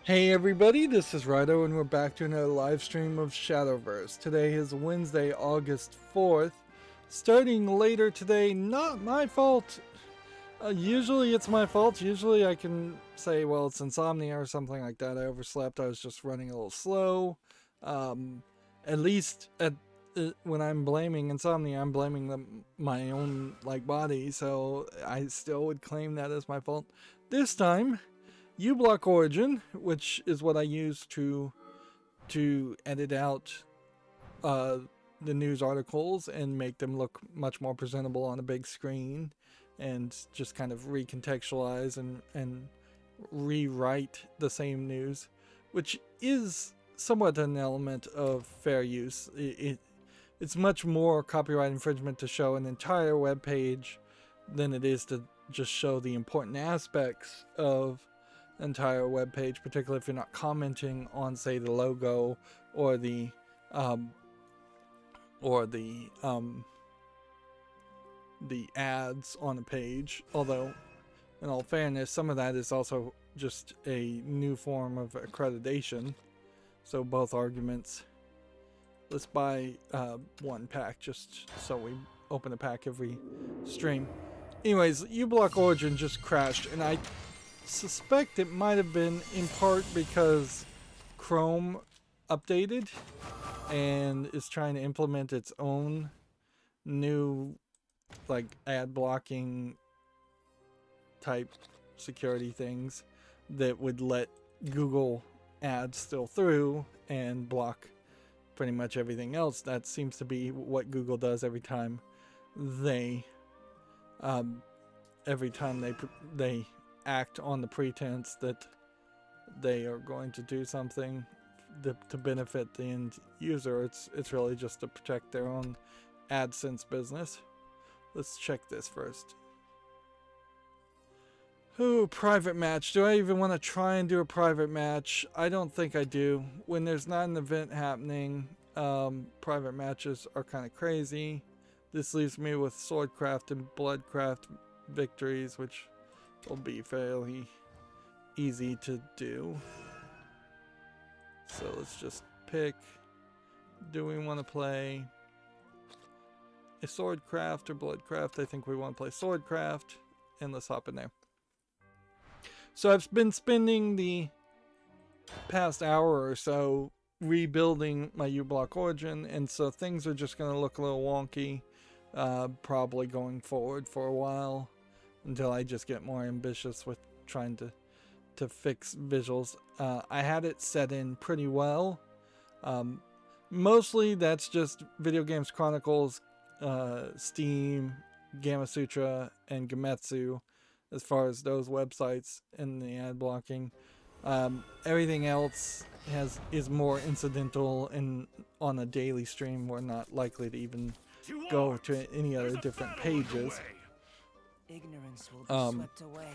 Hey everybody, this is Rydo and we're back to another live stream of Shadowverse. Today is Wednesday, August 4th. Starting later today, not my fault. Usually it's my fault. Usually I can say, well, it's insomnia or something like that. I overslept. I was just running a little slow. At least when I'm blaming insomnia, I'm blaming my own body. So I still would claim that as my fault. This time, uBlock Origin, which is what I use to edit out the news articles and make them look much more presentable on a big screen, and just kind of recontextualize and rewrite the same news, which is somewhat an element of fair use. It's much more copyright infringement to show an entire web page than it is to just show the important aspects of entire web page, particularly if you're not commenting on, say, the logo or the ads on a page. Although, in all fairness, some of that is also just a new form of accreditation. So both arguments. Let's buy one pack just so we open a pack every stream. Anyways, uBlock Origin just crashed, and I suspect it might have been in part because Chrome updated and is trying to implement its own new ad blocking type security things that would let Google ads still through and block pretty much everything else. That seems to be what Google does every time they act on the pretense that they are going to do something to benefit the end user. It's really just to protect their own AdSense business. Let's check this first. Ooh, private match. Do I even want to try and do a private match? I don't think I do. When there's not an event happening, private matches are kind of crazy. This leaves me with Swordcraft and Bloodcraft victories, which will be fairly easy to do. So let's just pick. Do we want to play a Swordcraft or Bloodcraft? I think we want to play Swordcraft, and let's hop in there. So I've been spending the past hour or so rebuilding my uBlock Origin, and so things are just going to look a little wonky, probably going forward for a while, until I just get more ambitious with trying to fix visuals. I had it set in pretty well. Mostly that's just Video Games Chronicles, Steam, Gamasutra, and Gametsu, as far as those websites and the ad blocking. Everything else is more incidental, and on a daily stream we're not likely to even go to any other different pages. Ignorance will be swept away.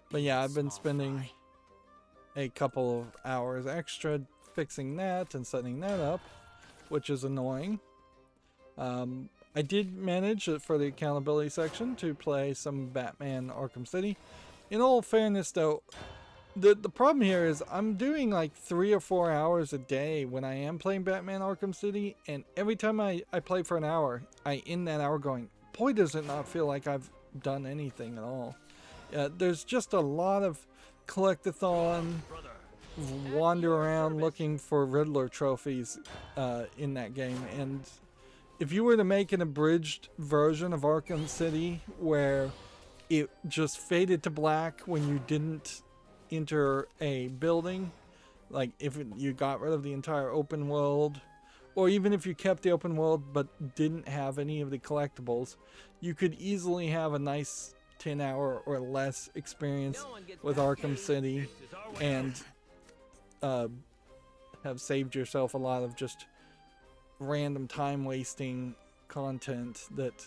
But yeah, I've been spending a couple of hours extra fixing that and setting that up, which is annoying. I did manage for the accountability section to play some Batman Arkham City. In all fairness though, the problem here is I'm doing like 3 or 4 hours a day when I am playing Batman Arkham City, and every time I play for an hour, I end that hour going, boy, does it not feel like I've done anything at all. There's just a lot of collectathon, wander around looking for Riddler trophies in that game, and if you were to make an abridged version of Arkham City where it just faded to black when you didn't enter a building, like if you got rid of the entire open world, or even if you kept the open world but didn't have any of the collectibles, you could easily have a nice 10-hour or less experience with Arkham City and have saved yourself a lot of just random time wasting content that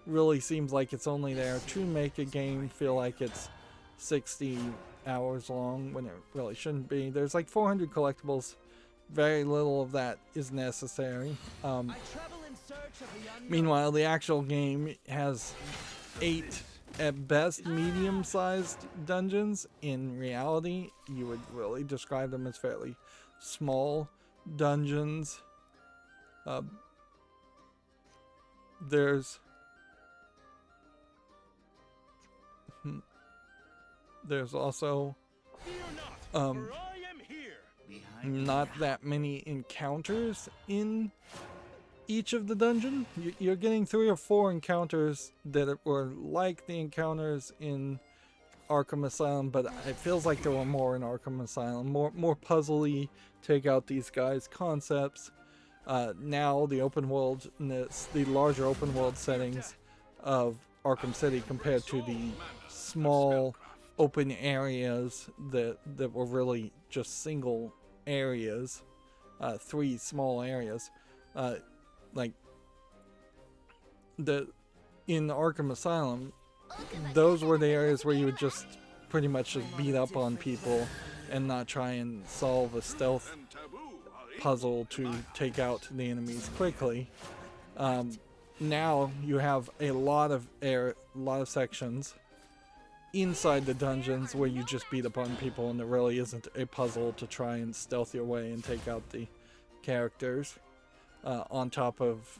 really seems like it's only there to make a game feel like it's 60 hours long when it really shouldn't be. There's like 400 collectibles. Very little of that is necessary. Meanwhile, the actual game has 8 at best medium-sized dungeons. In reality, you would really describe them as fairly small dungeons. There's also not that many encounters in each of the dungeon. You're getting 3 or 4 encounters that were like the encounters in Arkham Asylum, but it feels like there were more in Arkham Asylum, more puzzly, take out these guys concepts. Now the open world, the larger open world settings of Arkham City compared to the small open areas that were really just single areas, 3 small areas, like in Arkham Asylum, those were the areas where you would just pretty much just beat up on people and not try and solve a stealth puzzle to take out the enemies quickly. Now you have a lot of sections inside the dungeons where you just beat up on people, and there really isn't a puzzle to try and stealth your way and take out the characters, on top of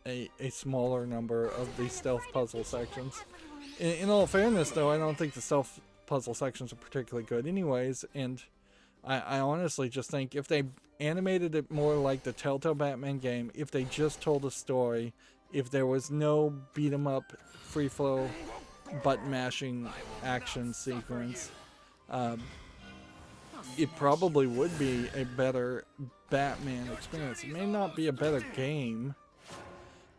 a smaller number of the stealth puzzle sections. In all fairness, though, I don't think the stealth puzzle sections are particularly good anyways, and I honestly just think if they animated it more like the Telltale Batman game, if they just told a story, if there was no beat 'em up, free flow, button mashing action sequence, it probably would be a better Batman experience. It may not be a better game.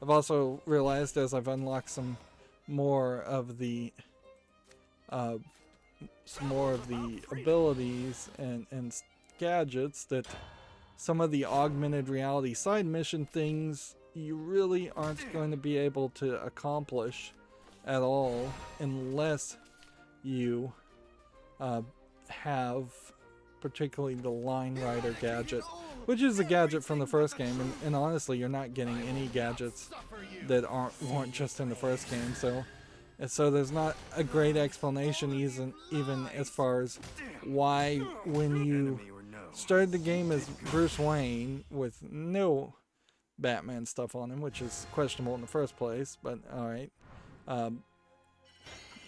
I've also realized as I've unlocked some more of the abilities and gadgets, that some of the augmented reality side mission things you really aren't going to be able to accomplish at all unless you have particularly the Line Rider gadget, which is a gadget from the first game, and honestly you're not getting any gadgets that weren't just in the first game, so there's not a great explanation even as far as why, when you started the game as Bruce Wayne with no Batman stuff on him, which is questionable in the first place, but alright,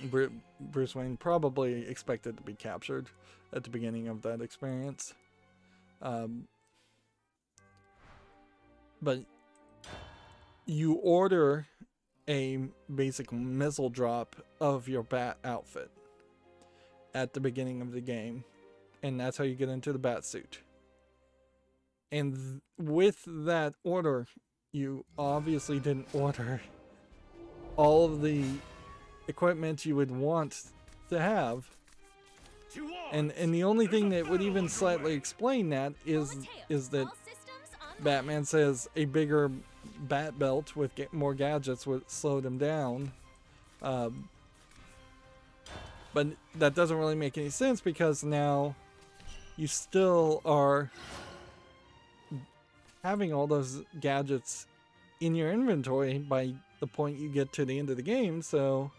Bruce Wayne probably expected to be captured at the beginning of that experience. But you order a basic missile drop of your bat outfit at the beginning of the game, and that's how you get into the bat suit. And with that order, you obviously didn't order all of the equipment you would want to have, and the only thing that would even slightly explain that is that Batman says a bigger bat belt with more gadgets would slow them down, but that doesn't really make any sense, because now you still are having all those gadgets in your inventory by the point you get to the end of the game, so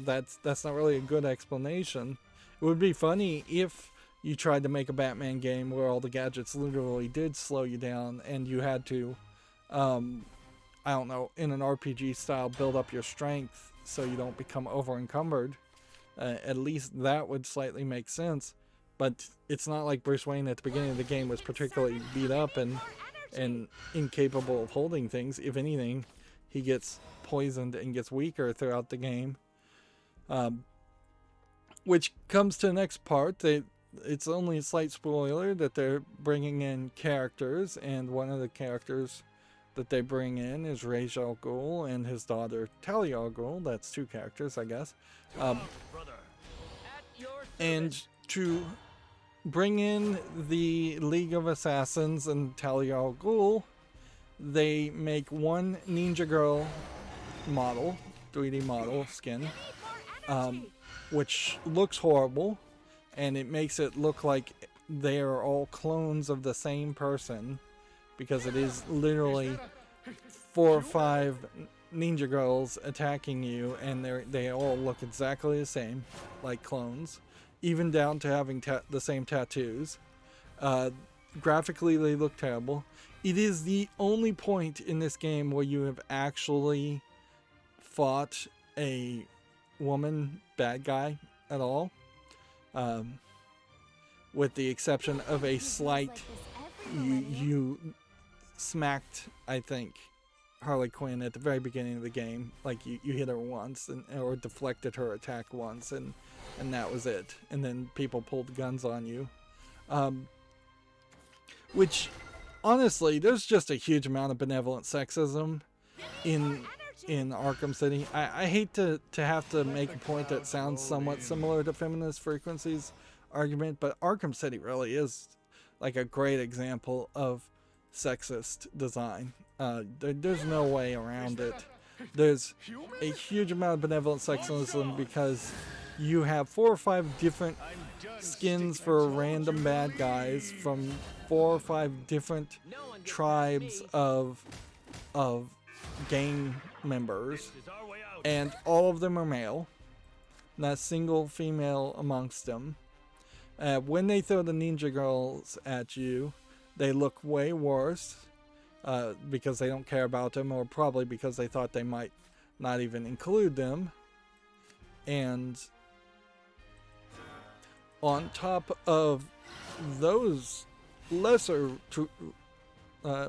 that's not really a good explanation. It would be funny if you tried to make a Batman game where all the gadgets literally did slow you down, and you had to, I don't know, in an RPG style, build up your strength so you don't become over encumbered. At least that would slightly make sense. But it's not like Bruce Wayne at the beginning of the game was particularly beat up and incapable of holding things. If anything, he gets poisoned and gets weaker throughout the game. Which comes to the next part. It's only a slight spoiler that they're bringing in characters, and one of the characters that they bring in is Ra's al Ghul and his daughter Talia al Ghul. That's 2 characters, I guess. And to bring in the League of Assassins and Talia al Ghul, they make one Ninja Girl model, 3D model skin, which looks horrible, and it makes it look like they are all clones of the same person, because it is literally 4 or 5 ninja girls attacking you, and they all look exactly the same, like clones, even down to having the same tattoos. Graphically, they look terrible. It is the only point in this game where you have actually fought a woman bad guy at all, with the exception of a slight, you smacked, I think, Harley Quinn at the very beginning of the game. Like you hit her once or deflected her attack once, and that was it. And then people pulled guns on you, which honestly, there's just a huge amount of benevolent sexism in Arkham City. I hate to have to make a point that sounds somewhat similar to Feminist Frequency's argument, but Arkham City really is like a great example of sexist design. There's no way around it. There's a huge amount of benevolent sexism because you have 4 or 5 different skins for random bad guys from 4 or 5 different tribes of gang members, and all of them are male, not a single female amongst them. When they throw the ninja girls at you, they look way worse, because they don't care about them, or probably because they thought they might not even include them. And on top of those lesser,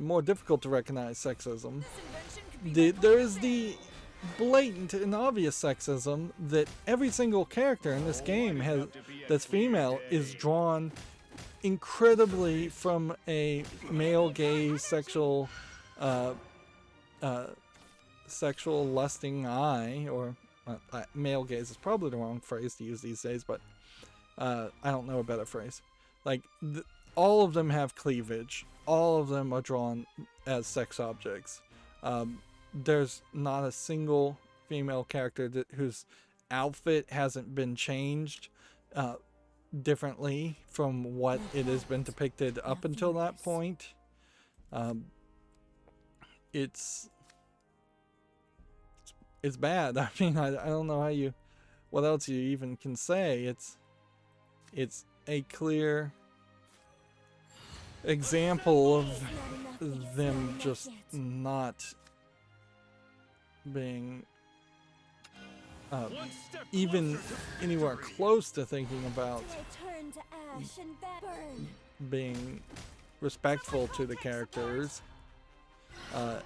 more difficult to recognize sexism, there is the blatant and obvious sexism that every single character in this game that's female is drawn incredibly from a male gaze sexual lusting eye, or male gaze is probably the wrong phrase to use these days, but I don't know a better phrase. Like all of them have cleavage, all of them are drawn as sex objects. There's not a single female character whose outfit hasn't been changed differently from what it has been depicted up until that point. It's bad. I mean, I don't know what else you even can say. It's a clear example of them just not being even anywhere close to thinking about being respectful to the characters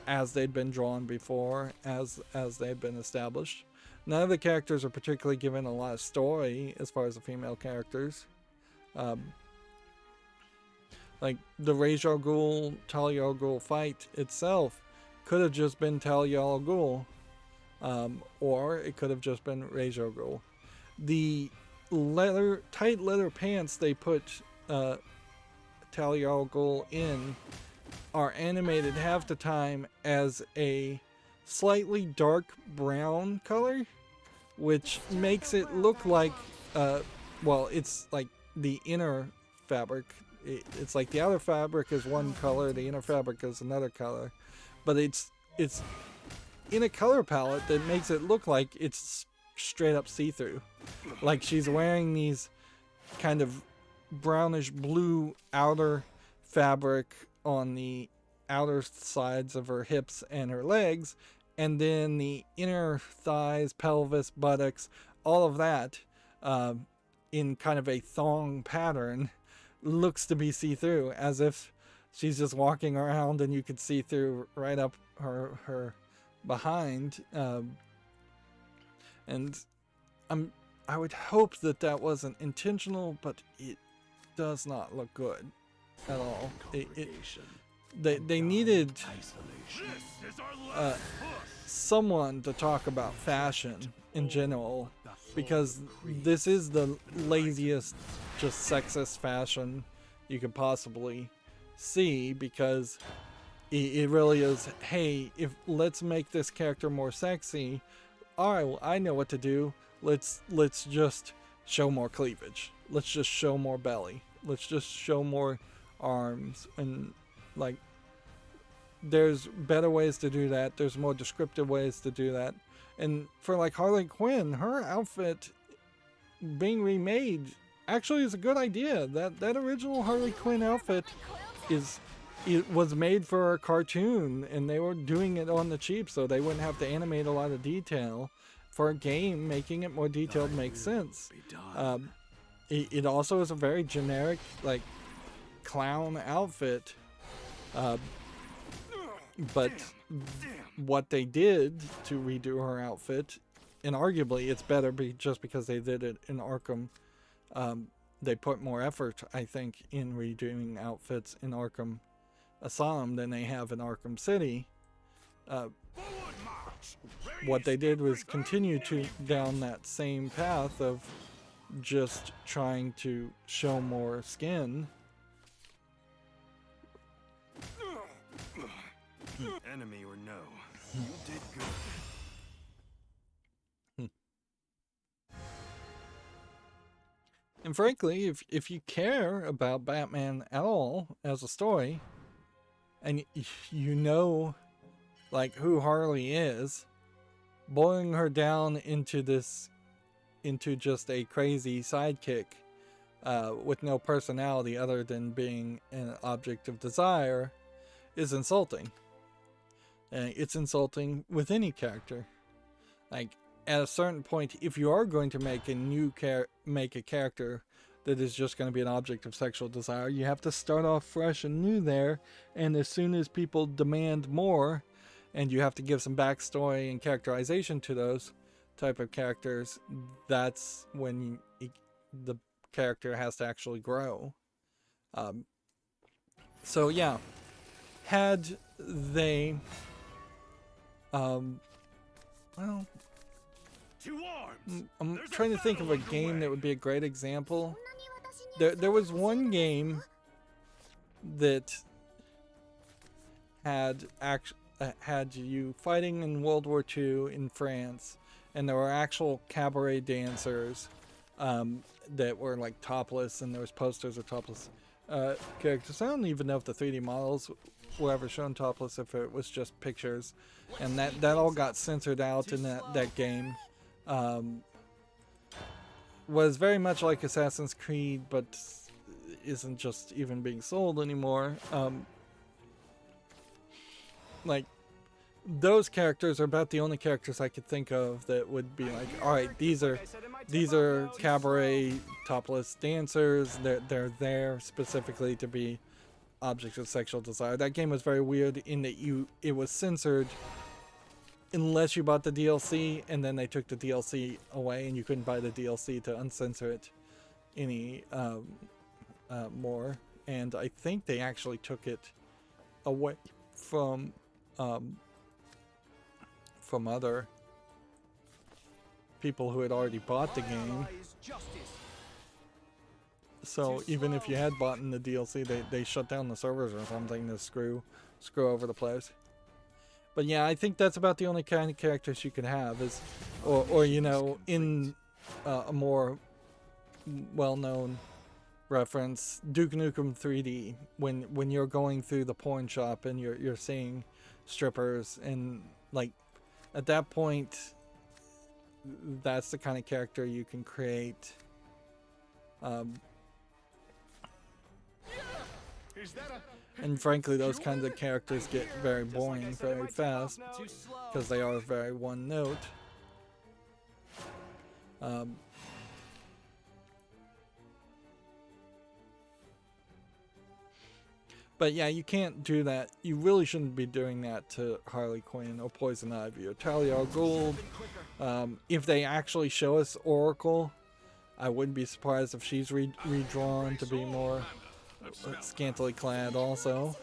as they'd been drawn before, as they've been established. None of the characters are particularly given a lot of story as far as the female characters. Like the Ra's al Ghul, Talia al Ghul fight itself could have just been Talia al Ghul, or it could have just been Ra's al Ghul. The tight leather pants they put Talia al Ghul in are animated half the time as a slightly dark brown color, which makes it look like, well, it's like the inner fabric. It's like the outer fabric is one color, the inner fabric is another color, but it's in a color palette that makes it look like it's straight up see-through. Like she's wearing these kind of brownish blue outer fabric on the outer sides of her hips and her legs, and then the inner thighs, pelvis, buttocks, all of that in kind of a thong pattern looks to be see-through, as if she's just walking around and you could see through right up her behind. And I would hope that wasn't intentional, but it does not look good at all. They needed someone to talk about fashion in general, because this is the laziest, just sexist fashion you could possibly see, because it really is, hey, let's make this character more sexy. Alright, well, I know what to do. Let's just show more cleavage. Let's just show more belly. Let's just show more arms. And like there's better ways to do that. There's more descriptive ways to do that. And for like Harley Quinn, her outfit being remade actually is a good idea. That original Harley Quinn outfit it was made for a cartoon, and they were doing it on the cheap so they wouldn't have to animate a lot of detail. For a game, making it more detailed makes sense. It also is a very generic, like, clown outfit. But what they did to redo her outfit, and arguably it's better just because they did it in Arkham. They put more effort, I think, in redoing outfits in Arkham Asylum than they have in Arkham City. What they did was continue down that same path of just trying to show more skin. Enemy or no, you did good. And frankly, if you care about Batman at all as a story, and you know, like, who Harley is, boiling her down into just a crazy sidekick with no personality other than being an object of desire is insulting. It's insulting with any character. Like, at a certain point, if you are going to make a character that is just going to be an object of sexual desire, you have to start off fresh and new there. And as soon as people demand more, and you have to give some backstory and characterization to those type of characters, that's when the character has to actually grow. So yeah, had they, well, I'm trying to think of a game that would be a great example. There was one game that had you fighting in World War II in France, and there were actual cabaret dancers that were like topless, and there was posters of topless characters. I don't even know if the 3D models were ever shown topless, if it was just pictures, and that all got censored out in that game. Was very much like Assassin's Creed, but isn't just even being sold anymore. Like, those characters are about the only characters I could think of that would be like, all right, these are cabaret topless dancers. They're there specifically to be objects of sexual desire. That game was very weird in that it was censored unless you bought the DLC, and then they took the DLC away, and you couldn't buy the DLC to uncensor it any more. And I think they actually took it away from other people who had already bought the game. So even if you had bought in the DLC, they shut down the servers or something to screw over the place. But yeah, I think that's about the only kind of characters you could have, is, or you know, in a more well-known reference, Duke Nukem 3D. When you're going through the porn shop and you're seeing strippers, and like at that point, that's the kind of character you can create. And frankly, those kinds of characters get very boring very fast because they are very one note. But yeah, you can't do that. You really shouldn't be doing that to Harley Quinn or Poison Ivy or Talia al Ghul. If they actually show us Oracle, I wouldn't be surprised if she's redrawn to be more scantily clad also.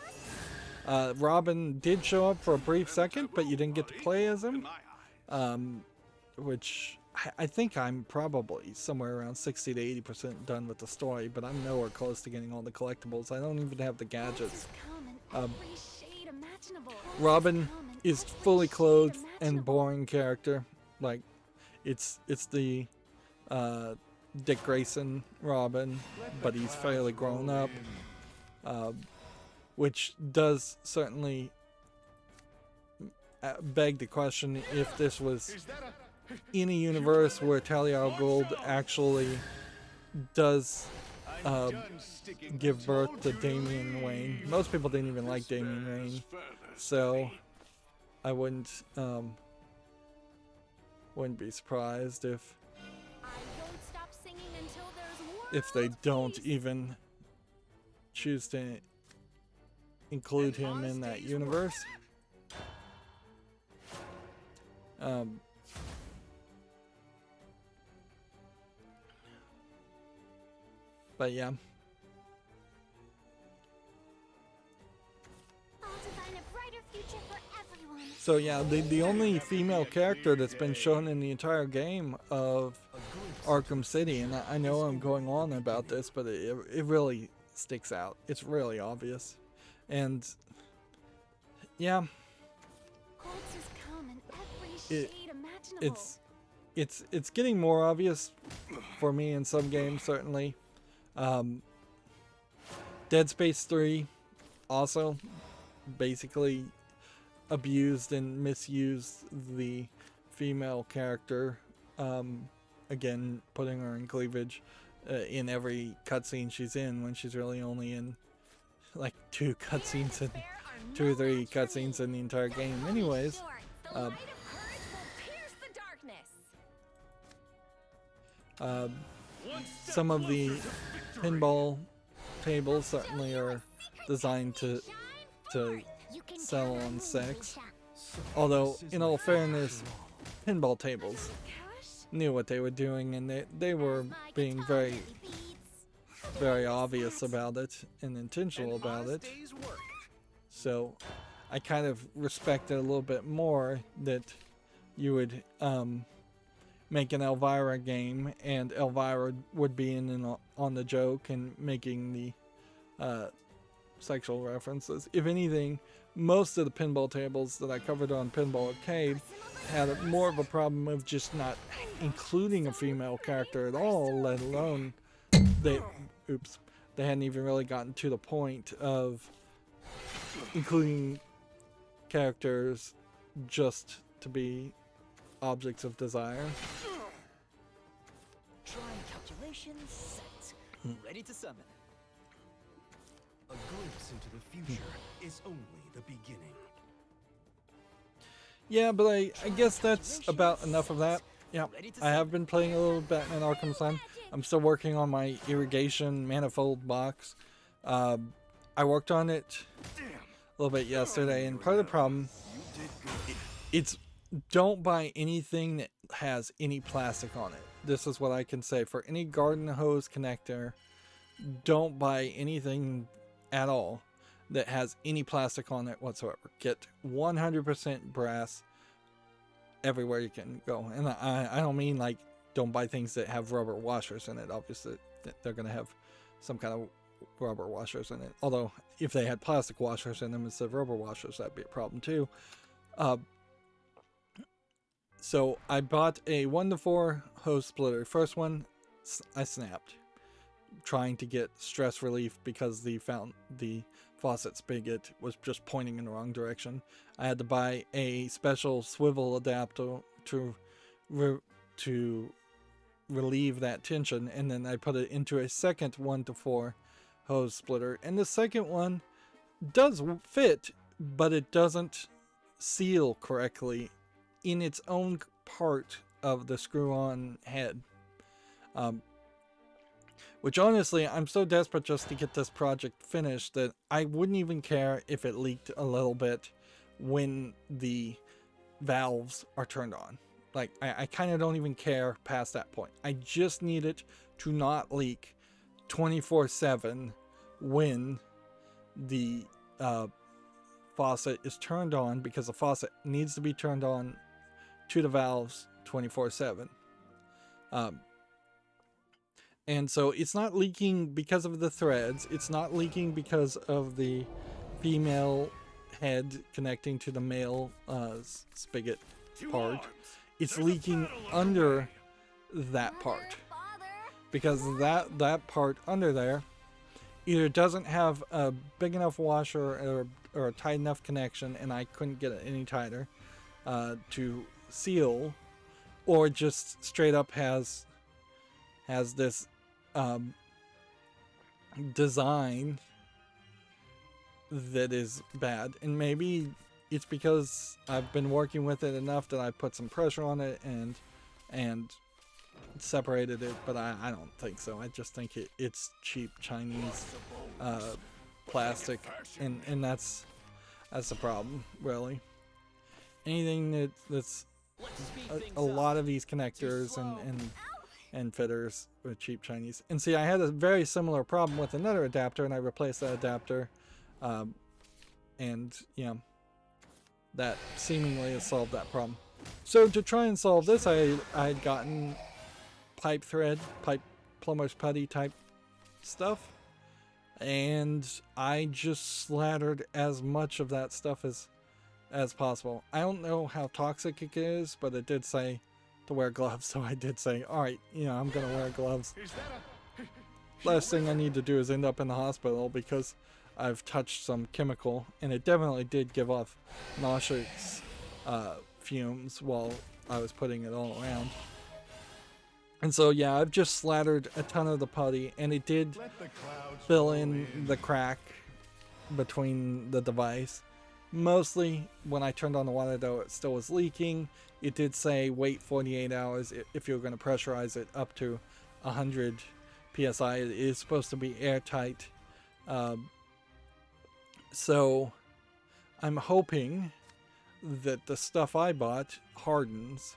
Robin did show up for a brief second, but you didn't get to play as him, which I think I'm probably somewhere around 60 to 80% done with the story, but I'm nowhere close to getting all the collectibles. I don't even have the gadgets. Robin is fully clothed and boring character. Like, it's the Dick Grayson Robin, but he's fairly grown up, which does certainly beg the question if this was in a universe where Talia al Ghul actually does give birth to Damian Wayne. Most people didn't even like Damian Wayne, so I wouldn't be surprised if they don't even choose to include him in that universe. But yeah. So yeah, the only female character that's been shown in the entire game of Arkham City, and I know I'm going on about this, but it really sticks out. It's really obvious. And yeah, it's getting more obvious for me in some games, certainly. Dead Space 3 also basically abused and misused the female character, again putting her in cleavage in every cutscene she's in, when she's really only in like 2 or 3 cutscenes in the entire game anyways. Some of the pinball tables certainly are designed to sell on sex, although in all fairness, pinball tables knew what they were doing, and they were being very, very obvious about it and intentional about it. So I kind of respect it a little bit more that you would make an Elvira game and Elvira would be in on the joke and making the sexual references. If anything, most of the pinball tables that I covered on Pinball Arcade had more of a problem of just not including a female character at all, let alone they hadn't even really gotten to the point of including characters just to be objects of desire. Trying calculations set. Ready to summon. A glimpse into the future is only the beginning. Yeah, but I guess that's about enough of that. Yeah, I have been playing a little Batman Arkham Sun. I'm still working on my irrigation manifold box. I worked on it a little bit yesterday, and part of the problem, it's don't buy anything that has any plastic on it. This is what I can say. For any garden hose connector, don't buy anything at all that has any plastic on it whatsoever. Get 100% brass everywhere you can go. And I don't mean like don't buy things that have rubber washers in it. Obviously they're going to have some kind of rubber washers in it. Although if they had plastic washers in them instead of rubber washers, that'd be a problem too. So I bought a 1-to-4 hose splitter. First one I snapped, trying to get stress relief because the faucet spigot was just pointing in the wrong direction. I had to buy a special swivel adapter to relieve that tension, and then I put it into a second 1-to-4 hose splitter, and the second one does fit, but it doesn't seal correctly in its own part of the screw-on head. Which honestly, I'm so desperate just to get this project finished that I wouldn't even care if it leaked a little bit when the valves are turned on. Like, I kind of don't even care past that point. I just need it to not leak 24/7 when the faucet is turned on, because the faucet needs to be turned on to the valves 24/7. And so it's not leaking because of the threads. It's not leaking because of the female head connecting to the male spigot part. It's leaking under that part, because that part under there either doesn't have a big enough washer or a tight enough connection, and I couldn't get it any tighter, to seal, or just straight up has this design that is bad. And maybe it's because I've been working with it enough that I put some pressure on it and separated it, but I don't think so. I just think it's cheap Chinese plastic, and that's the problem, really. Anything that's a lot of these connectors and fitters with cheap Chinese. And see, I had a very similar problem with another adapter, and I replaced that adapter, and you know, that seemingly has solved that problem. So to try and solve this, I had gotten pipe thread, pipe plumber's putty type stuff, and I just slattered as much of that stuff as possible. I don't know how toxic it is, but it did say to wear gloves, so I did say, all right, you know, I'm gonna wear gloves. Last thing I need to do is end up in the hospital because I've touched some chemical, and it definitely did give off nauseous fumes while I was putting it all around. And so yeah, I've just slattered a ton of the putty, and it did fill in the crack between the device. Mostly when I turned on the water, though, it still was leaking. It did say wait 48 hours if you're going to pressurize it up to 100 psi. It is supposed to be airtight. So I'm hoping that the stuff I bought hardens,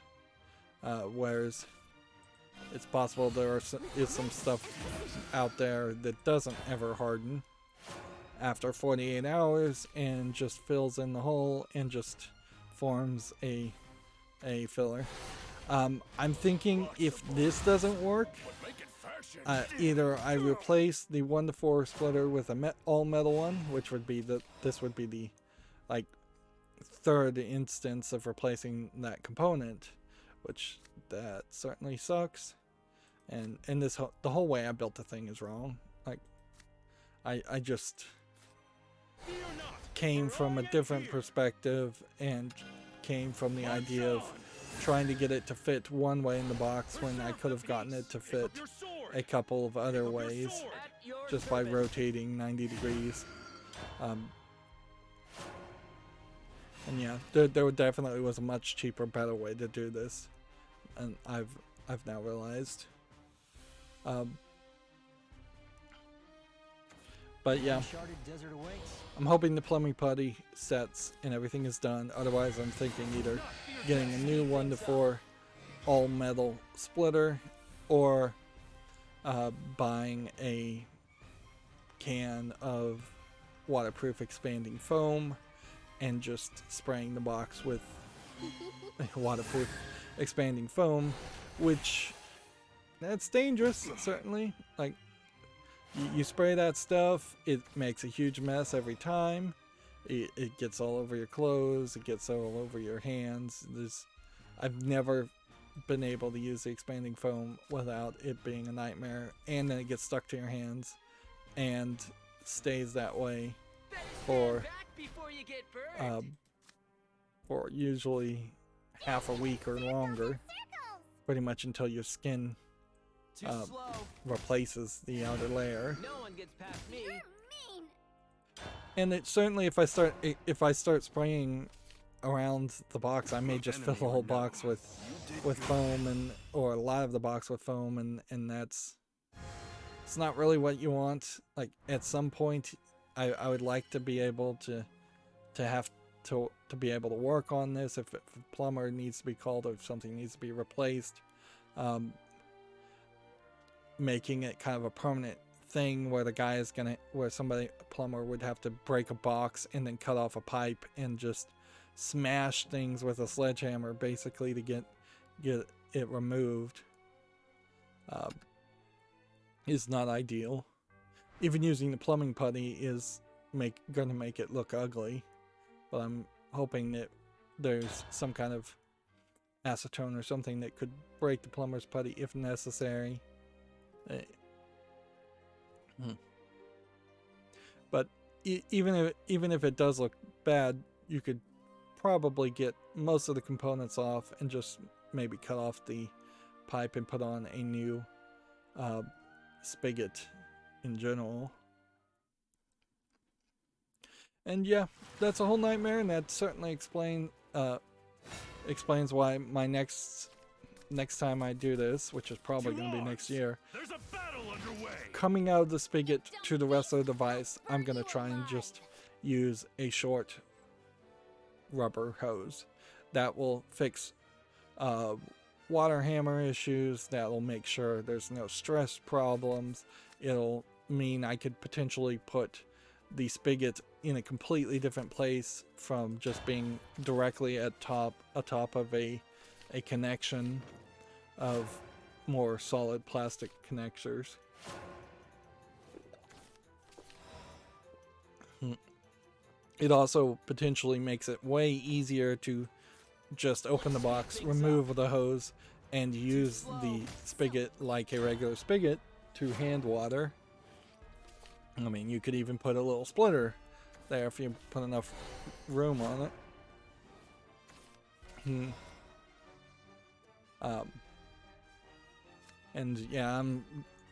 whereas it's possible there is some stuff out there that doesn't ever harden after 48 hours and just fills in the hole and just forms a filler. I'm thinking if this doesn't work, either I replace the 1-to-4 splitter with a all metal one, which would be this would be the like third instance of replacing that component, which that certainly sucks. And the whole way I built the thing is wrong. Like I just came from a different perspective and came from the idea of trying to get it to fit one way in the box when I could have gotten it to fit a couple of other ways just by rotating 90 degrees. And yeah, there definitely was a much cheaper, better way to do this, and I've now realized. But yeah, I'm hoping the plumbing putty sets and everything is done. Otherwise, I'm thinking either getting a new 1-to-4 all metal splitter or buying a can of waterproof expanding foam and just spraying the box with waterproof expanding foam, which that's dangerous, certainly. Like, you spray that stuff, it makes a huge mess every time. It gets all over your clothes, it gets all over your hands. I've never been able to use the expanding foam without it being a nightmare, and then it gets stuck to your hands and stays that way for usually half a week or longer, pretty much until your skin replaces the outer layer. No one gets past me. And it certainly, if I start spraying around the box, I may just fill the whole box with foam, or a lot of the box with foam, and it's not really what you want. Like, at some point, I would like to be able to have to be able to work on this if a plumber needs to be called or if something needs to be replaced. Making it kind of a permanent thing where a plumber would have to break a box and then cut off a pipe and just smash things with a sledgehammer basically to get it removed, is not ideal. Even using the plumbing putty is gonna make it look ugly, but I'm hoping that there's some kind of acetone or something that could break the plumber's putty if necessary. But even if it does look bad, you could probably get most of the components off and just maybe cut off the pipe and put on a new spigot in general. And yeah, that's a whole nightmare, and that certainly explains why my next time I do this, which is probably going to be next year, There's a battle underway. coming out of the spigot to the rest of the device, I'm going to try and just use a short rubber hose. That will fix water hammer issues. That will make sure there's no stress problems. It'll mean I could potentially put the spigot in a completely different place from just being directly atop of a connection of more solid plastic connectors. It also potentially makes it way easier to just open the box, remove the hose, and use the spigot like a regular spigot to hand water. I mean, you could even put a little splitter there if you put enough room on it. And yeah, I'm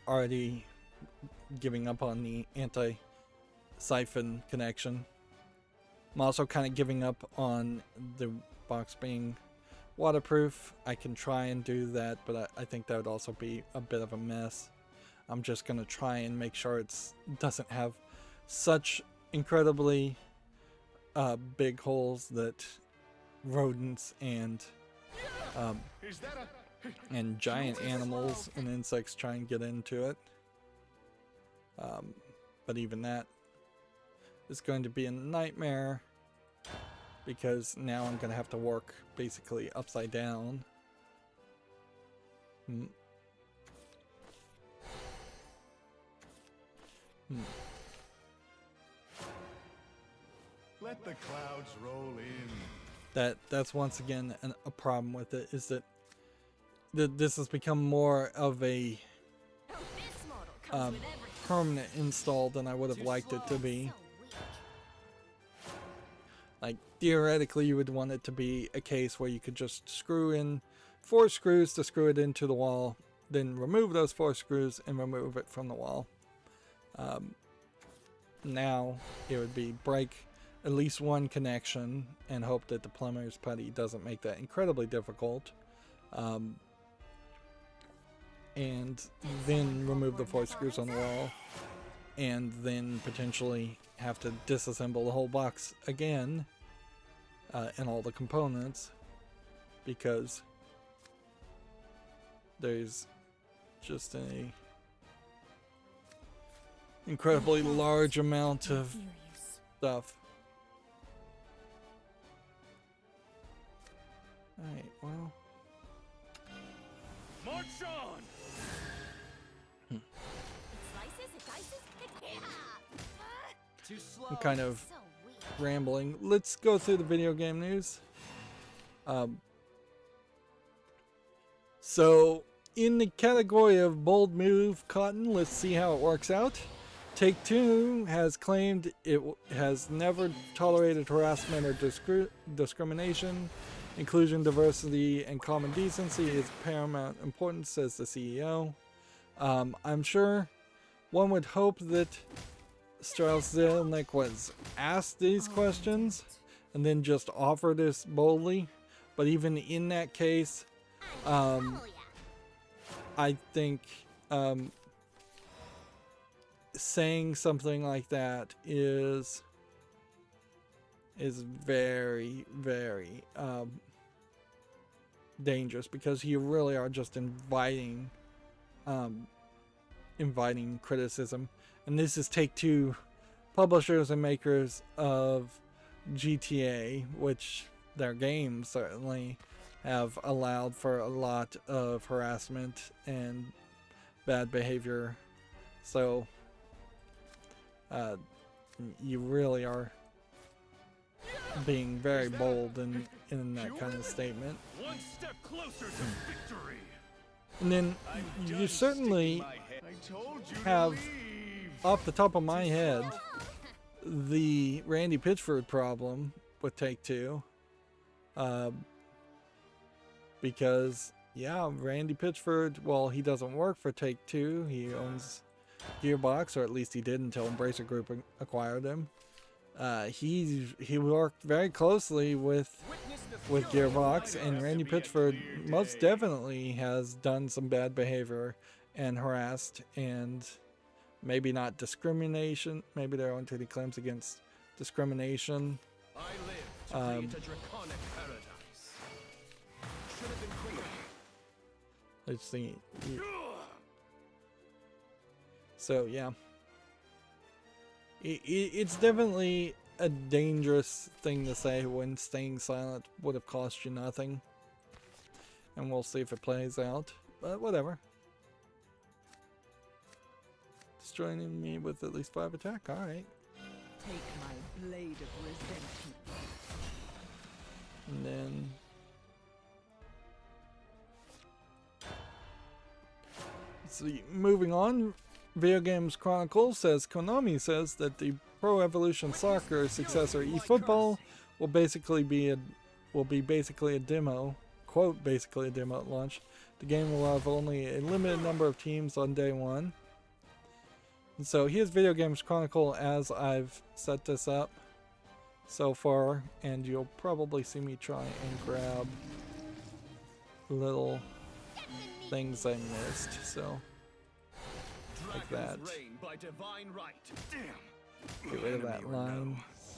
already giving up on the anti-siphon connection. I'm also kind of giving up on the box being waterproof. I can try and do that, but I think that would also be a bit of a mess. I'm just going to try and make sure it doesn't have such incredibly big holes that rodents and giant animals and insects try and get into it. But even that is going to be a nightmare, because now I'm going to have to work basically upside down. Let the clouds roll in. That's once again a problem with it, is that this has become more of a permanent install than I would have liked it to be. Like, theoretically, you would want it to be a case where you could just screw in 4 screws to screw it into the wall, then remove those 4 screws and remove it from the wall. Now it would be break at least one connection and hope that the plumber's putty doesn't make that incredibly difficult, and then remove the 4 screws on the wall, and then potentially have to disassemble the whole box again, and all the components, because there's just a incredibly large amount of stuff. Alright, well. March on! I'm kind of rambling. Let's go through the video game news. So, in the category of bold move, Cotton, let's see how it works out. Take-Two has claimed it has never tolerated harassment or discrimination. Inclusion, diversity, and common decency is paramount importance, says the CEO. I'm sure one would hope that Strauss-Zelnick was asked these questions and then just offered this boldly. But even in that case, I think saying something like that is very, very dangerous, because you really are just inviting criticism. And this is Take-Two, publishers and makers of GTA, which their games certainly have allowed for a lot of harassment and bad behavior. So you really are being very bold in that kind of statement. One step closer to victory. And then you certainly have, off the top of my head, the Randy Pitchford problem with Take-Two. Because yeah, Randy Pitchford, well, he doesn't work for Take-Two. He owns Gearbox, or at least he did until Embracer Group acquired him. He worked very closely with Gearbox, and Randy Pitchford most definitely has done some bad behavior and harassed, and maybe not discrimination. Maybe there aren't any claims against discrimination. I live to create a draconic paradise. Should have been clear. Let's see. So yeah, it's definitely a dangerous thing to say when staying silent would have cost you nothing. And we'll see if it plays out, but whatever. Destroying me with at least 5 attack, alright. Take my blade of resentment. And then let's see, moving on. Video Games Chronicle says Konami says that the Pro Evolution Soccer successor eFootball will basically be a demo, quote, basically a demo at launch. The game will have only a limited number of teams on day one. And so here's Video Games Chronicle as I've set this up so far, and you'll probably see me try and grab little things I missed, so like that. By divine right. Damn. Get rid of that line.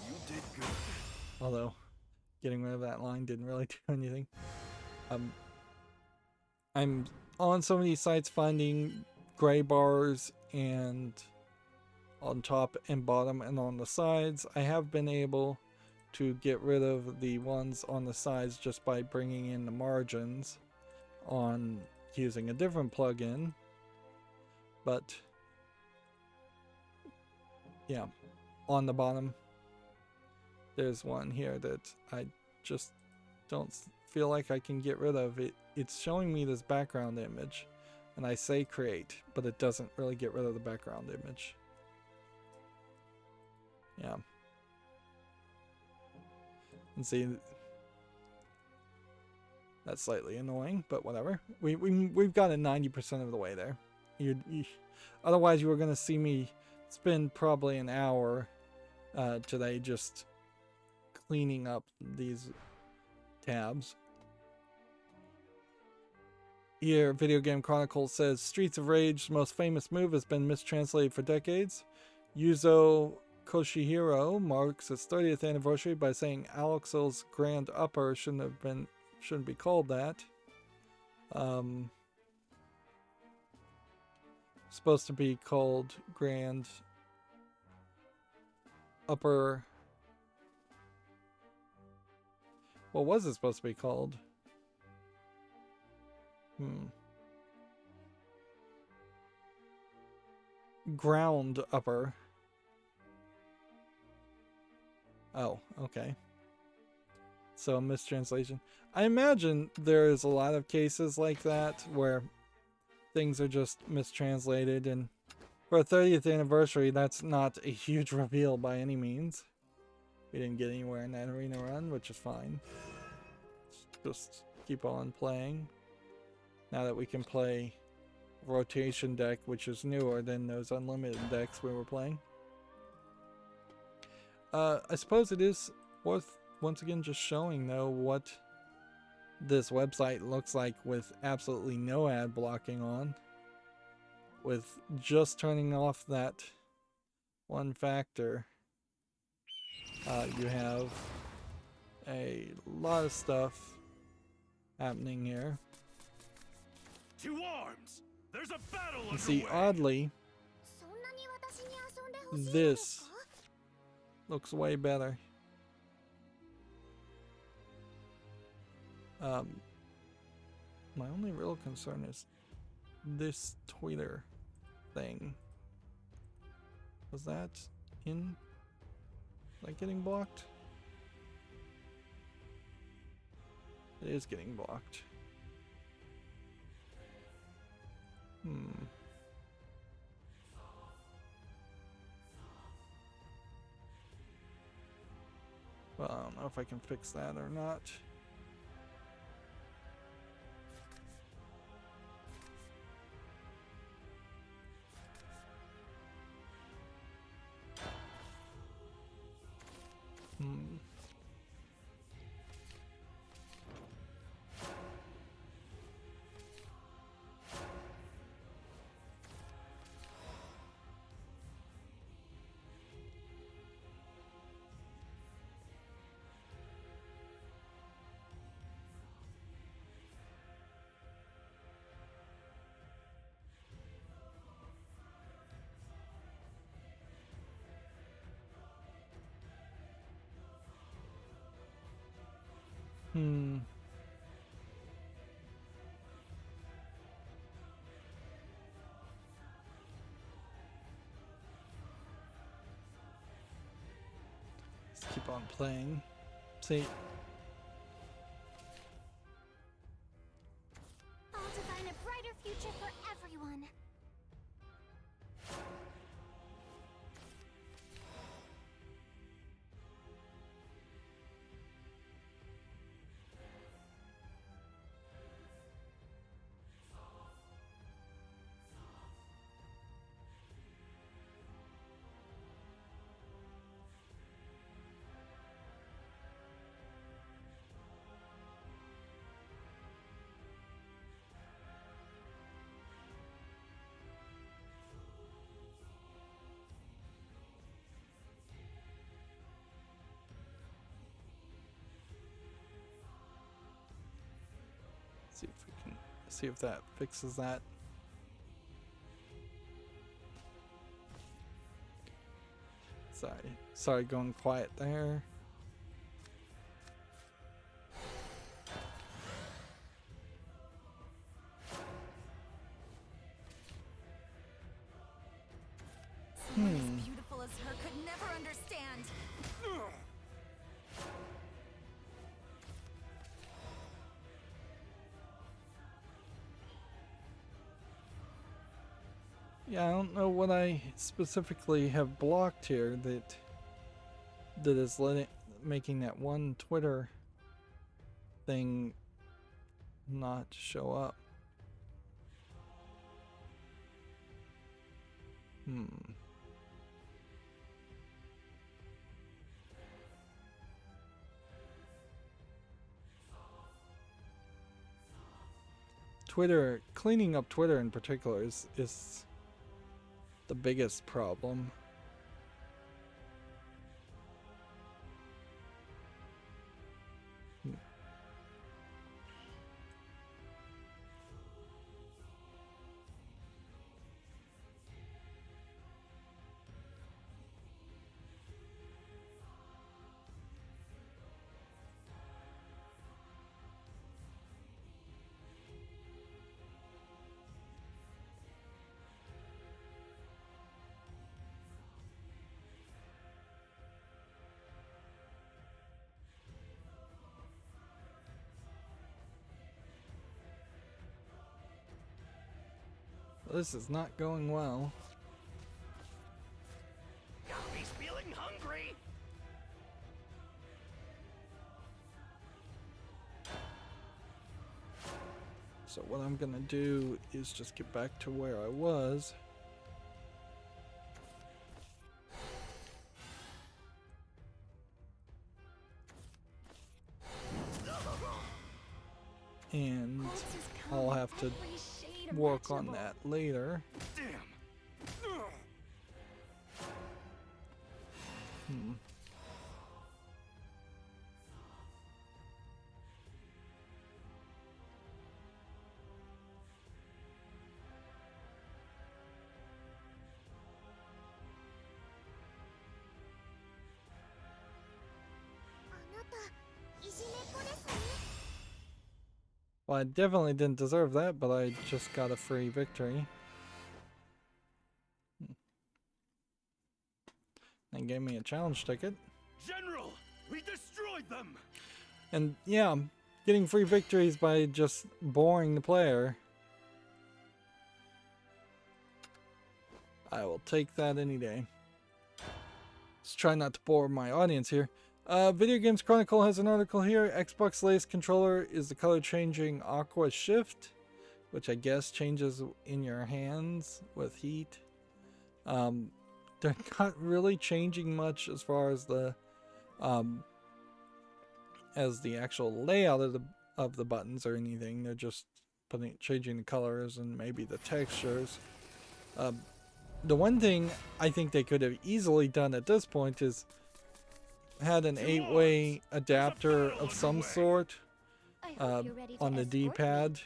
You did good. Although getting rid of that line didn't really do anything. I'm on so many sites finding gray bars and on top and bottom and on the sides. I have been able to get rid of the ones on the sides just by bringing in the margins on using a different plugin. But yeah, on the bottom there's one here that I just don't feel like I can get rid of. It's showing me this background image, and I say create, but it doesn't really get rid of the background image. Yeah. And see, that's slightly annoying, but whatever. We've gotten 90% of the way there. Otherwise, you were going to see me spend probably an hour today just cleaning up these tabs. Here, Video Game Chronicle says Streets of Rage's most famous move has been mistranslated for decades. Yuzo Koshihiro marks its 30th anniversary by saying Alexel's Grand Upper shouldn't be called that. Supposed to be called Grand Upper. What was it supposed to be called? Ground Upper. Oh, okay. So, mistranslation. I imagine there is a lot of cases like that where things are just mistranslated, and for a 30th anniversary, that's not a huge reveal by any means. We didn't get anywhere in that arena run, which is fine. Just keep on playing. Now that we can play rotation deck, which is newer than those unlimited decks we were playing. I suppose it is worth once again just showing though what this website looks like with absolutely no ad blocking on. With just turning off that one factor, you have a lot of stuff happening here. To arms! There's a battle You see, underway. oddly, this looks way better. My only real concern is this tweeter thing. Was that in? Like getting blocked? It is getting blocked. Well, I don't know if I can fix that or not. Hmm. Hmm. Let's keep on playing. See, I'll design a brighter future for everyone. see if we can see if that fixes that. Sorry, going quiet there. Someone as beautiful as her could never understand. Yeah, I don't know what I specifically have blocked here that is making that one Twitter thing not show up. Twitter, cleaning up Twitter in particular is the biggest problem. This is not going well. He's feeling hungry. So what I'm gonna do is just get back to where I was. And I'll have to work on that later. Damn. Well, I definitely didn't deserve that, but I just got a free victory. And gave me a challenge ticket. General, we destroyed them. And yeah, getting free victories by just boring the player. I will take that any day. Let's try not to bore my audience here. Video Games Chronicle has an article here. Xbox latest controller is the color changing Aqua Shift, which I guess changes in your hands with heat. They're not really changing much as far as the as the actual layout of the buttons or anything. They're just changing the colors and maybe the textures. The one thing I think they could have easily done at this point is had an 8-way adapter of some sort I hope you're ready to on the escort me. D-pad,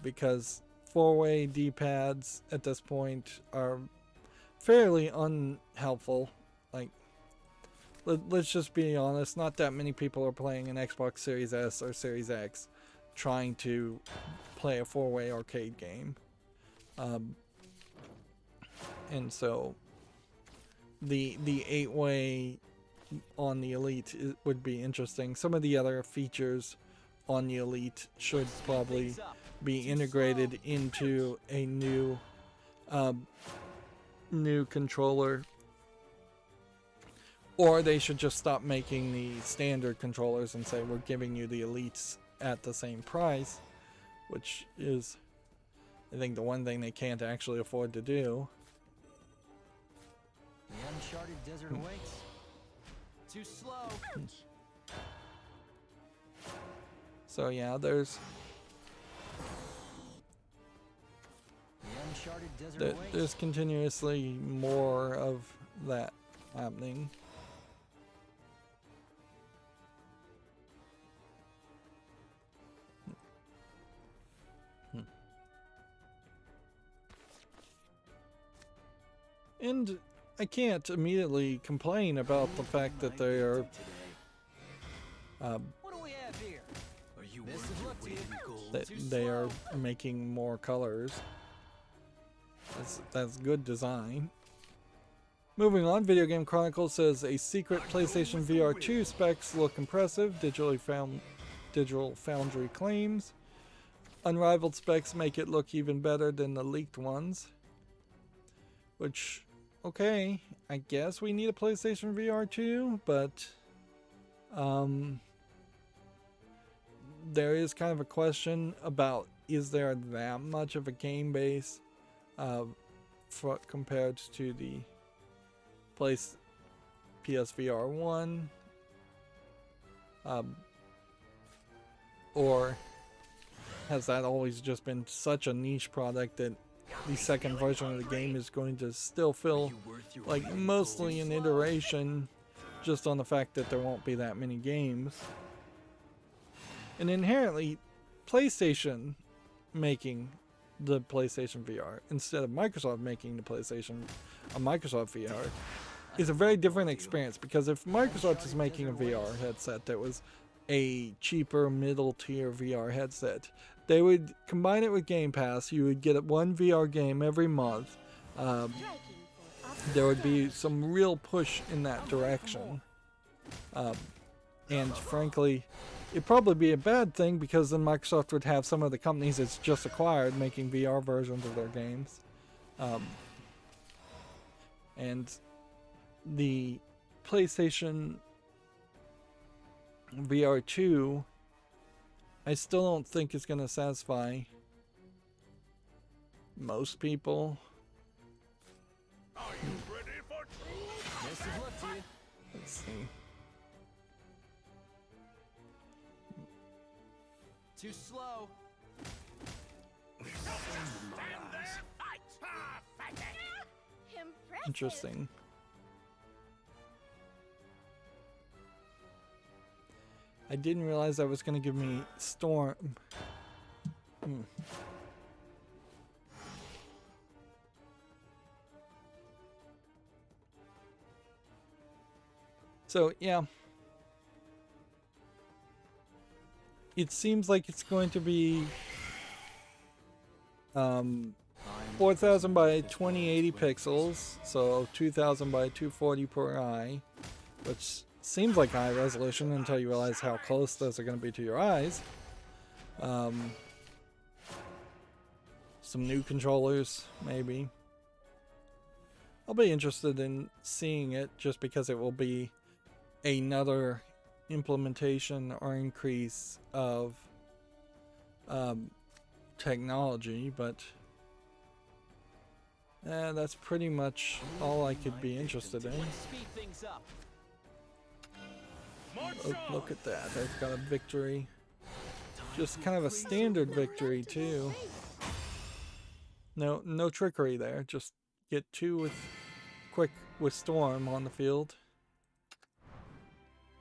because 4-way D-pads at this point are fairly unhelpful. Like, let's just be honest, not that many people are playing an Xbox Series S or Series X trying to play a 4-way arcade game. And so the 8-way on the Elite would be interesting. Some of the other features on the Elite should probably be integrated into a new controller, or they should just stop making the standard controllers and say we're giving you the Elites at the same price, which is, I think, the one thing they can't actually afford to do. The uncharted desert awaits. Too slow. So yeah, there's The uncharted desert awaits. there's continuously more of that happening. And I can't immediately complain about the fact that they are What do we have here? Are you Best worth of your luck to weight you. in gold? that Too they are slow. making more colors. That's good design. Moving on, Video Game Chronicles says a secret PlayStation VR 2 specs look impressive. Digital Foundry claims unrivaled specs make it look even better than the leaked ones. Which, okay, I guess we need a PlayStation VR 2, but there is kind of a question about, is there that much of a game base compared to the PSVR 1, or has that always just been such a niche product that the second version of the game is going to still feel like mostly an iteration, just on the fact that there won't be that many games? And inherently, PlayStation making the PlayStation VR instead of Microsoft making the Microsoft VR is a very different experience, because if Microsoft is making a VR headset that was a cheaper middle tier VR headset, they would combine it with Game Pass. You would get one VR game every month. There would be some real push in that direction. And frankly, it'd probably be a bad thing, because then Microsoft would have some of the companies it's just acquired making VR versions of their games. And the PlayStation VR 2, I still don't think it's going to satisfy most people. Are you ready for true? Best of luck to you. Let's see. Too slow. Impressive. Interesting. I didn't realize that was going to give me Storm. So, yeah. It seems like it's going to be 4,000 by 2080 pixels, so 2,000 by 240 per eye, which seems like high resolution until you realize how close those are going to be to your eyes. Some new controllers, maybe. I'll be interested in seeing it, just because it will be another implementation or increase of technology, but that's pretty much all I could be interested in. Speed things up. March on! look at that. I've got a victory. Just kind of a standard victory too. No trickery there. Just get 2 with Storm on the field.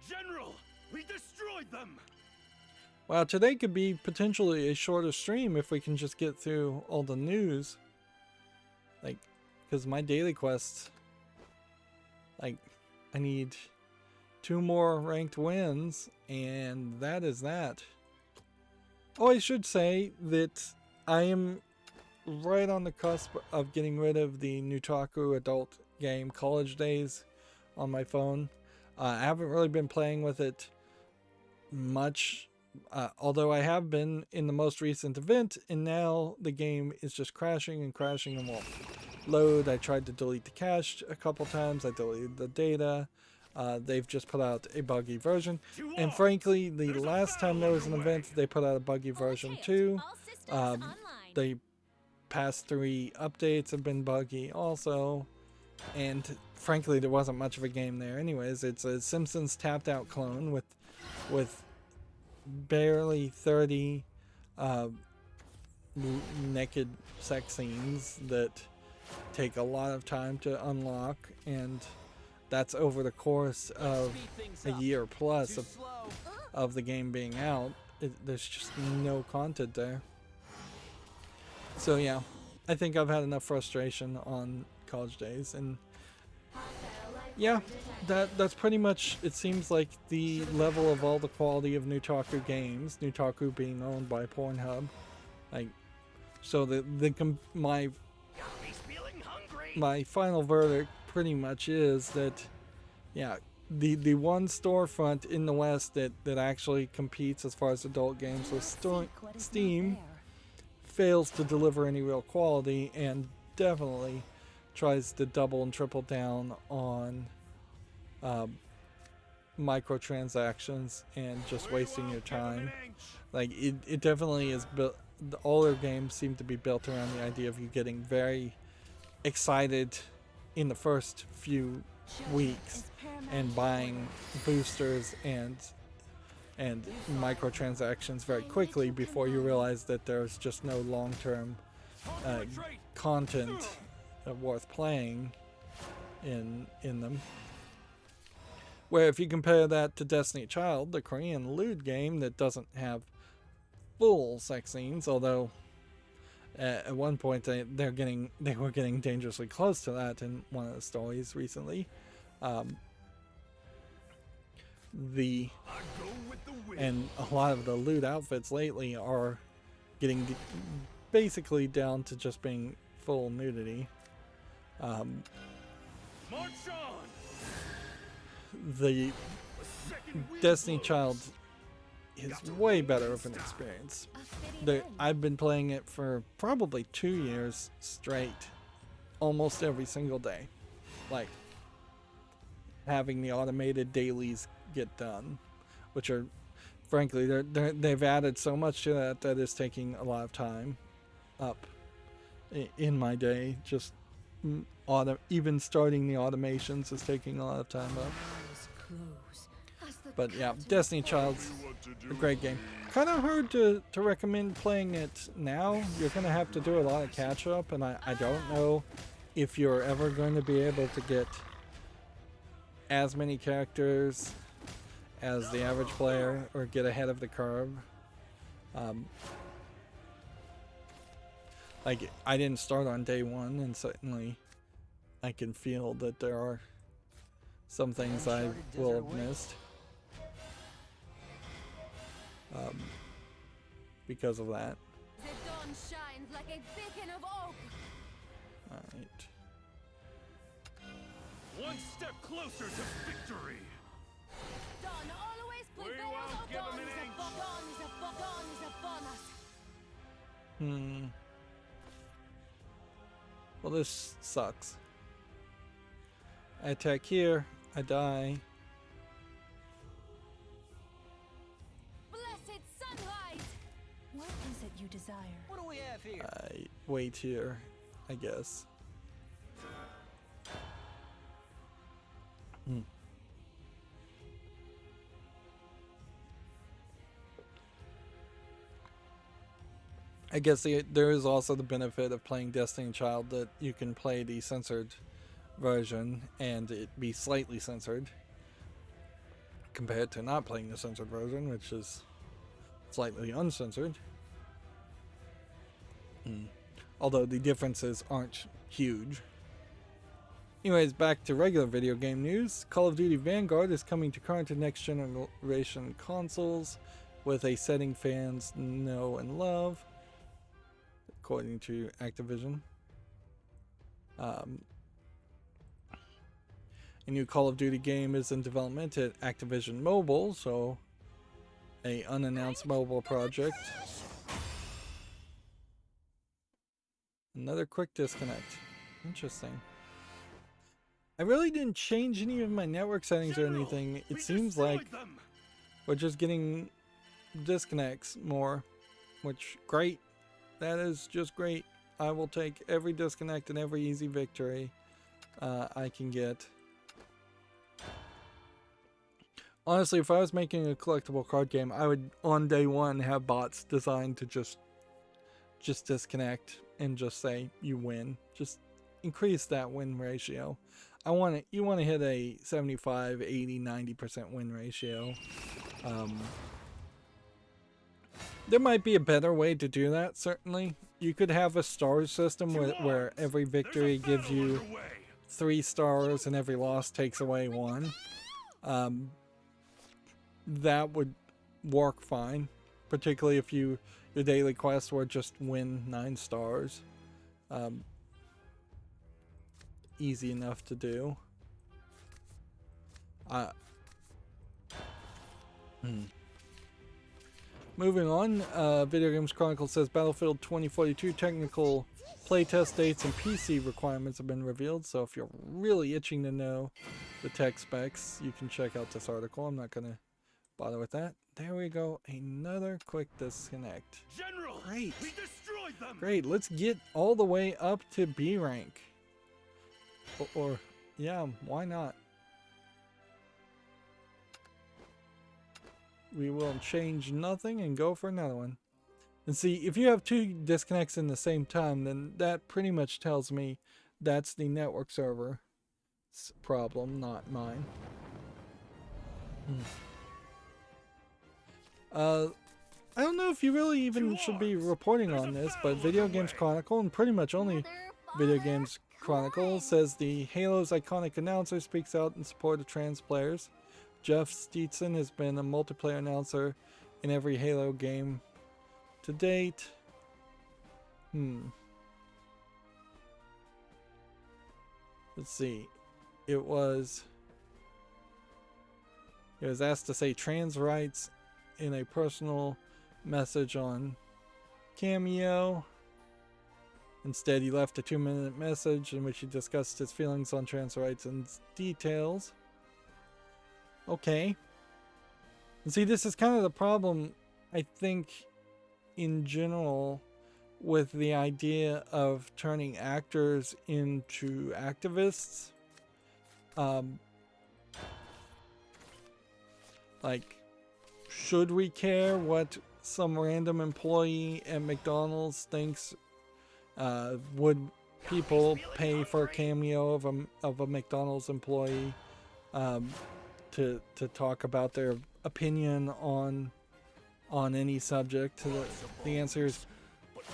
General, we destroyed them. Wow, today could be potentially a shorter stream if we can just get through all the news. Like, because my daily quests, like, I need 2 more ranked wins, and that is that. Oh, I should say that I am right on the cusp of getting rid of the Nutaku adult game College Days on my phone. I haven't really been playing with it much, although I have been in the most recent event, and now the game is just crashing and crashing and won't load. I tried to delete the cache a couple times. I deleted the data. They've just put out a buggy version, and frankly, the last time there was an event, they put out a buggy version too. The past 3 updates have been buggy also, and frankly, there wasn't much of a game there. Anyways, it's a Simpsons tapped out clone with barely 30 naked sex scenes that take a lot of time to unlock, and that's over the course of a year plus of the game being out. There's just no content there. So yeah, I think I've had enough frustration on College Days, and yeah, that's pretty much, it seems like, the level of all the quality of Nutaku games, Nutaku being owned by Pornhub. Like, so my final verdict pretty much is that, yeah, the one storefront in the West that actually competes as far as adult games with Steam fails to deliver any real quality, and definitely tries to double and triple down on microtransactions and just wasting your time. Like, it definitely is built, all their games seem to be built around the idea of you getting very excited in the first few weeks and buying boosters and microtransactions very quickly before you realize that there's just no long-term content worth playing in them. Where if you compare that to Destiny Child, the Korean lewd game that doesn't have full sex scenes, although at one point they were getting dangerously close to that in one of the stories recently. And a lot of the lewd outfits lately are getting basically down to just being full nudity. March on! The Destiny Child is way better of an experience. I've been playing it for probably 2 years straight, almost every single day. Like, having the automated dailies get done, which are, frankly, they've added so much to that is taking a lot of time up in my day. Just even starting the automations is taking a lot of time up. But yeah, Destiny Child's a great game. Kind of hard to recommend playing it now. You're going to have to do a lot of catch up, and I don't know if you're ever going to be able to get as many characters as the average player or get ahead of the curve. Like, I didn't start on day 1, and certainly I can feel that there are some things I will have missed because of that. The dawn shines like a beacon of hope. Alright. One step closer to victory! Dawn always prevails. won't Oh, give dawn him is an inch. dawn is upon us. Well, this sucks. I attack here, I die. Blessed sunrise. What is it you desire? What do we have here? I wait here, I guess. I guess there is also the benefit of playing Destiny Child that you can play the censored version and it be slightly censored compared to not playing the censored version, which is slightly uncensored. Although the differences aren't huge. Anyways, back to regular video game news. Call of Duty Vanguard is coming to current and next generation consoles with a setting fans know and love, according to Activision. A new Call of Duty game is in development at Activision Mobile, so a unannounced mobile project. Another quick disconnect. Interesting. I really didn't change any of my network settings or anything. It seems like we're just getting disconnects more, which great. That is just great. I will take every disconnect and every easy victory I can get. Honestly, if I was making a collectible card game, I would on day one have bots designed to just disconnect and just say you win. Just increase that win ratio. You want to hit a 75, 80, 90% win ratio. There might be a better way to do that, certainly. You could have a stars system where every victory gives you 3 stars and every loss takes away 1. That would work fine, particularly if your daily quests were just win 9 stars. Easy enough to do. Moving on, Video Games Chronicle says Battlefield 2042 technical playtest dates and PC requirements have been revealed. So if you're really itching to know the tech specs, you can check out this article. I'm not going to bother with that. There we go. Another quick disconnect. General, great. we destroyed them. Great. Let's get all the way up to B rank. Or yeah, why not? We will change nothing and go for another one. And see, if you have 2 disconnects in the same time, then that pretty much tells me that's the network server's problem, not mine. I don't know if you really even should be reporting on this, but Video Games Chronicle, and pretty much only Video Games Chronicle, says the Halo's iconic announcer speaks out in support of trans players. Jeff Steetson has been a multiplayer announcer in every Halo game to date. Let's see. It was asked to say trans rights in a personal message on Cameo. Instead, he left a 2-minute message in which he discussed his feelings on trans rights and details. Okay. And see, this is kind of the problem, I think, in general, with the idea of turning actors into activists. Like, should we care what some random employee at McDonald's thinks? Would people pay for a cameo of a McDonald's employee to talk about their opinion on any subject? The answer is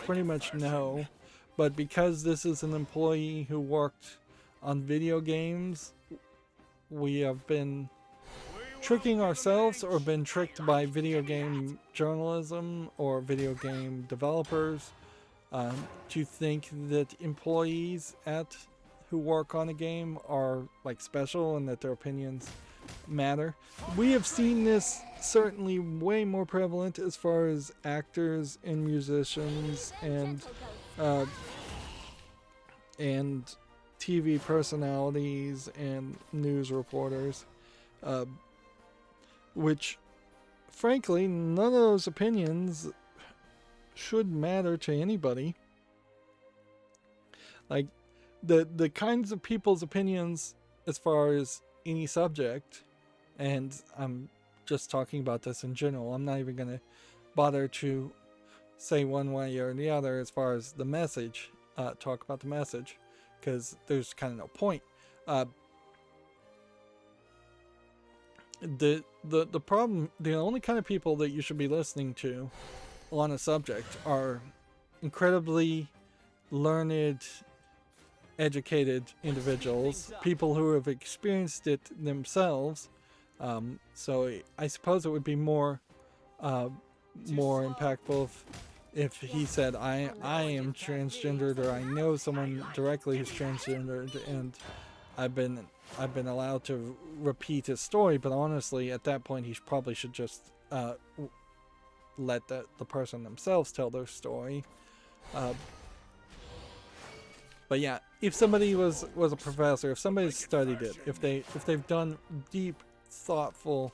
pretty much no. But because this is an employee who worked on video games, we have been tricking ourselves or been tricked by video game journalism or video game developers to think that employees who work on a game are like special and that their opinions matter. We have seen this certainly way more prevalent as far as actors and musicians and TV personalities and news reporters, which frankly none of those opinions should matter to anybody. Like the kinds of people's opinions as far as any subject, and I'm just talking about this in general, I'm not even going to bother to say one way or the other as far as the message, talk about the message, because there's kind of no point. The problem, the only kind of people that you should be listening to on a subject are incredibly learned, educated individuals, people who have experienced it themselves. So I suppose it would be more impactful if he said, I am transgendered, or I know someone directly who's transgendered, and I've been allowed to repeat his story. But honestly, at that point, he probably should just let the person themselves tell their story. But yeah, if somebody was a professor, if somebody studied it, if they've done deep, thoughtful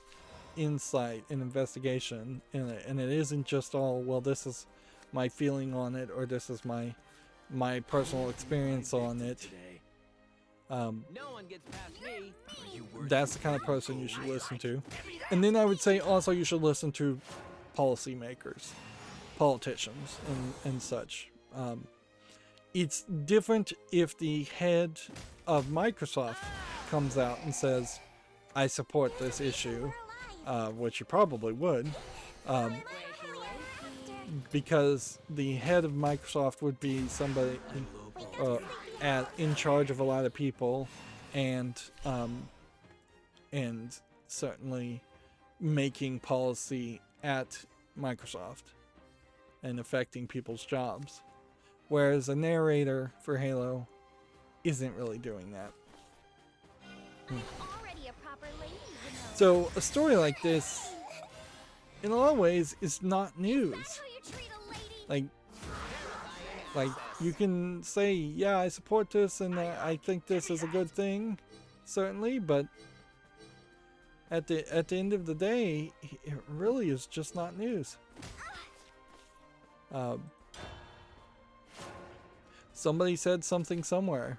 insight and investigation in it, and it isn't just all, well, this is my feeling on it, or this is my personal experience on it, that's the kind of person you should listen to. And then I would say also you should listen to policymakers, politicians, and such. It's different if the head of Microsoft comes out and says, I support this issue, which he probably would, because the head of Microsoft would be somebody in charge of a lot of people, and certainly making policy at Microsoft and affecting people's jobs. Whereas a narrator for Halo isn't really doing that. So a story like this, in a lot of ways, is not news. Like you can say, yeah, I support this and I think this is a good thing, certainly, but at the end of the day, it really is just not news. Somebody said something somewhere.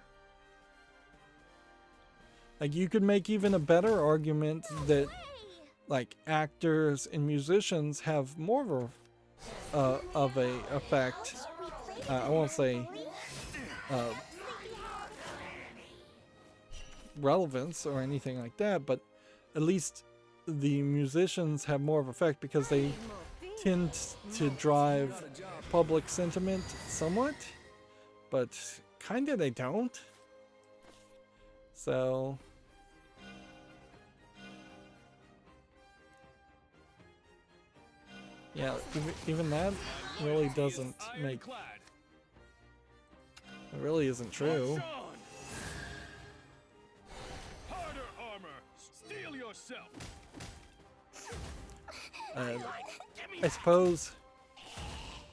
Like, you could make even a better argument that, like, actors and musicians have more of a effect. I won't say relevance or anything like that, but at least the musicians have more of effect because they tend to drive public sentiment somewhat, but kinda they don't. So yeah, even that really doesn't make, it really isn't true. Harder armor, steel yourself. I suppose,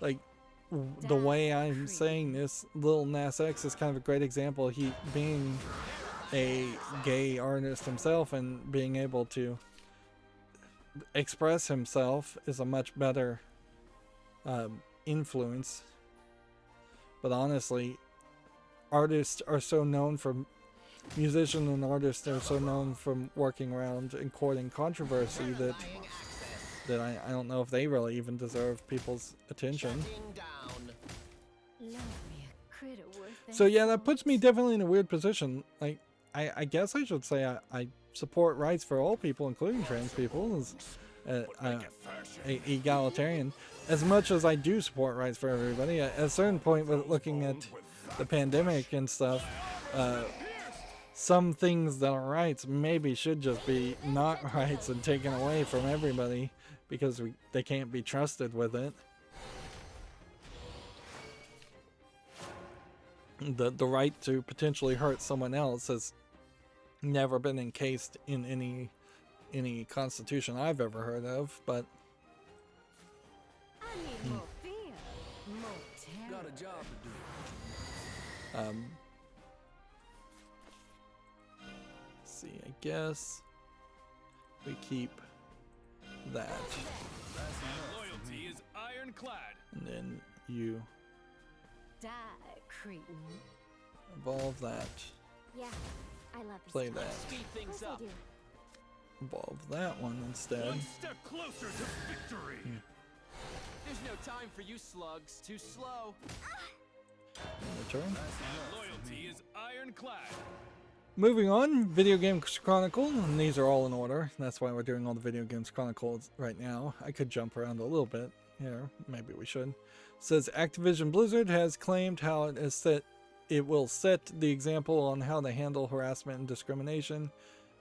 like, the way I'm saying this, Lil Nas X is kind of a great example. He being a gay artist himself and being able to express himself is a much better influence. But honestly, artists are so known for, musicians and artists are so known from working around and courting controversy that I don't know if they really even deserve people's attention. So yeah, that puts me definitely in a weird position. Like, I guess I should say I support rights for all people, including trans people, as egalitarian. As much as I do support rights for everybody, at a certain point, with looking at the pandemic and stuff, some things that are rights maybe should just be not rights and taken away from everybody because they can't be trusted with it. The right to potentially hurt someone else has never been encased in any constitution I've ever heard of, but Got a job to do. let's see, I guess we keep that, Loyalty is ironclad. and then you Die, cretin. evolve that, Yeah, I love this. play that, Speed things up. evolve that one instead. One step closer to victory. There's no time for you slugs. Too slow. Turn. Loyalty is ironclad. Moving on, Video Games Chronicle, and these are all in order. That's why we're doing all the Video Games Chronicles right now. I could jump around a little bit here. Maybe we should. It says Activision Blizzard has claimed how it will set the example on how to handle harassment and discrimination.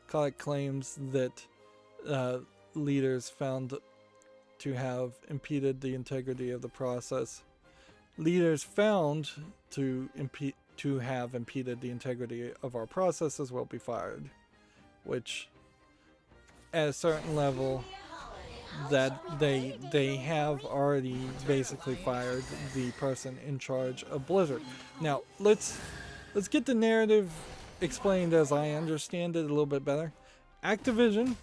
Kotick claims that leaders found to have impeded the integrity of the process. Leaders found to have impeded the integrity of our processes will be fired, which at a certain level that they have already basically fired the person in charge of Blizzard. Now let's get the narrative explained as I understand it a little bit better. Activision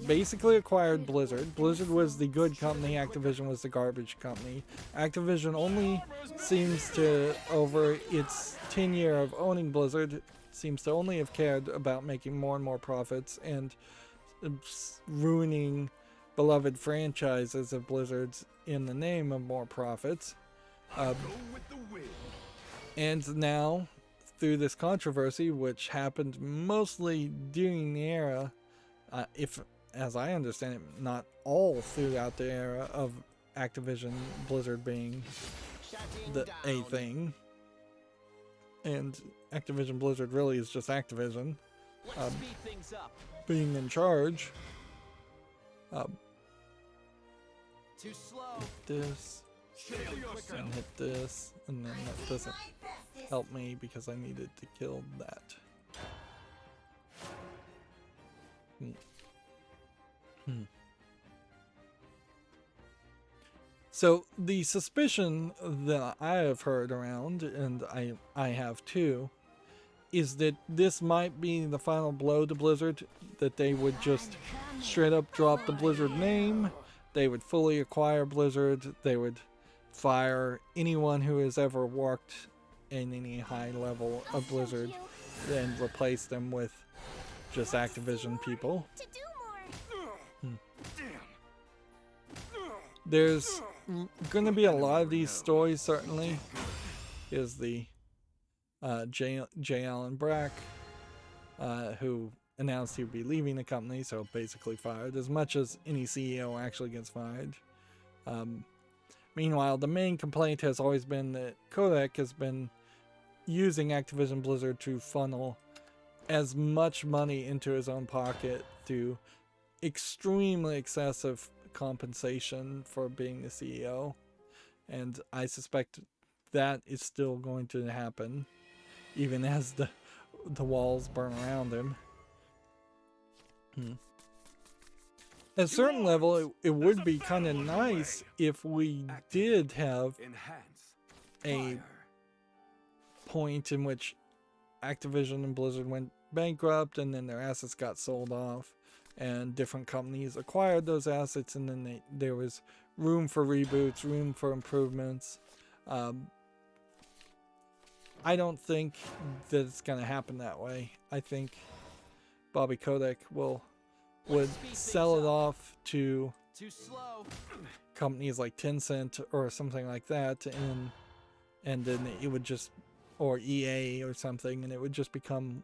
basically acquired Blizzard. Blizzard was the good company, Activision was the garbage company. Activision only seems to, over its tenure of owning Blizzard, seems to only have cared about making more and more profits and ruining beloved franchises of Blizzard's in the name of more profits. And now, through this controversy, which happened mostly during the era, if as I understand it, not all throughout the era of Activision Blizzard being a thing. And Activision Blizzard really is just Activision being in charge. Too slow. This and hit this, and then that doesn't help me because I needed to kill that. So the suspicion that I have heard around, and I have too, is that this might be the final blow to Blizzard, that they would just straight up drop the Blizzard name, they would fully acquire Blizzard, they would fire anyone who has ever worked in any high level of Blizzard, and replace them with just Activision people. There's going to be a lot of these stories, certainly. Is the J. Allen Brack, who announced he would be leaving the company, so basically fired, as much as any CEO actually gets fired. Meanwhile, the main complaint has always been that Kotick has been using Activision Blizzard to funnel as much money into his own pocket through extremely excessive compensation for being the CEO, and I suspect that is still going to happen even as the walls burn around him. At a certain level, it would be kind of nice if we did have a point in which Activision and Blizzard went bankrupt and then their assets got sold off and different companies acquired those assets, and then there was room for reboots, room for improvements. I don't think that it's going to happen that way. I think Bobby Kotick would sell it off to companies like Tencent or something like that, and then it would just, or EA or something, and it would just become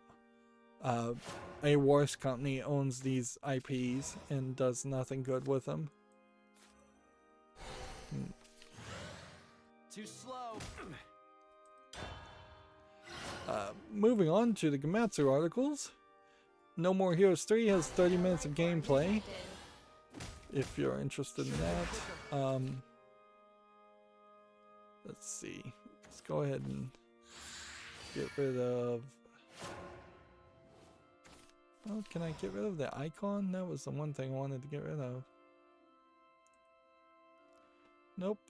a worse company owns these IPs and does nothing good with them. Too slow. Moving on to the Gematsu articles. No More Heroes 3 has 30 minutes of gameplay, if you're interested in that. Let's see. Let's go ahead and get rid of... Oh, can I get rid of the icon? That was the one thing I wanted to get rid of. Nope.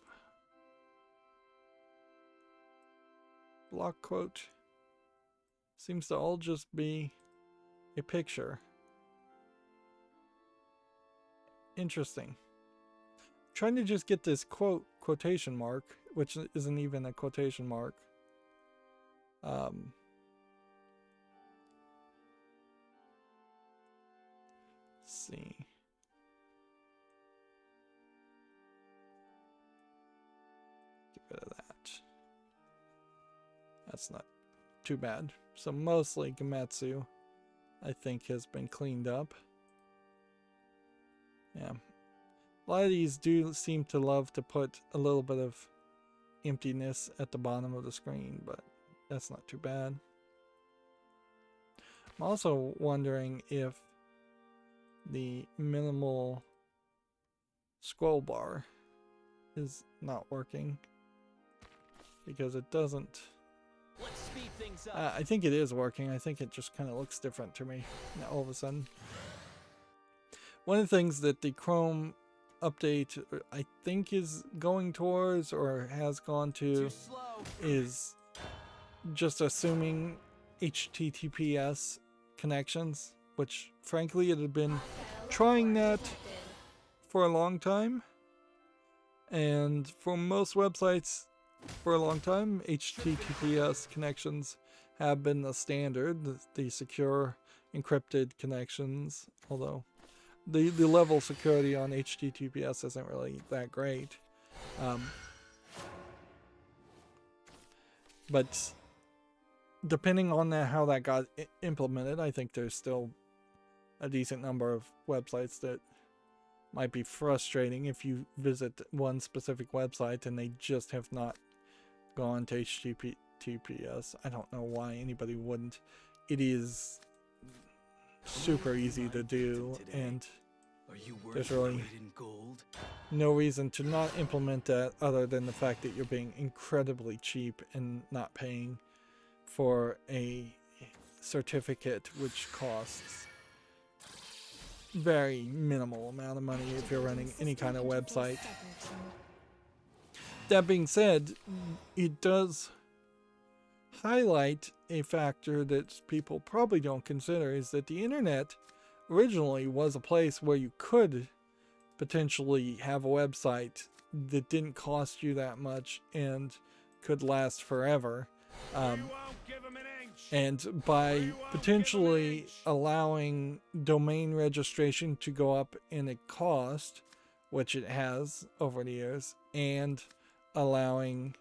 Block quote. Seems to all just be a picture. Interesting. Trying to just get this quotation mark, which isn't even a quotation mark. Let's see. That's not too bad. So mostly Gametsu, I think, has been cleaned up. Yeah. A lot of these do seem to love to put a little bit of emptiness at the bottom of the screen, but that's not too bad. I'm also wondering if the minimal scroll bar is not working, because it doesn't. Let's speed things up. I think it is working. I think it just kind of looks different to me now all of a sudden. One of the things that the Chrome update, I think, is going towards or has gone to is just assuming HTTPS connections, which frankly it had been trying that for a long time, and for most websites for a long time HTTPS connections have been the standard, the secure encrypted connections, although the level of security on HTTPS isn't really that great. But depending on how that got implemented, I think there's still a decent number of websites that might be frustrating if you visit one specific website and they just have not gone to HTTPS. I don't know why anybody wouldn't. It is super easy to do, and there's really no reason to not implement that other than the fact that you're being incredibly cheap and not paying for a certificate which costs very minimal amount of money if you're running any kind of website. That being said, it does highlight a factor that people probably don't consider, is that the internet originally was a place where you could potentially have a website that didn't cost you that much and could last forever. And by potentially allowing domain registration to go up in a cost, which it has over the years, and allowing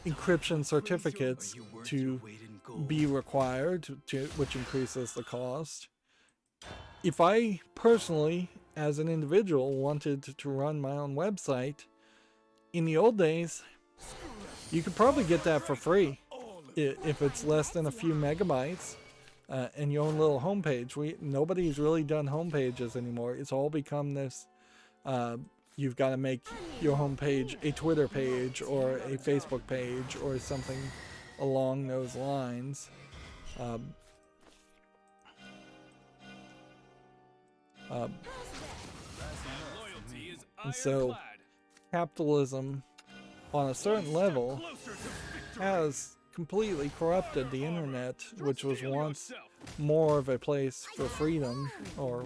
encryption certificates to be required, which increases the cost. If I personally, as an individual, wanted to run my own website, in the old days, you could probably get that for free if it's less than a few megabytes and your own little homepage. Nobody's really done homepages anymore. It's all become this. You've got to make your homepage a Twitter page or a Facebook page or something along those lines. And so capitalism on a certain level has completely corrupted the internet, which was once more of a place for freedom or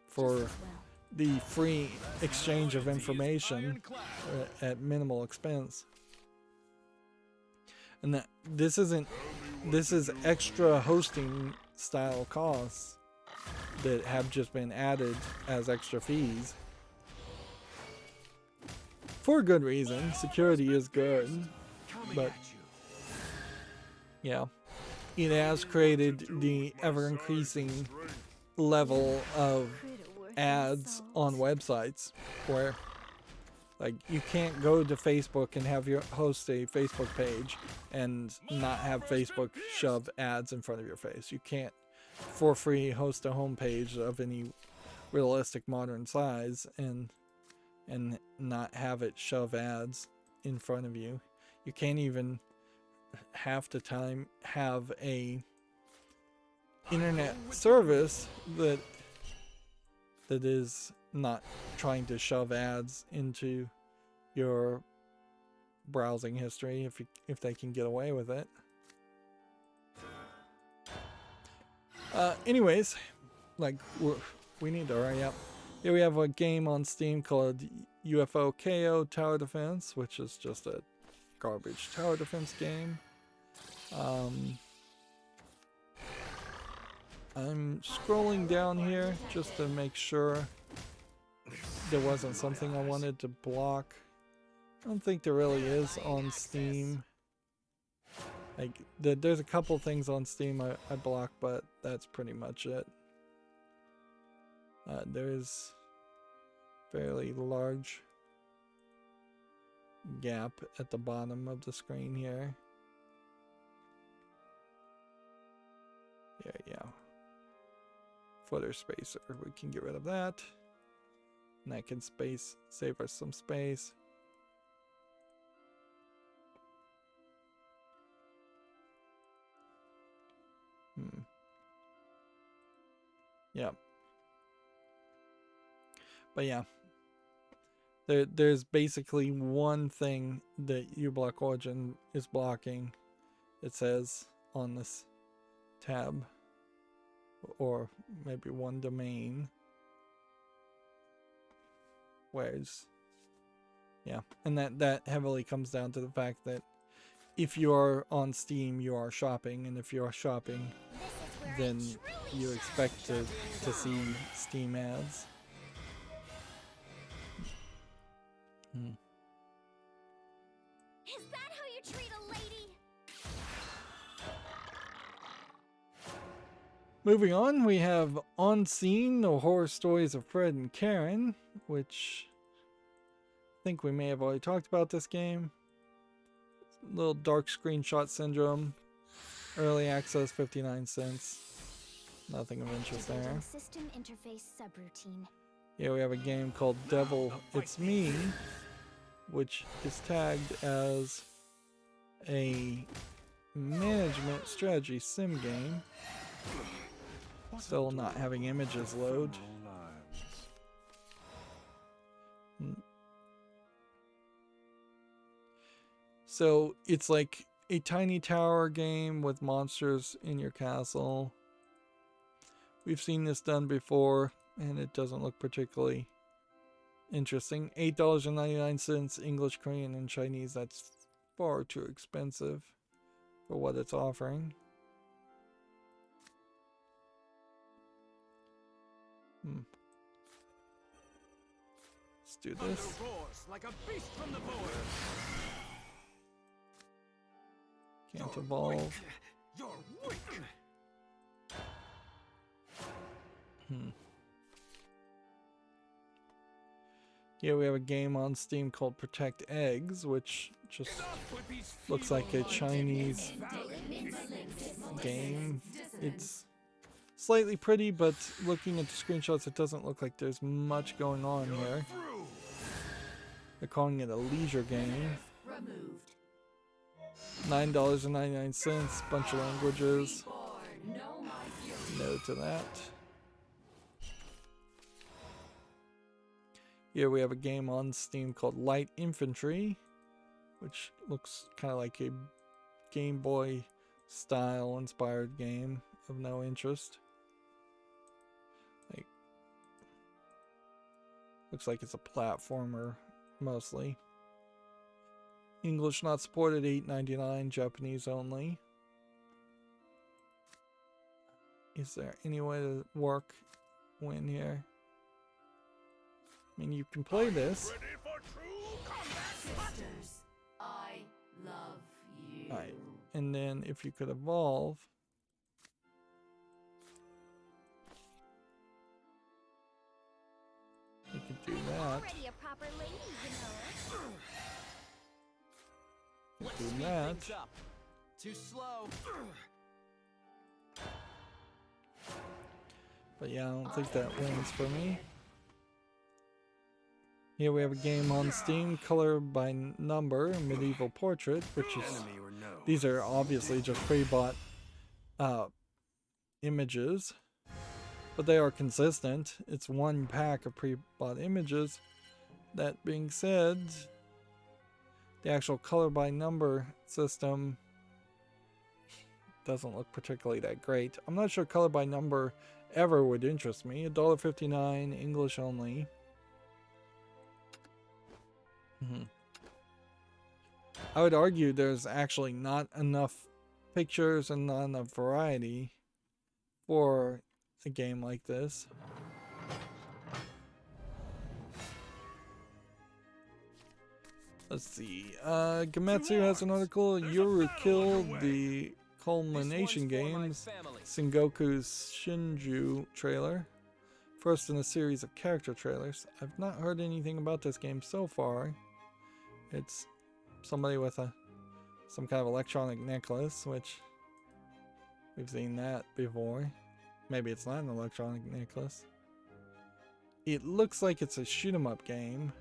for the free exchange of information at minimal expense. And that this is extra hosting style costs that have just been added as extra fees. For good reason. Security is good, but yeah, it has created the ever-increasing level of ads on websites where, like, you can't go to Facebook and have your host a Facebook page and not have Facebook shove ads in front of your face. You can't for free host a homepage of any realistic modern size and not have it shove ads in front of you. You can't even half the time have a internet service that is not trying to shove ads into your browsing history if they can get away with it. Anyways, like, we need to hurry up. Here we have a game on Steam called UFO KO Tower Defense, which is just a garbage tower defense game. I'm scrolling down here just to make sure there wasn't something I wanted to block. I don't think there really is on Steam. Like, there's a couple things on Steam I block, but that's pretty much it. There's fairly large gap at the bottom of the screen here. Yeah. Footer spacer, we can get rid of that. And that can save us some space. Yeah. But yeah. There's basically one thing that uBlock Origin is blocking. It says on this tab, or maybe one domain. Whereas, yeah, and that heavily comes down to the fact that if you are on Steam, you are shopping, and if you are shopping, then you expect to see Steam ads. Is that how you treat a lady? Moving on, we have On Scene, The Horror Stories of Fred and Karen, which I think we may have already talked about this game. Little dark screenshot syndrome. Early access, 59 cents. Nothing of interest there. System interface subroutine. Yeah, we have a game called Devil It's Me, which is tagged as a management strategy sim game. Still not having images load. So it's like a tiny tower game with monsters in your castle. We've seen this done before, and it doesn't look particularly interesting. $8.99 English, Korean, and Chinese. That's far too expensive for what it's offering. Let's do this. Like a beast from the forest. Can't evolve. You're weak. Here we have a game on Steam called Protect Eggs, which just looks like a Chinese game. It's slightly pretty, but looking at the screenshots, it doesn't look like there's much going on here. They're calling it a leisure game. $9.99, bunch of languages. No to that. Here we have a game on Steam called Light Infantry, which looks kind of like a Game Boy style inspired game of no interest. Like, looks like it's a platformer mostly. English not supported, $8.99, Japanese only. Is there any way to win here? I mean, you can play this. Sisters, I love you. Alright, and then if you could evolve. You could do that. Already a proper lady, you know. Do that. Too slow. But yeah, I don't think that wins for me. Here we have a game on Steam, Color by Number, Medieval Portrait, which is, these are obviously just pre-bought images, but they are consistent. It's one pack of pre-bought images. That being said, the actual color by number system doesn't look particularly that great. I'm not sure color by number ever would interest me. $1.59, English only. I would argue there's actually not enough pictures and not enough variety for a game like this. Let's see. Gametsu has an article. Yuru killed the Culmination Games Sengoku's Shinju trailer. First in a series of character trailers. I've not heard anything about this game so far. It's somebody with some kind of electronic necklace, which we've seen that before. Maybe it's not an electronic necklace. It looks like it's a shoot 'em up game.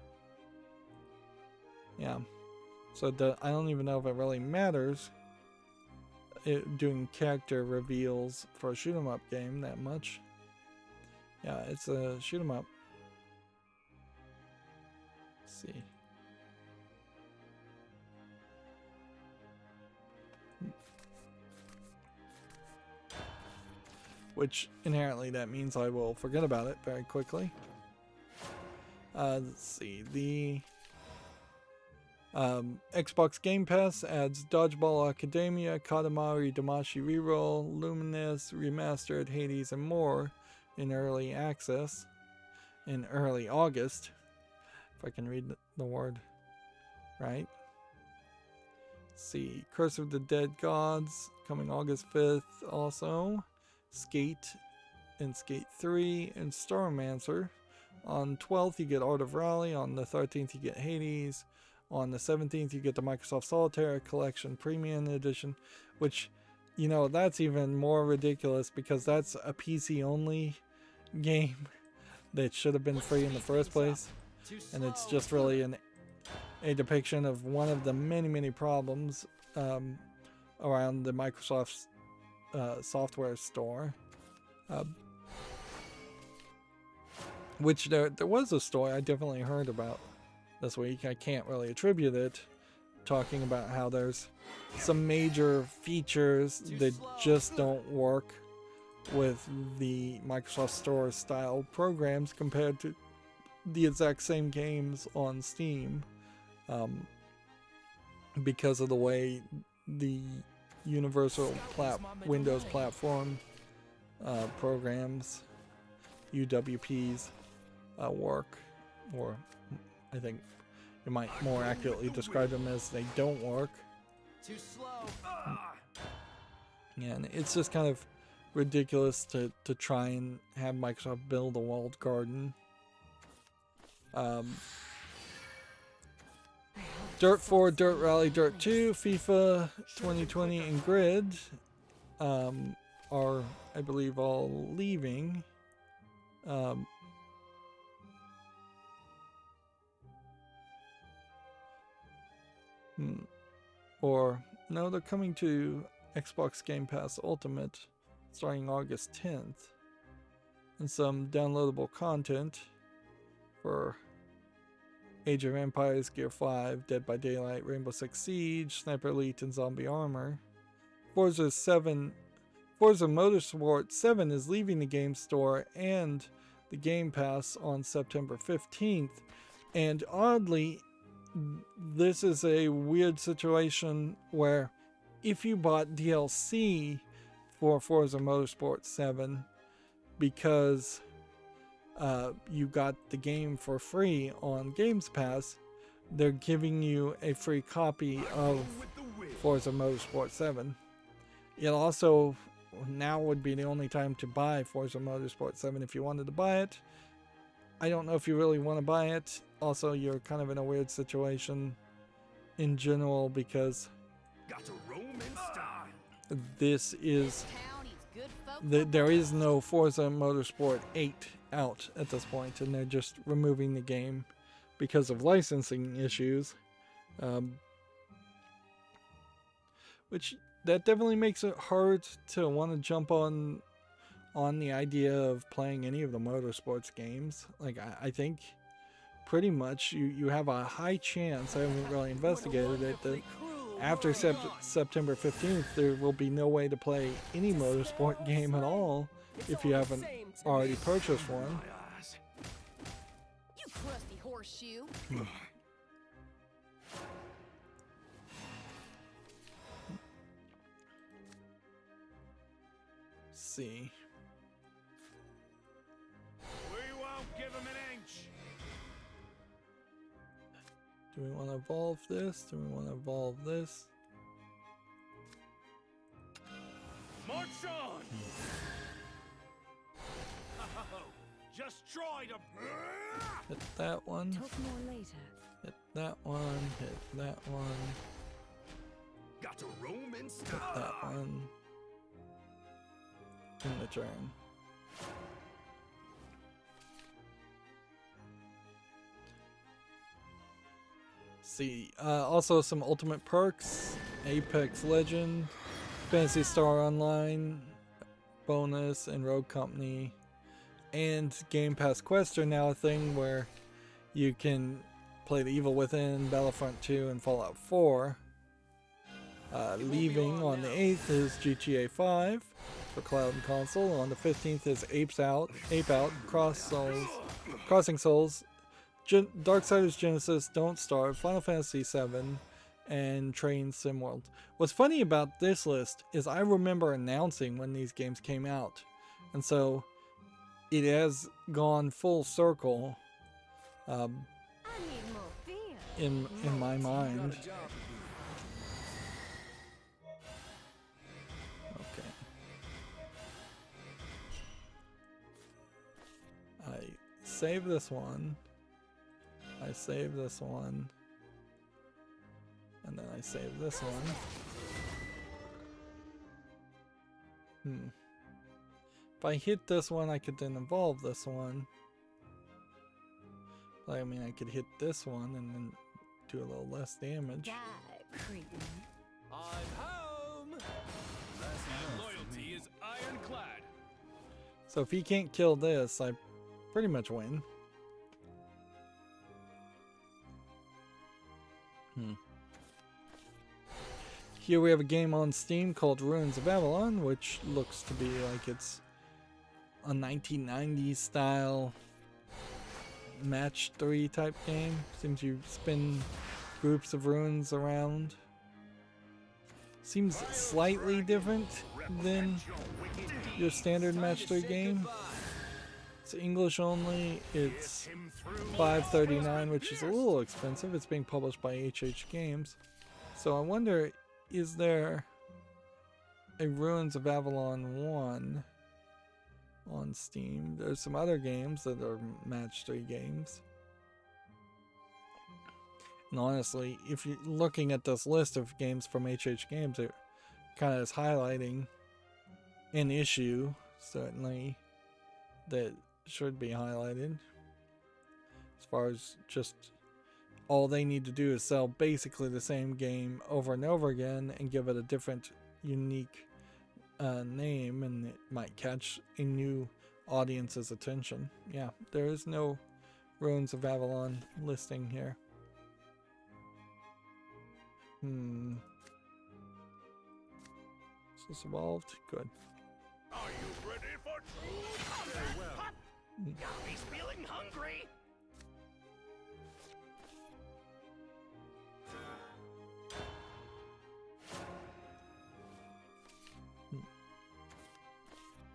Yeah. So I don't even know if it really matters doing character reveals for a shoot 'em up game that much. Yeah, it's a shoot 'em up. Let's see. Which inherently that means I will forget about it very quickly. Let's see. The Xbox Game Pass adds Dodgeball Academia, Katamari Damacy Reroll, Luminous, Remastered, Hades, and more in early access in early August. If I can read the word right. Let's see. Curse of the Dead Gods coming August 5th also. Skate and Skate 3 and Starmancer. On 12th you get Art of Rally. On the 13th you get Hades. On the 17th you get the Microsoft Solitaire Collection Premium Edition, which, you know, that's even more ridiculous because that's a PC only game that should have been free in the first place, and it's just really a depiction of one of the many problems around the Microsoft's software store, which there was a story I definitely heard about this week. I can't really attribute it, talking about how there's some major features that just don't work with the Microsoft Store style programs compared to the exact same games on Steam, because of the way the Universal Windows Platform programs, UWPs, work, or I think you might more accurately describe them as they don't work. Too slow. Yeah, and it's just kind of ridiculous to try and have Microsoft build a walled garden. Dirt 4, Dirt Rally, Dirt 2, FIFA 2020, and Grid are, I believe, all leaving. Or, no, they're coming to Xbox Game Pass Ultimate starting August 10th. And some downloadable content for Age of Empires, Gear 5, Dead by Daylight, Rainbow Six Siege, Sniper Elite, and Zombie Armor. Forza Motorsport 7 is leaving the game store and the Game Pass on September 15th. And oddly, this is a weird situation where if you bought DLC for Forza Motorsport 7 because you got the game for free on Games Pass, they're giving you a free copy of Forza Motorsport 7. It also now would be the only time to buy Forza Motorsport 7 if you wanted to buy it. I don't know if you really want to buy it. Also, you're kind of in a weird situation in general because this is there is no Forza Motorsport 8 out at this point, and they're just removing the game because of licensing issues, which that definitely makes it hard to want to jump on the idea of playing any of the motorsports games. Like, I think pretty much you have a high chance, I haven't really investigated it, that after September 15th there will be no way to play any motorsport game at all if you haven't already purchased one. You crusty horseshoe. See. We won't give him an inch. Do we want to evolve this? Do we want to evolve this? March on! Just try to. Hit that one. Talk more later. Hit that one. Hit that one. Got to roam in Hit style. that one. In the turn. See, also some ultimate perks, Apex Legend, Fantasy Star Online, bonus, and Rogue Company, and Game Pass Quests are now a thing where you can play The Evil Within, Battlefront 2, and Fallout 4. Leaving on the 8th is GTA 5 for cloud and console. On the 15th is Ape Out, Crossing Souls, Darksiders Genesis, Don't Starve, Final Fantasy VII, and Train Sim World. What's funny about this list is I remember announcing when these games came out, and so it has gone full circle I need more beer. in my mind. Okay. I save this one. I save this one. And then I save this one. If I hit this one, I could then evolve this one. I mean, I could hit this one and then do a little less damage. Die, creepy. I'm home. And loyalty is ironclad. So if he can't kill this, I pretty much win. Here we have a game on Steam called Ruins of Avalon, which looks to be like it's a 1990s style match 3 type game. Seems you spin groups of ruins around. Seems slightly different than your standard match 3 game. It's English only. It's $5.39, which is a little expensive. It's being published by HH Games. So I wonder, is there a Ruins of Avalon 1 on Steam? There's some other games that are match 3 games. And honestly, if you're looking at this list of games from HH Games, it kind of is highlighting an issue, certainly, that should be highlighted. As far as just all they need to do is sell basically the same game over and over again and give it a different, unique name, and it might catch a new audience's attention. Yeah, there is no Ruins of Avalon listing here. Is this evolved? Good. Are you ready for true combat? Got me feeling hungry.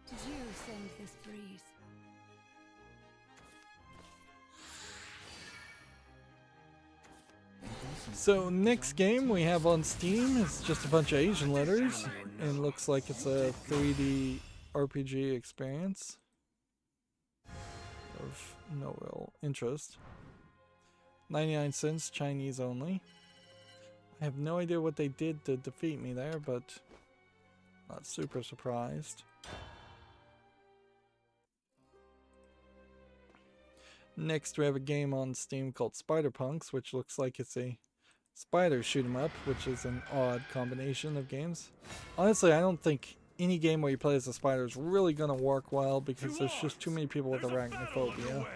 Did you send this breeze? So next game we have on Steam is just a bunch of Asian letters, and looks like it's a 3D RPG experience of no real interest. 99 cents, Chinese only. I have no idea what they did to defeat me there, but not super surprised. Next we have a game on Steam called Spider Punks, which looks like it's a spider shoot 'em up, which is an odd combination of games. Honestly, I don't think any game where you play as a spider is really going to work well because there's just too many people with arachnophobia.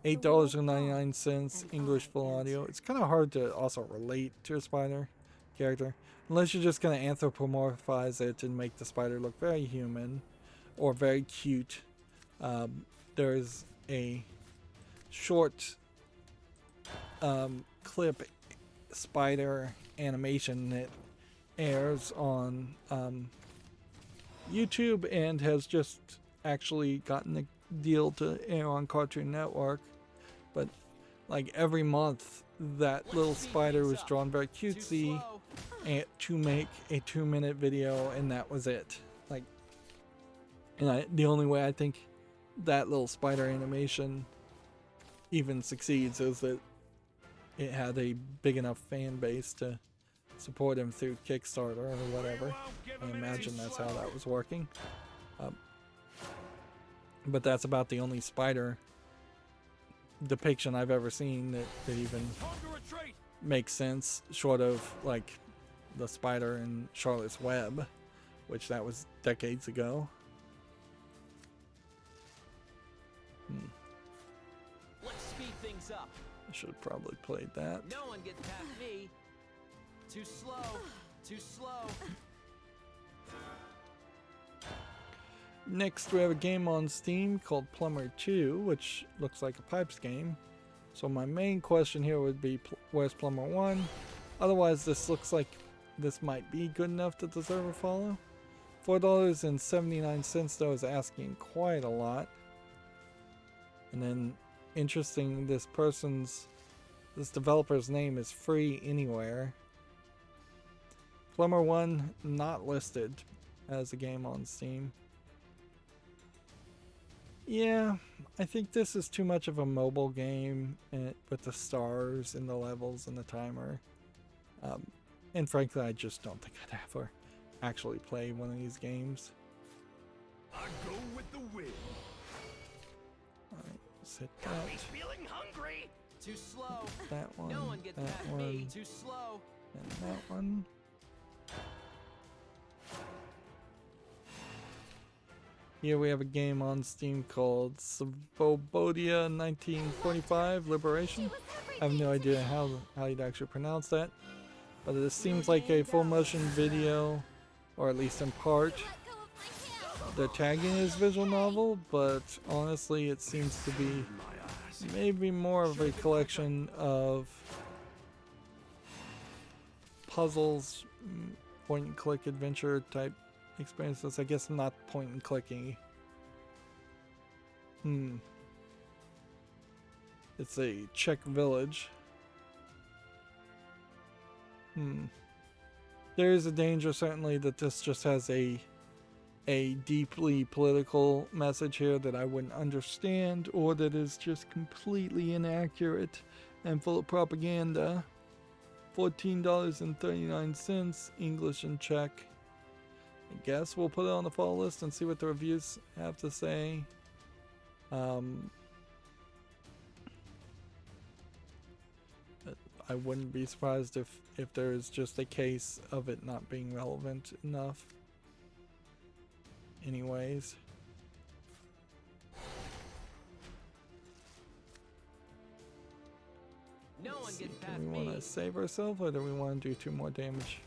$8.99, English full audio. It's kind of hard to also relate to a spider character, unless you're just going to anthropomorphize it and make the spider look very human or very cute. There's a short clip spider animation that airs on YouTube and has just actually gotten a deal to air on Cartoon Network, but like every month that little spider was drawn very cutesy and to make a 2-minute video, and that was it. Like, and the only way I think that little spider animation even succeeds is that it had a big enough fan base to support him through Kickstarter or whatever. I imagine that's how that was working. But that's about the only spider depiction I've ever seen that even makes sense, short of like the spider in Charlotte's Web, which that was decades ago. Let's speed things up. I should have probably played that. No one gets past me. Too slow. Too slow. Next, we have a game on Steam called Plumber 2, which looks like a pipes game. So my main question here would be, where's Plumber 1? Otherwise, this looks like this might be good enough to deserve a follow. $4.79 though is asking quite a lot. And then, interesting, this developer's name is Free Anywhere. Plumber 1 not listed as a game on Steam. Yeah, I think this is too much of a mobile game with the stars and the levels and the timer. And frankly, I just don't think I'd ever actually play one of these games. I go with the wind. Alright, let's hit that. Got me feeling hungry. Too slow. That one, No one gets that past one, me. Too slow. and that one. Here we have a game on Steam called Svobodia 1945 Liberation. I have no idea how you'd actually pronounce that, but it seems like a full motion video, or at least in part. They're tagging it as visual novel, but honestly it seems to be maybe more of a collection of puzzles, point and click adventure type experiences. I guess not point and clicking. It's a Czech village. There is a danger certainly that this just has a deeply political message here that I wouldn't understand, or that is just completely inaccurate and full of propaganda. $14.39, English and Czech. I guess we'll put it on the follow list and see what the reviews have to say. I wouldn't be surprised if there is just a case of it not being relevant enough. Anyways. No one gets past Do we want me. to save ourselves, or do we want to do 2 more damage?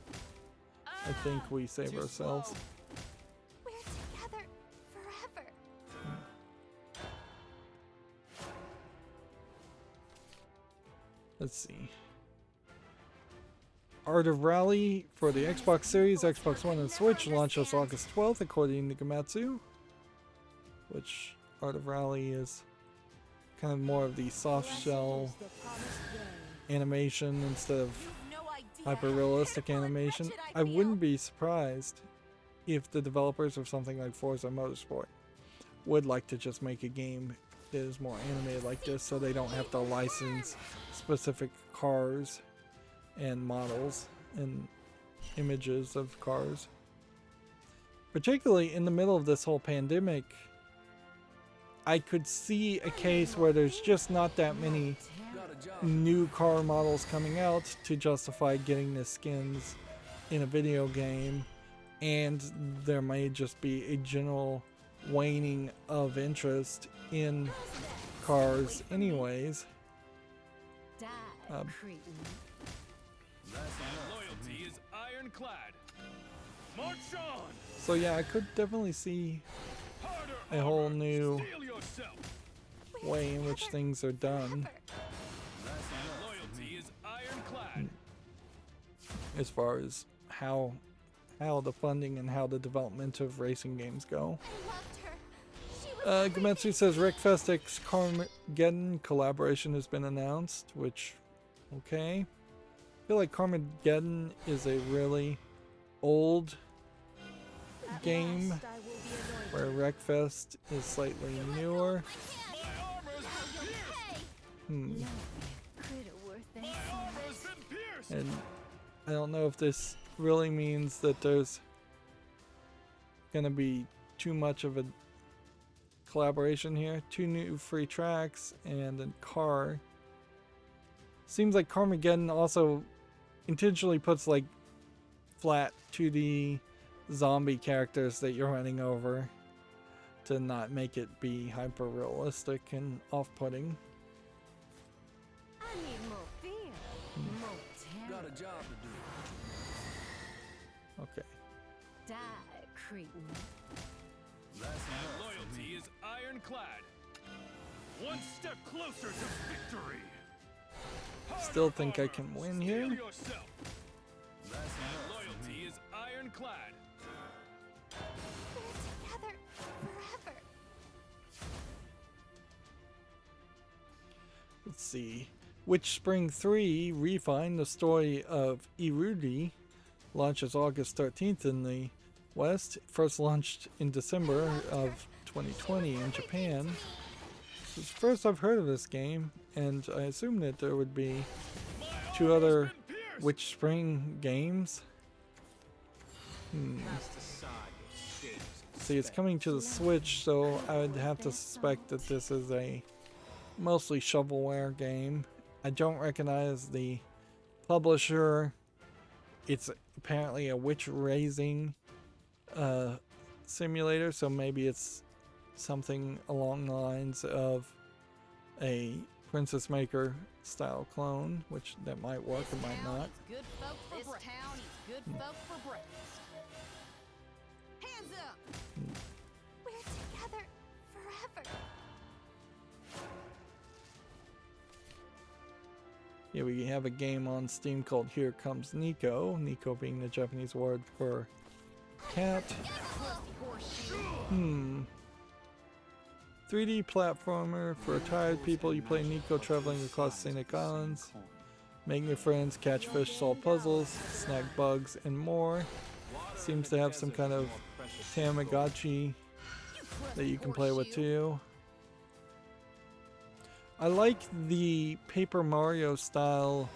I think we save Too ourselves. slow. We're together forever. Let's see. Art of Rally for the Xbox Series, Xbox One, and Switch launches August 12th, according to Gamatsu. Which Art of Rally is kind of more of the soft shell animation instead of hyper realistic animation. I wouldn't be surprised if the developers of something like Forza Motorsport would like to just make a game that is more animated like this, so they don't have to license specific cars and models and images of cars. Particularly in the middle of this whole pandemic, I could see a case where there's just not that many new car models coming out to justify getting the skins in a video game, and there may just be a general waning of interest in cars anyways. Loyalty is ironclad. March on. So yeah, I could definitely see Harder, a whole harder. new Steel yourself. way in which things are done Loyalty is ironclad. as far as how the funding and how the development of racing games go. Gametsu says Wreckfest X Carmageddon collaboration has been announced, which Okay. I feel like Carmageddon is a really old At game last I will be anointed. where Wreckfest is slightly newer. Hmm. Critter worth than Armor's been pierced! And I don't know if this really means that there's gonna be too much of a collaboration here. 2 new free tracks and a car. Seems like Carmageddon also intentionally puts like flat 2D zombie characters that you're running over to not make it be hyper realistic and off-putting. I need more fear, more Got terror. a job to do. Okay. Die, cretin. That's enough. Loyalty is ironclad. One step closer to victory. Still think I can win here. Steel yourself. That's enough. Loyalty is ironclad. We're together forever. Let's see. Witch Spring 3 Refine, the story of Irudi, launches August 13th in the West. First launched in December of 2020 in Japan. This is the first I've heard of this game, and I assume that there would be 2 other Witch Spring games. See, it's coming to the Switch, so I would have to suspect that this is a mostly shovelware game. I don't recognize the publisher. It's apparently a witch raising simulator, so maybe it's something along the lines of a Princess Maker style clone, which that might work or might not. Good folk for this town is good folk for breakfast. Hands up! We're together forever. Yeah, we have a game on Steam called Here Comes Nico. Nico being the Japanese word for cat. 3D platformer for tired people. You play Nico traveling across scenic islands. Make new friends, catch fish, solve puzzles, snag bugs, and more. Seems to have some kind of Tamagotchi that you can play with too. I like the Paper Mario style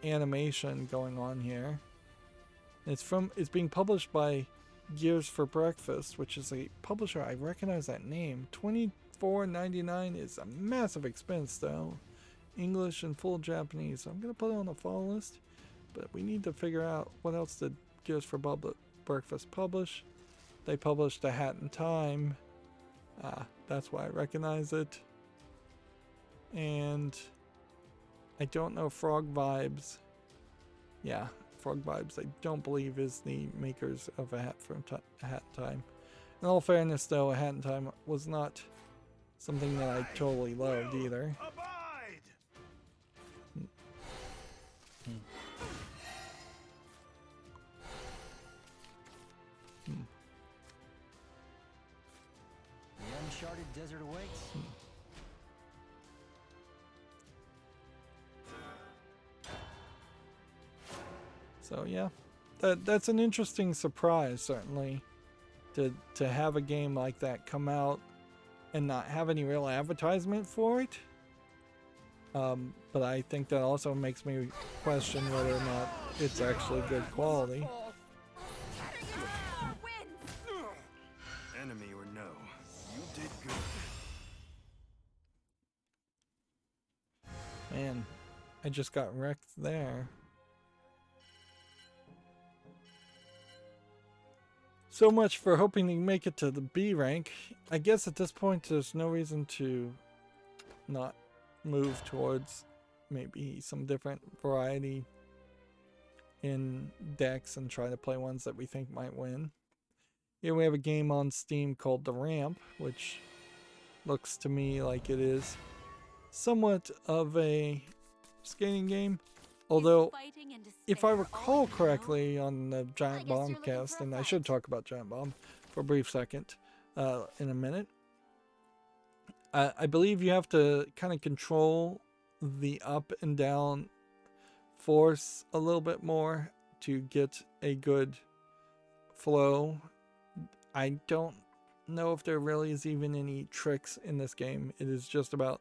animation going on here. It's being published by Gears for Breakfast, which is a publisher. I recognize that name. $24.99 is a massive expense though. English and full Japanese. So I'm gonna put it on the follow list, but we need to figure out what else did Gears for Breakfast publish. They published A Hat in Time. That's why I recognize it. And I don't know Frog Vibes. Yeah, Frog Vibes I don't believe is the makers of A Hat in Time. In all fairness though, A Hat in Time was not something that I totally loved either. Abide! The uncharted desert awaits. So yeah, that's an interesting surprise certainly, to have a game like that come out and not have any real advertisement for it. But I think that also makes me question whether or not it's actually good quality. Enemy or no, you did good. Man, I just got wrecked there. So much for hoping to make it to the B rank. I guess at this point there's no reason to not move towards maybe some different variety in decks and try to play ones that we think might win. Here we have a game on Steam called The Ramp, which looks to me like it is somewhat of a skating game. Although, if I recall correctly on the Giant Bomb cast, and I should talk about Giant Bomb for a brief second in a minute, I believe you have to kind of control the up and down force a little bit more to get a good flow. I don't know if there really is even any tricks in this game. It is just about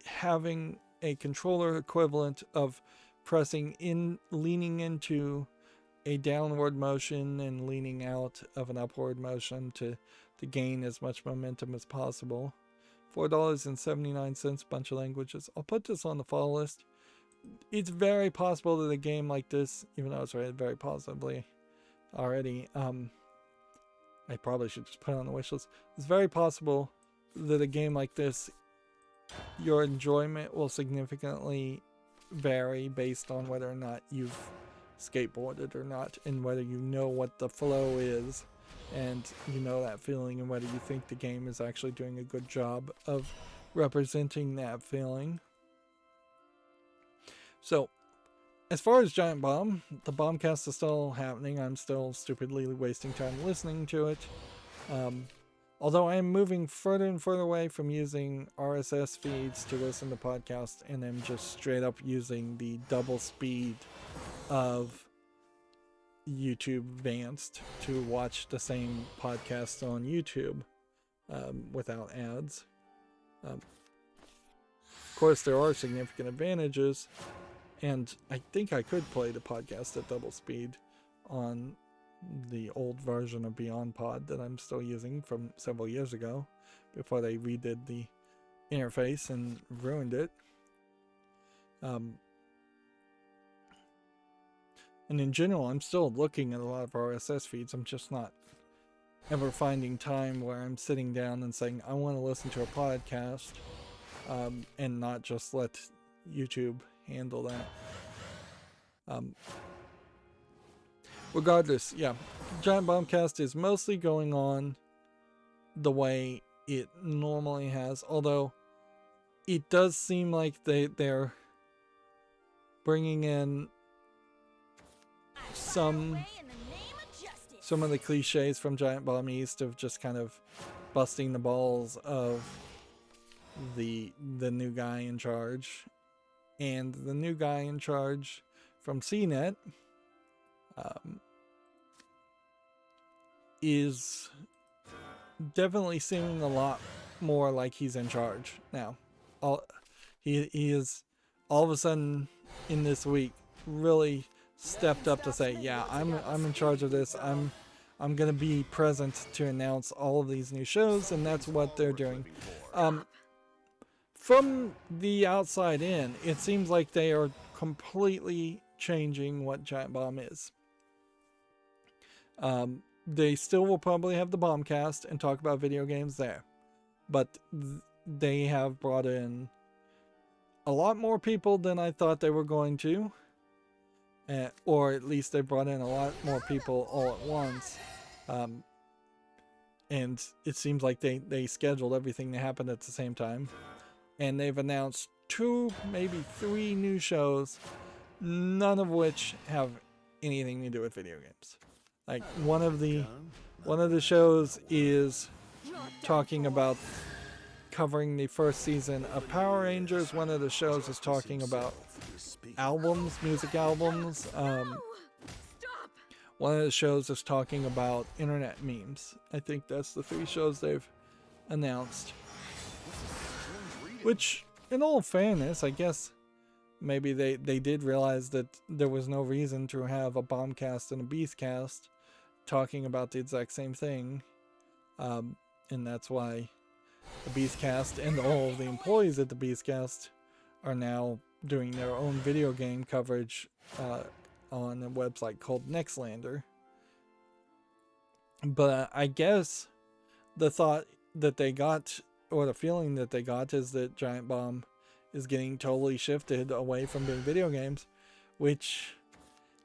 having a controller equivalent of pressing in, leaning into a downward motion and leaning out of an upward motion to gain as much momentum as possible. $4.79, bunch of languages. I'll put this on the follow list. It's very possible that a game like this, even though it's rated very positively already, I probably should just put it on the wish list. It's very possible that a game like this, your enjoyment will significantly vary based on whether or not you've skateboarded or not, and whether you know what the flow is, and you know that feeling, and whether you think the game is actually doing a good job of representing that feeling. So, as far as Giant Bomb, the Bombcast is still happening. I'm still stupidly wasting time listening to it. Although I am moving further and further away from using RSS feeds to listen to podcasts, and I'm just straight up using the double speed of YouTube Advanced to watch the same podcast on YouTube without ads. Of course, there are significant advantages, and I think I could play the podcast at double speed on the old version of Beyond Pod that I'm still using from several years ago before they redid the interface and ruined it. And in general, I'm still looking at a lot of RSS feeds. I'm just not ever finding time where I'm sitting down and saying, I want to listen to a podcast, and not just let YouTube handle that. Regardless, yeah, Giant Bombcast is mostly going on the way it normally has, although it does seem like they're bringing in some of the cliches from Giant Bomb East of just kind of busting the balls of the new guy in charge. And the new guy in charge from CNET is definitely seeming a lot more like he's in charge now. He is all of a sudden in this week really stepped up to say, yeah, I'm in charge of this. I'm gonna be present to announce all of these new shows, and that's what they're doing. From the outside in, it seems like they are completely changing what Giant Bomb is. They still will probably have the Bombcast and talk about video games there, but they have brought in a lot more people than I thought they were going to. Or at least they brought in a lot more people all at once. And it seems like they scheduled everything to happen at the same time. And they've announced 2, maybe 3 new shows, none of which have anything to do with video games. Like one of the shows is talking about covering the first season of Power Rangers. One of the shows is talking about albums, music albums. One of the shows is talking about internet memes. I think that's the 3 shows they've announced. Which, in all fairness, I guess maybe they did realize that there was no reason to have a Bombcast and a Beastcast talking about the exact same thing. And that's why the Beastcast and all of the employees at the Beastcast are now doing their own video game coverage on a website called Nextlander. But I guess the thought that they got, or the feeling that they got, is that Giant Bomb is getting totally shifted away from being video games, which,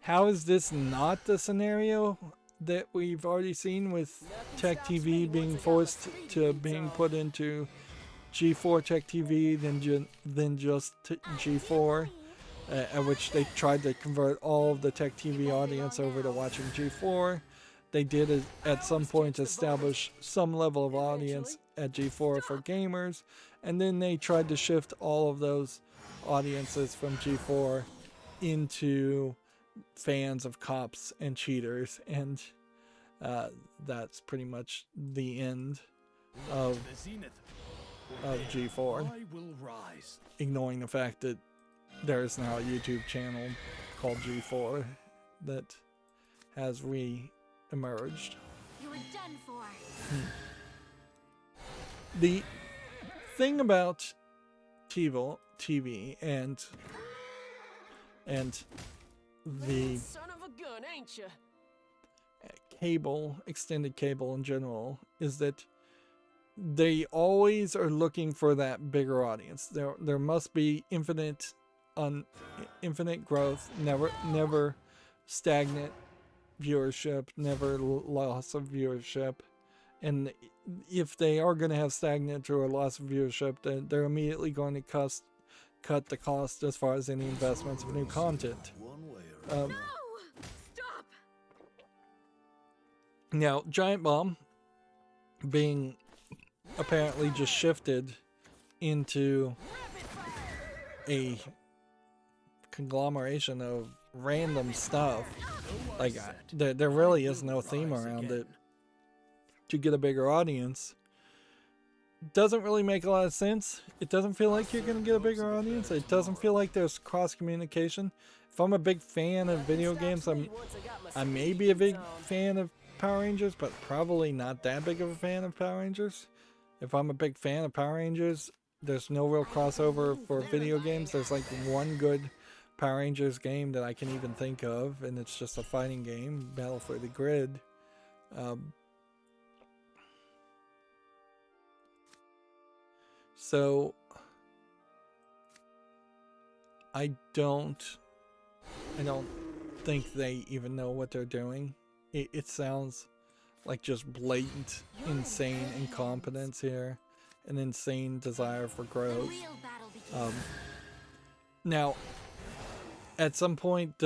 how is this not the scenario that we've already seen with Tech TV being forced to being put into G4 Tech TV than just G4, at which they tried to convert all of the Tech TV audience over to watching G4. They did at some point establish some level of audience at G4 for gamers, and then they tried to shift all of those audiences from G4 into fans of cops and cheaters, and that's pretty much the end of The zenith G4, I will rise. ignoring the fact that there is now a YouTube channel called G4 that has re-emerged. You were done for. The thing about TV and the Son of a gun, ain't you? cable, extended cable in general, is that they always are looking for that bigger audience. There must be infinite growth, never stagnant viewership, never loss of viewership. And if they are going to have stagnant or a loss of viewership, then they're immediately going to cut the cost as far as any investments of new content. No! Stop! Now, Giant Bomb being apparently just shifted into a conglomeration of random stuff. Like, there really is no theme around it. To get a bigger audience doesn't really make a lot of sense. It doesn't feel like you're going to get a bigger audience. It doesn't feel like there's cross communication. If I'm a big fan of video games, I may be a big fan of Power Rangers, but probably not that big of a fan of Power Rangers. If I'm a big fan of Power Rangers, there's no real crossover for video games. There's like one good Power Rangers game that I can even think of, and it's just a fighting game, Battle for the Grid. So I don't think they even know what they're doing. It sounds like just blatant, insane incompetence here, an insane desire for growth. Now, at some point,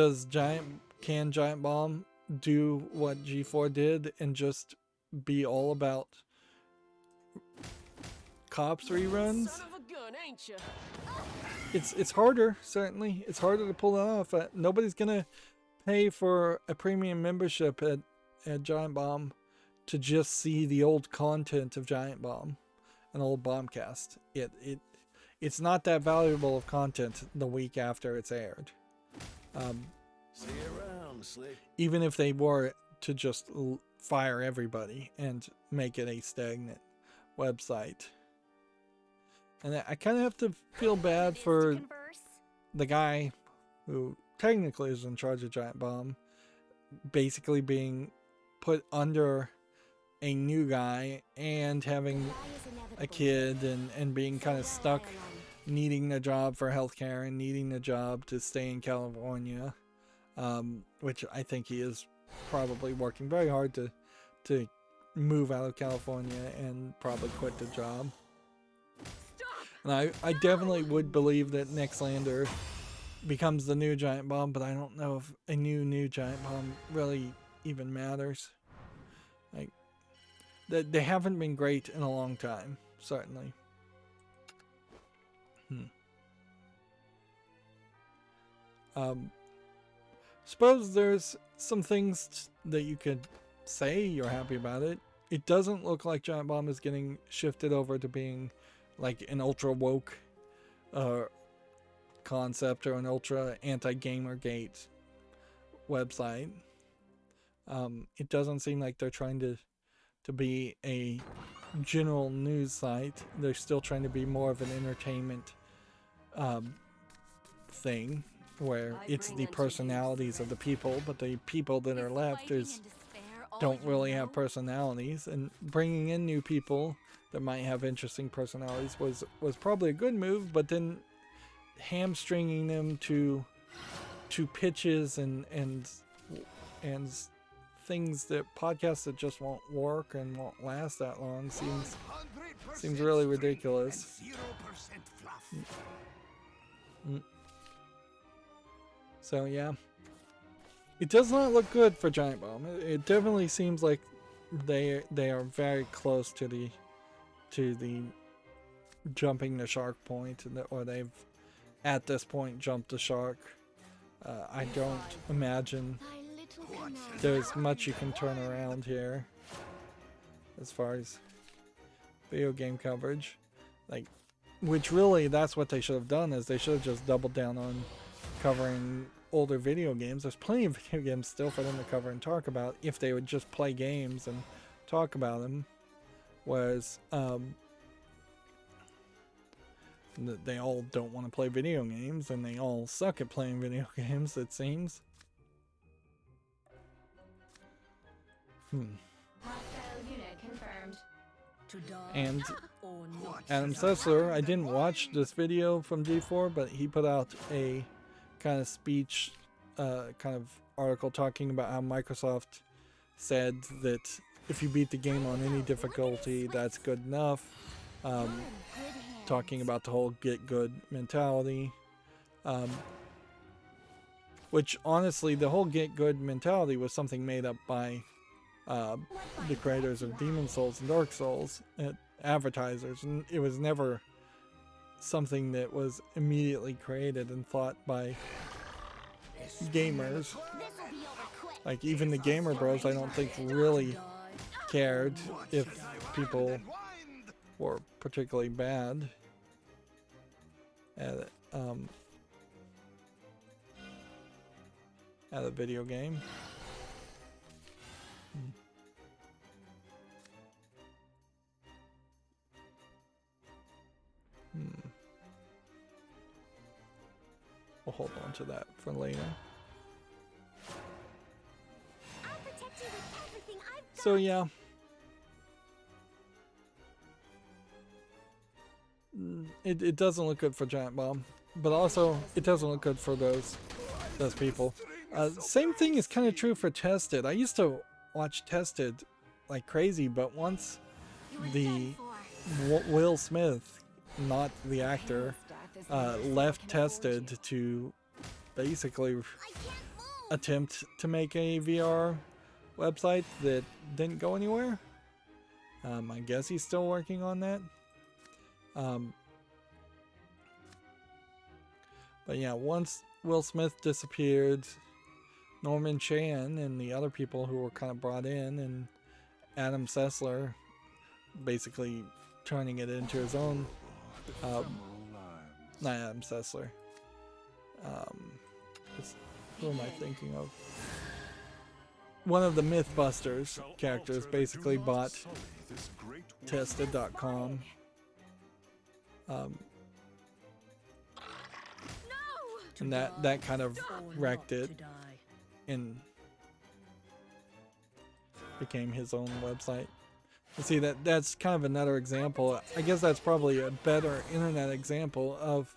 can Giant Bomb do what G4 did and just be all about cops reruns? Son of a gun, ain't you? It's harder, certainly. It's harder to pull it off. Nobody's gonna pay for a premium membership at Giant Bomb to just see the old content of Giant Bomb, an old Bombcast. It's not that valuable of content the week after it's aired. See you around, Slick. Even if they were to just fire everybody and make it a stagnant website. And I kind of have to feel bad for the guy who technically is in charge of Giant Bomb, basically being put under a new guy and having a kid and being kind of stuck needing a job for healthcare and needing a job to stay in California, which I think he is probably working very hard to move out of California and probably quit the job. And I definitely would believe that Nextlander becomes the new Giant Bomb, but I don't know if a new Giant Bomb really even matters. Like, they haven't been great in a long time, certainly. Suppose there's some things that you could say you're happy about it. It doesn't look like Giant Bomb is getting shifted over to being like an ultra woke concept or an ultra anti-gamergate website. It doesn't seem like they're trying to be a general news site. They're still trying to be more of an entertainment thing where it's the personalities of the people, but the people that are left don't really have personalities, and bringing in new people that might have interesting personalities was probably a good move, but then hamstringing them to pitches and things that podcasts that just won't work and won't last that long seems really ridiculous. So yeah, it does not look good for Giant Bomb. It definitely seems like they are very close to the jumping the shark point, or they've at this point jumped the shark I don't imagine Thy little command. there's much you can turn around here as far as video game coverage. Like, which really, that's what they should have done, is they should have just doubled down on covering older video games. There's plenty of video games still for them to cover and talk about if they would just play games and talk about them. Whereas, they all don't want to play video games, and they all suck at playing video games, it seems. Hostile unit confirmed. To die And or not. Adam Sessler, I didn't watch this video from G4, but he put out a kind of speech, kind of article talking about how Microsoft said that if you beat the game on any difficulty, that's good enough. Talking about the whole get good mentality. Which honestly, the whole get good mentality was something made up by the creators of Demon's Souls and Dark Souls, advertisers, and it was never something that was immediately created and thought by gamers. Like, even the Gamer Bros, I don't think really cared if people were particularly bad at a video game. We'll hold on to that for later. I'll protect you with everything I've got. So yeah. It doesn't look good for Giant Bomb, but also it doesn't look good for those people. Same thing is kind of true for Tested. I used to watch Tested like crazy, but once the Will Smith, not the actor, left Tested to basically attempt to make a VR website that didn't go anywhere. I guess he's still working on that. But yeah, once Will Smith disappeared, Norman Chan and the other people who were kind of brought in, and Adam Sessler basically turning it into his own, not Adam Sessler, who am I thinking of? One of the Mythbusters characters basically bought Tested.com. And that kind of wrecked it and became his own website. You see, that's kind of another example. I guess that's probably a better internet example of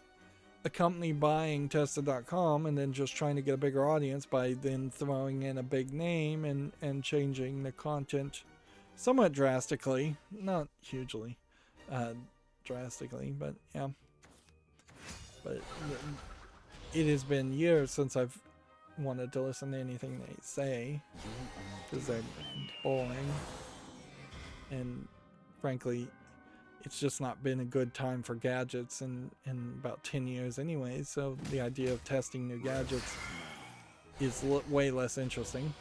a company buying Tested.com and then just trying to get a bigger audience by then throwing in a big name and changing the content somewhat drastically. Not hugely drastically, but yeah. But it has been years since I've wanted to listen to anything they say, because they're boring, and frankly it's just not been a good time for gadgets in about 10 years anyway, so the idea of testing new gadgets is way less interesting.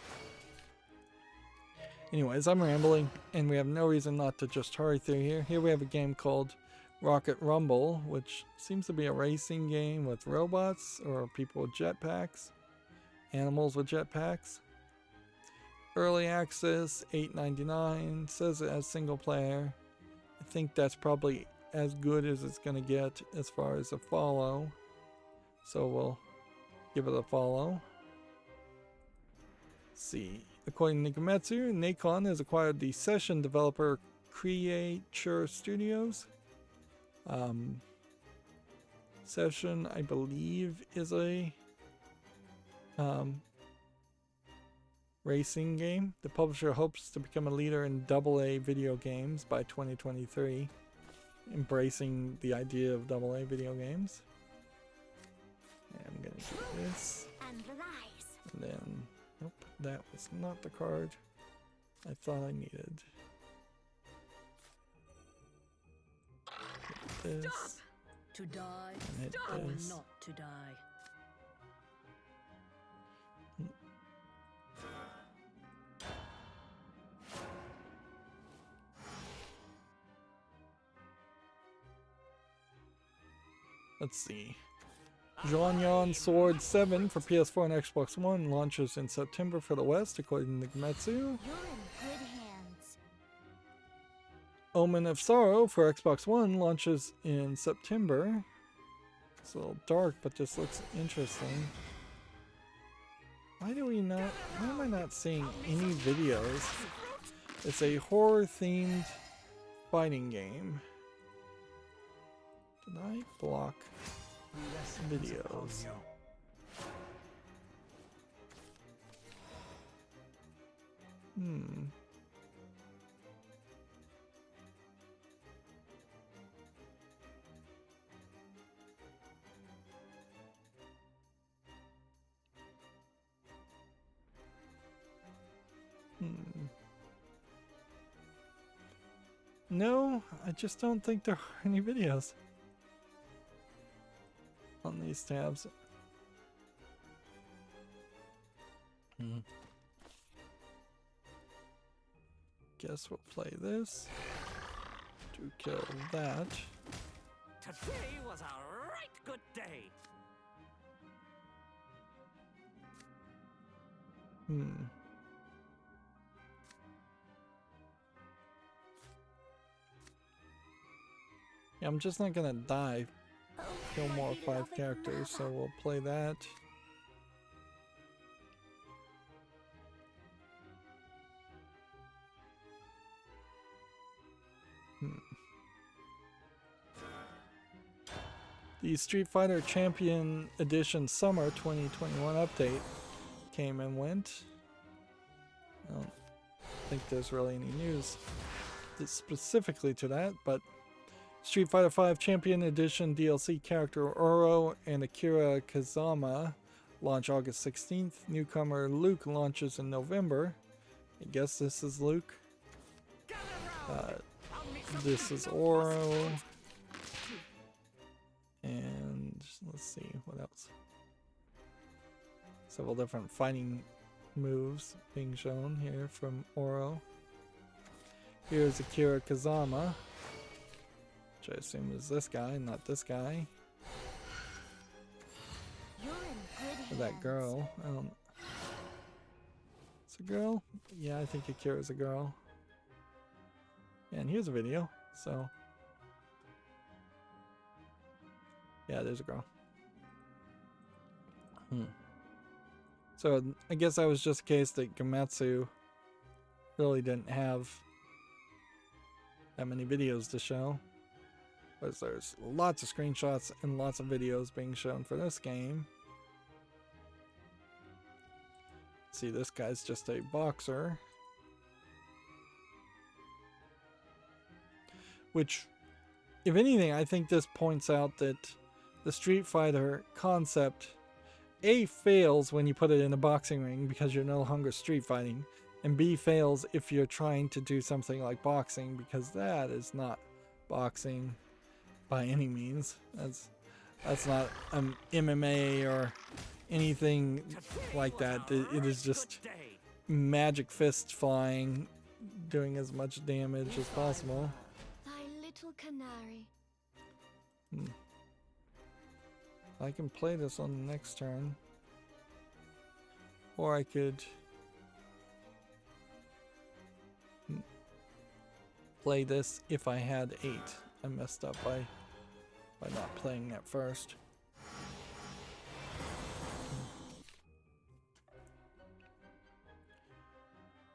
Anyways, I'm rambling, and we have no reason not to just hurry through here. Here we have a game called Rocket Rumble, which seems to be a racing game with robots or people with jetpacks, animals with jetpacks. Early access, $8.99, says it has single player. I think that's probably as good as it's going to get as far as a follow, so we'll give it a follow. Let's see. According to Nikometsu, Nacon has acquired the session developer Creature Studios. Session, I believe, is a racing game. The publisher hopes to become a leader in AA video games by 2023, embracing the idea of AA video games. And I'm gonna do this, and then nope, that was not the card I thought I needed. Hit this. To die And hit or this. not to die. let's see. Jeonyeon Sword 7 for PS4 and Xbox One launches in September for the West, according to Gematsu. You're in good hands. Omen of Sorrow for Xbox One launches in September. It's a little dark, but this looks interesting. Why am I not seeing any videos? It's a horror-themed fighting game. Did I block videos? No, I just don't think there are any videos on these tabs. Guess we'll play this to kill that. Today was a right good day. Yeah, I'm just not gonna die. Kill more 5 characters, so we'll play that. The Street Fighter Champion Edition Summer 2021 update came and went. I don't think there's really any news specifically to that, but Street Fighter V Champion Edition DLC character Oro and Akira Kazama launch August 16th. Newcomer Luke launches in November. I guess this is Luke. This is Oro. And let's see, what else? Several different fighting moves being shown here from Oro. Here's Akira Kazama, which I assume is this guy, not this guy. You're in good Or that hands. girl. It's a girl? Yeah, I think Akira's a girl. And here's a video, so. Yeah, there's a girl. So I guess that was just a case that Gematsu really didn't have that many videos to show. Because there's lots of screenshots and lots of videos being shown for this game. See, this guy's just a boxer. Which, if anything, I think this points out that the Street Fighter concept A, fails when you put it in a boxing ring because you're no longer street fighting, and B, fails if you're trying to do something like boxing, because that is not boxing by any means. That's not MMA or anything like that. It is just magic fist flying, doing as much damage as possible. Thy little canary. I can play this on the next turn. Or I could play this if I had 8. I messed up by not playing that first.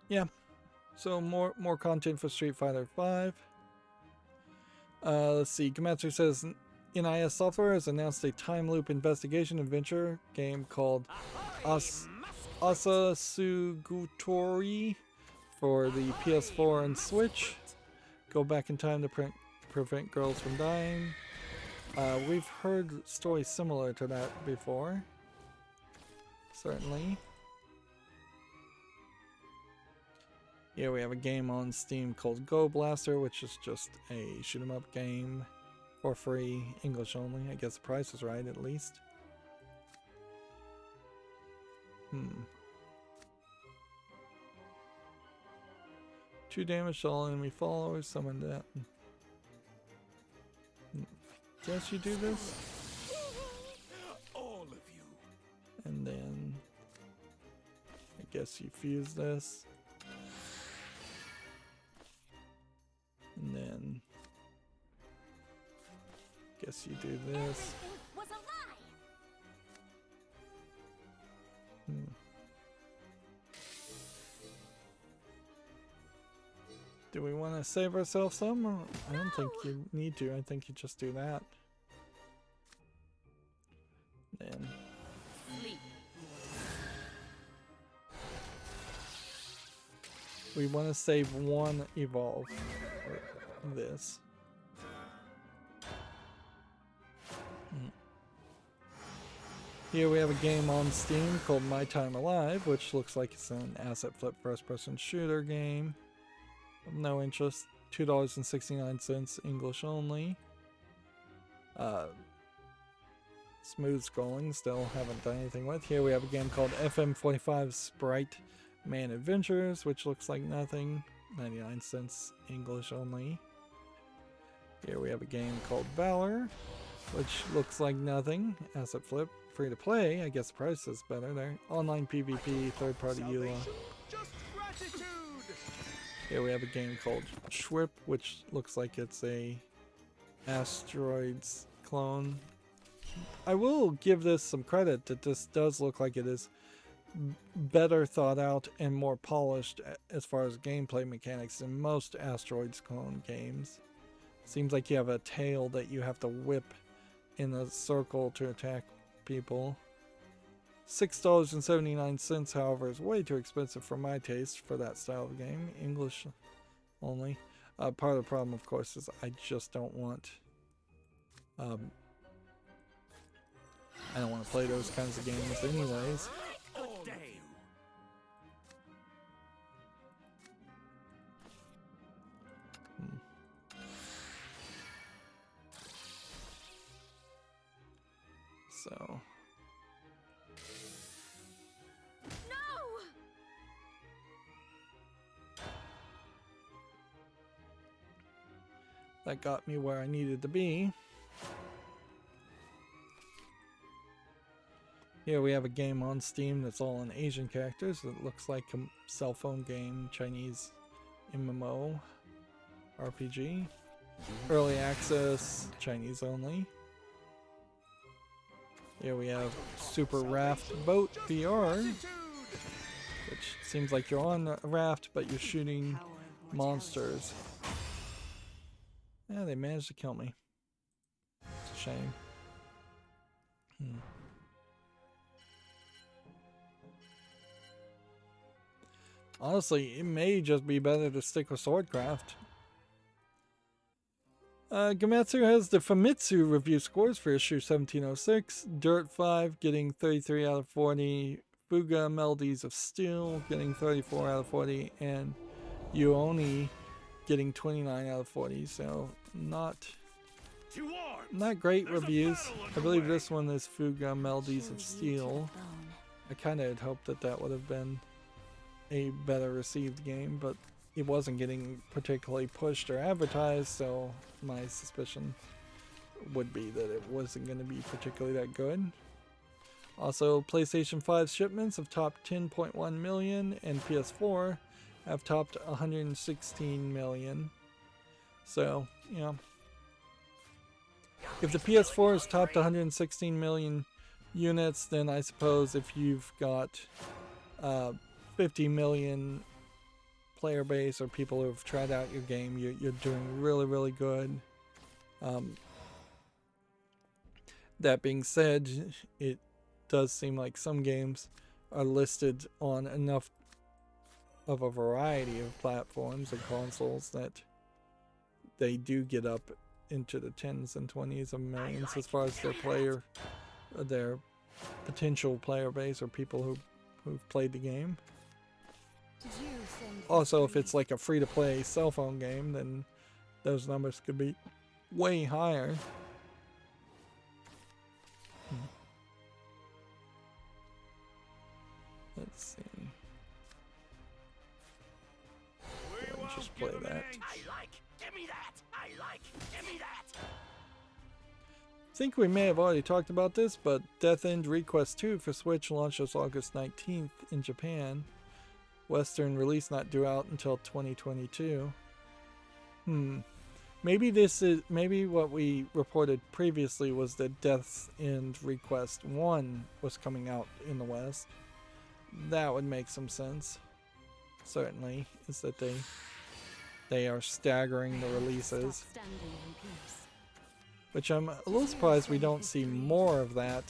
Yeah. So more content for Street Fighter 5. Let's see. Gematsu says NIS Software has announced a time loop investigation adventure game called Asasugutori for the PS4 and Switch. Go back in time to prevent girls from dying. We've heard stories similar to that before. Certainly. Here we have a game on Steam called Go Blaster, which is just a shoot 'em up game for free, English only. I guess the price is right, at least. 2 damage to all enemy followers. Summon that. Guess you do this? guess you fuse this. And then guess you do this. Everything was a lie. Do we want to save ourselves some? Or I don't think you need to. I think you just do that. Then Sleep. we want to save one evolve for this. Here we have a game on Steam called My Time Alive, which looks like it's an asset flip first-person shooter game. Of no interest. $2.69, English only. Smooth scrolling, still haven't done anything with. Here we have a game called FM45 Sprite Man Adventures, which looks like nothing. 99 cents, English only. Here we have a game called Valor, which looks like nothing. Asset flip, free to play. I guess the price is better there. Online PvP, third party EULA. Just gratitude. Here we have a game called Schwip, which looks like it's a Asteroids clone. I will give this some credit that this does look like it is better thought out and more polished as far as gameplay mechanics than most Asteroids clone games. Seems like you have a tail that you have to whip in a circle to attack people. $6.79, however, is way too expensive for my taste for that style of game. English only. Part of the problem, of course, is I just don't want... I don't want to play those kinds of games anyways. Good day. So... No! that got me where I needed to be. Here we have a game on Steam that's all in Asian characters. It looks like a cell phone game, Chinese MMO, RPG. Early access, Chinese only. Here we have Super Raft Boat VR, which seems like you're on a raft, but you're shooting monsters. Yeah, they managed to kill me. It's a shame. Honestly, it may just be better to stick with Swordcraft. Gametsu has the Famitsu review scores for issue 1706. Dirt 5 getting 33 out of 40. Fuga Melodies of Steel getting 34 out of 40. And Yuoni getting 29 out of 40. So not great reviews. I believe this one is Fuga Melodies of Steel. I kind of had hoped that that would have been a better received game, but it wasn't getting particularly pushed or advertised, so my suspicion would be that it wasn't going to be particularly that good. Also, PlayStation 5 shipments have topped 10.1 million, and PS4 have topped 116 million. So, you know, if the PS4 has topped 116 million units, then I suppose if you've got 50 million player base or people who have tried out your game, you're doing really, really good. That being said, it does seem like some games are listed on enough of a variety of platforms and consoles that they do get up into the tens and 20s of millions as far as their potential player base or people who've played the game. Also, if it's like a free-to-play cell phone game, then those numbers could be way higher. Let's see. Go and just play that. I think we may have already talked about this, but Death End Request 2 for Switch launches August 19th in Japan. Western release not due out until 2022. Maybe what we reported previously was that Death's End Request 1 was coming out in the West. That would make some sense. Certainly, is that they are staggering the releases. Which I'm a little surprised we don't see more of that,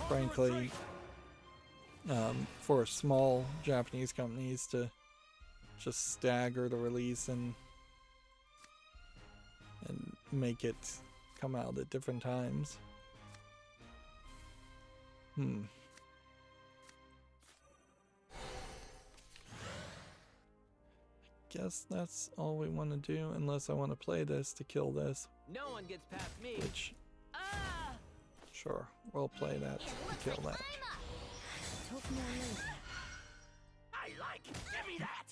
frankly, for small Japanese companies to just stagger the release and make it come out at different times. Guess that's all we want to do, unless I want to play this to kill this. No one gets past me. Which, sure, we'll play that to kill that. I like. Give me that.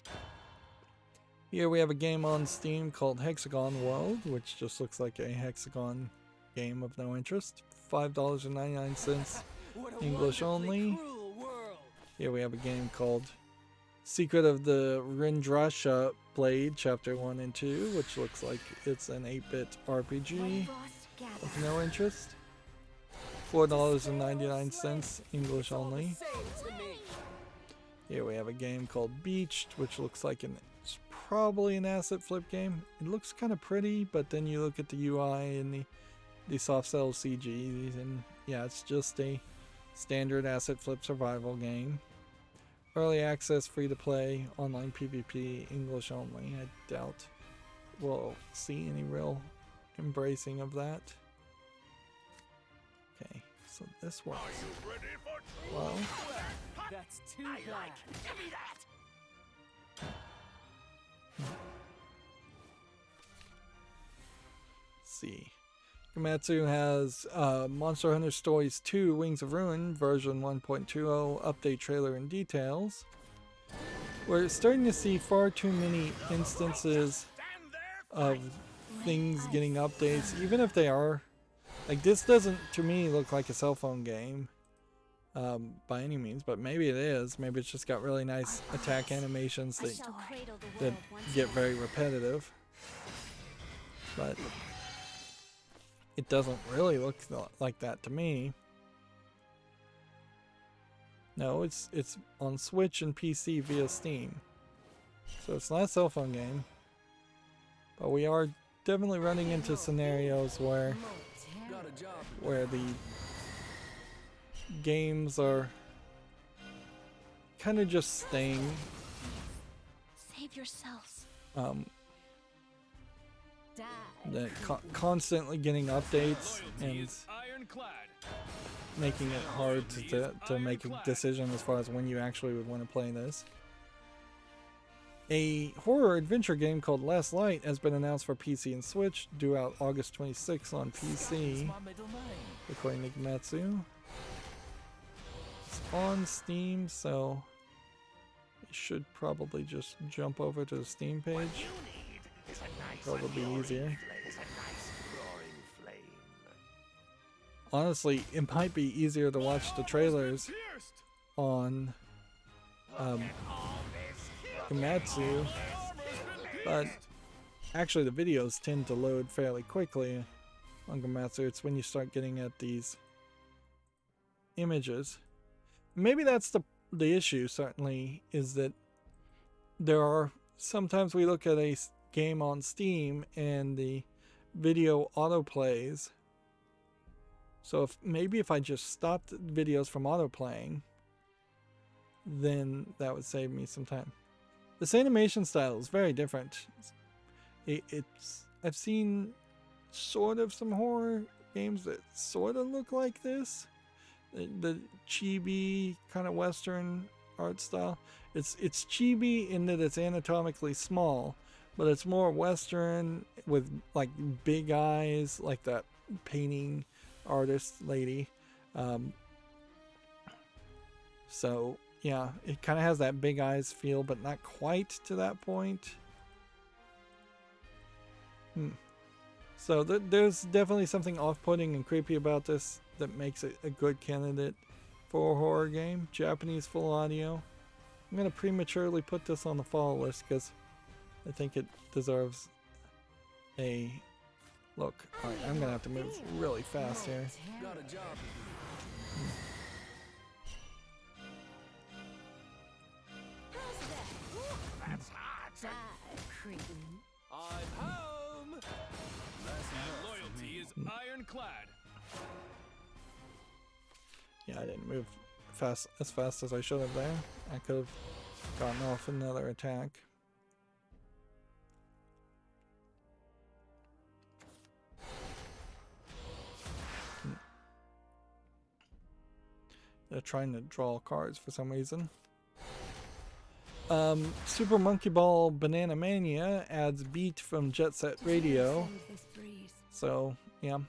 Here we have a game on Steam called Hexagon World, which just looks like a Hexagon game of no interest. $5.99, English only. Here we have a game called Secret of the Rindrasha Blade, Chapter 1 and 2, which looks like it's an 8-bit RPG of no interest. $4.99, English only. Here we have a game called Beached, which looks like it's probably an asset flip game. It looks kind of pretty, but then you look at the UI and the soft cell CG, and yeah, it's just a standard asset flip survival game. Early access, free to play, online PvP, English only. I doubt we'll see any real embracing of that. Okay, so this works. Well, That's too bad. Give me that. let's see. Gamatsu has Monster Hunter Stories 2 Wings of Ruin version 1.20 update trailer and details. We're starting to see far too many instances of things getting updates, even if they are. Like, this doesn't, to me, look like a cell phone game by any means, but maybe it is. Maybe it's just got really nice attack animations that get very repetitive. But it doesn't really look like that to me. No, it's on Switch and PC via Steam. So it's not a cell phone game. But we are definitely running into scenarios where the games are kind of just staying Save yourselves. constantly getting updates and making it hard to make a decision as far as when you actually would want to play this. A horror adventure game called Last Light has been announced for PC and Switch, due out August 26th on PC, according to Gamatsu. It's on Steam, so you should probably just jump over to the Steam page. Probably be easier. Honestly, it might be easier to watch the trailers on Gamatsu, but actually the videos tend to load fairly quickly on Gamatsu. It's when you start getting at these images. Maybe that's the issue, certainly, is that there are sometimes we look at a game on Steam and the video autoplays. So maybe if I just stopped videos from autoplaying, then that would save me some time. This animation style is very different. I've seen sort of some horror games that sort of look like this. The chibi kind of Western art style. It's chibi in that it's anatomically small, but it's more Western with like big eyes, like that painting artist lady. So yeah, it kind of has that big eyes feel, but not quite to that point. So there's definitely something off-putting and creepy about this that makes it a good candidate for a horror game. Japanese full audio, I'm gonna prematurely put this on the fall list because I think it deserves a look. Alright, I'm gonna have to move really fast here. Got a job. How's that? Die, cretin. I'm home. My loyalty is ironclad. Yeah, I didn't move as fast as I should have there. I could have gotten off another attack. They're trying to draw cards for some reason. Super Monkey Ball Banana Mania adds Beat from Jet Set Radio. So, yeah.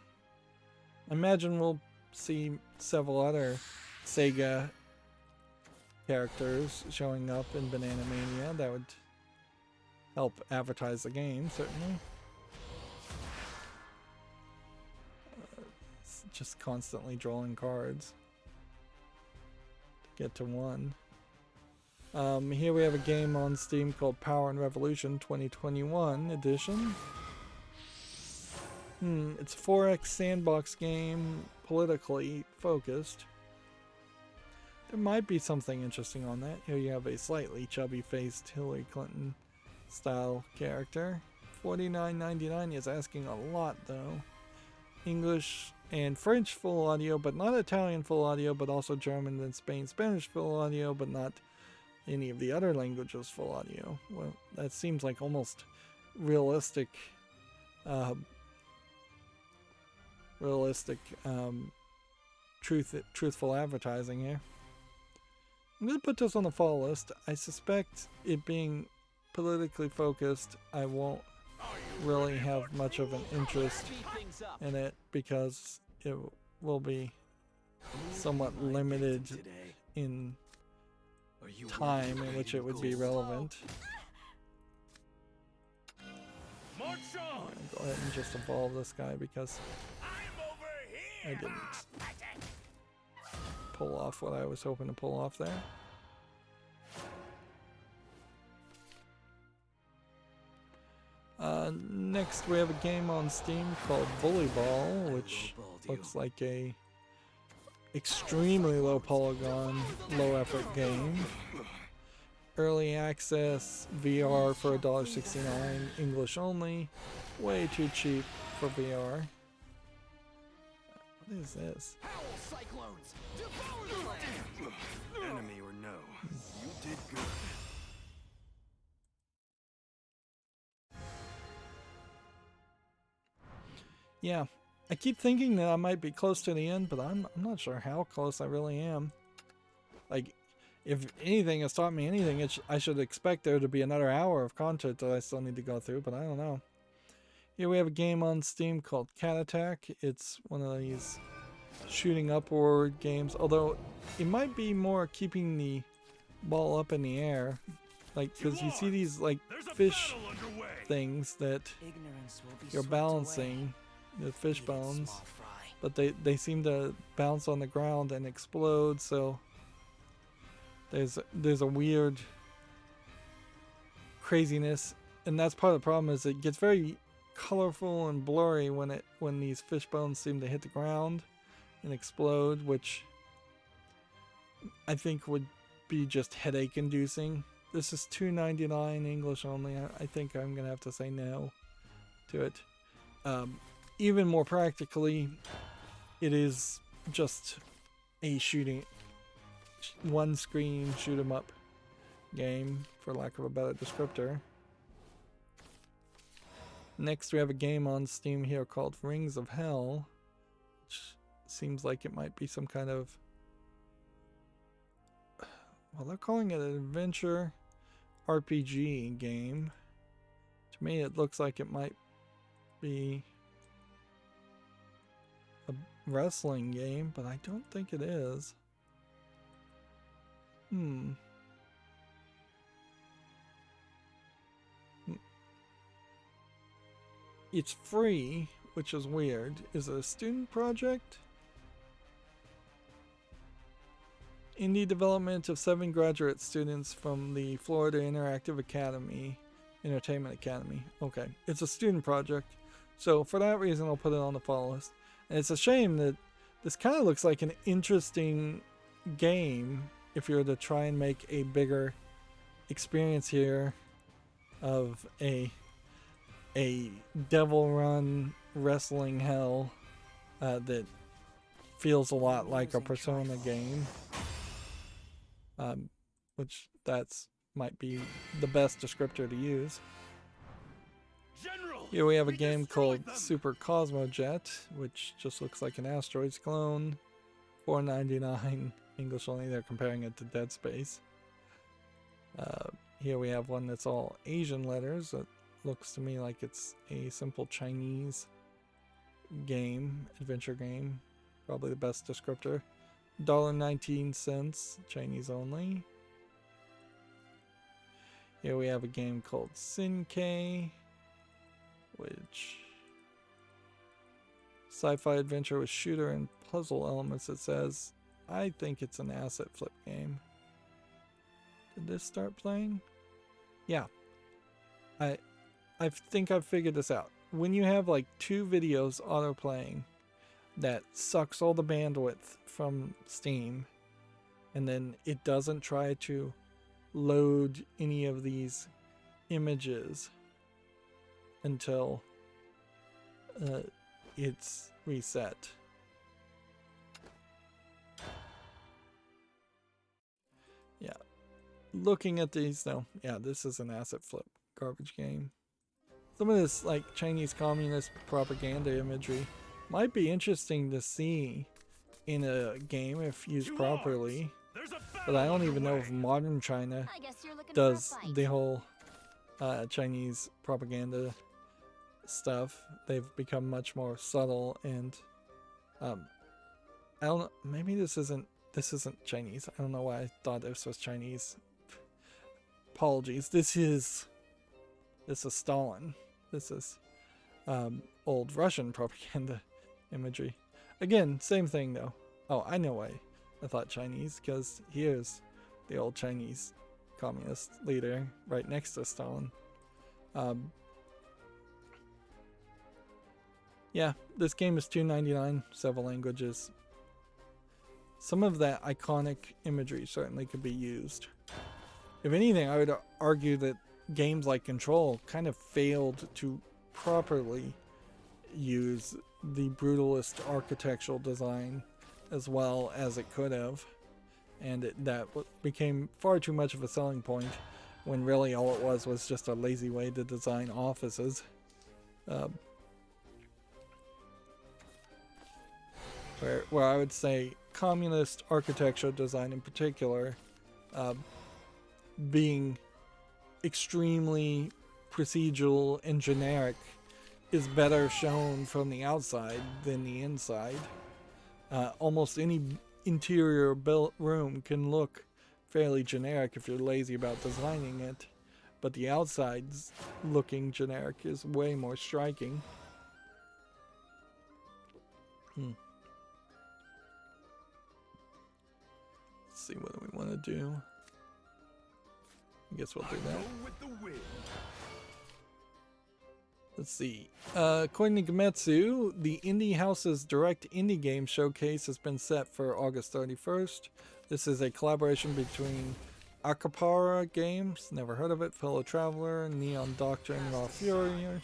I imagine we'll see several other Sega characters showing up in Banana Mania. That would help advertise the game, certainly. It's just constantly drawing cards to get to one. Here we have a game on Steam called Power and Revolution 2021 edition. It's a 4X sandbox game, politically focused. There might be something interesting on that. Here you have a slightly chubby-faced Hillary Clinton style character. $49.99 is asking a lot though. English and French full audio, but not Italian full audio, but also German and Spanish full audio, but not any of the other languages full audio. Well, that seems like almost realistic truthful advertising here. I'm going to put this on the fall list. I suspect it being politically focused, I won't really have much of an interest in it because it will be somewhat limited in time in which it would be relevant. Go ahead and just evolve this guy because I didn't pull off what I was hoping to pull off there. Next we have a game on Steam called Bully Ball, which looks like a extremely low polygon, low effort game. Early access, VR for $1.69, English only. Way too cheap for VR. What is this? Enemy or no, you did good. Yeah, I keep thinking that I might be close to the end, but I'm not sure how close I really am. Like, if anything has taught me anything, I should expect there to be another hour of content that I still need to go through, but I don't know. Here we have a game on Steam called Cat Attack. It's one of these shooting upward games, although it might be more keeping the ball up in the air. Like, because you see these, like, fish things that you're balancing, the fish bones, but they seem to bounce on the ground and explode, so there's a weird craziness, and that's part of the problem. Is it gets very colorful and blurry when these fish bones seem to hit the ground and explode, which I think would be just headache inducing. This is $2.99 English only. I think I'm gonna have to say no to it. Even more practically, it is just a one screen shoot 'em up game, for lack of a better descriptor. Next we have a game on Steam here called Rings of Hell, which seems like it might be some kind of, well, they're calling it an adventure RPG game. To me it looks like it might be a wrestling game, but I don't think it is. It's free, which is weird. Is it a student project? Indie development of 7 graduate students from the Florida Entertainment Academy. Okay, it's a student project, so for that reason I'll put it on the follow list. And it's a shame that this kind of looks like an interesting game if you were to try and make a bigger experience here of a devil run wrestling hell that feels a lot like a Persona game, which might be the best descriptor to use. General, Here we have a game called Super Cosmojet, which just looks like an Asteroids clone. $4.99 English only. They're comparing it to Dead Space. Here we have one that's all Asian letters. It looks to me like it's a simple Chinese game, adventure game. Probably the best descriptor. $1.19, Chinese only. Here we have a game called Sinkei, which sci-fi adventure with shooter and puzzle elements. It says, I think it's an asset flip game. Did this start playing? Yeah. I think I've figured this out. When you have like 2 videos auto playing, that sucks all the bandwidth from Steam, and then it doesn't try to load any of these images until it's reset. Yeah, looking at these though, yeah, this is an asset flip garbage game. Some of this like Chinese communist propaganda imagery might be interesting to see in a game if used properly, but I don't even know if modern China I guess you're looking does for a fight. the whole Chinese propaganda stuff. They've become much more subtle, and I don't know, maybe this isn't Chinese. I don't know why I thought this was Chinese. Apologies. This is Stalin. This is old Russian propaganda imagery. Again, same thing though. Oh, I know why I thought Chinese, because here's the old Chinese communist leader right next to Stalin. Yeah, this game is $2.99, several languages. Some of that iconic imagery certainly could be used. If anything, I would argue that games like Control kind of failed to properly use the brutalist architectural design as well as it could have, and that became far too much of a selling point when really all it was just a lazy way to design offices. Where I would say communist architectural design in particular, being extremely procedural and generic, is better shown from the outside than the inside. Almost any interior built room can look fairly generic if you're lazy about designing it, but the outside's looking generic is way more striking. Let's see, what do we want to do? I guess we'll do that. Let's see. According to Gametsu, the Indie House's Direct Indie Game Showcase has been set for August 31st. This is a collaboration between Akapara Games, never heard of it, Fellow Traveler, Neon Doctrine, Raw Fury,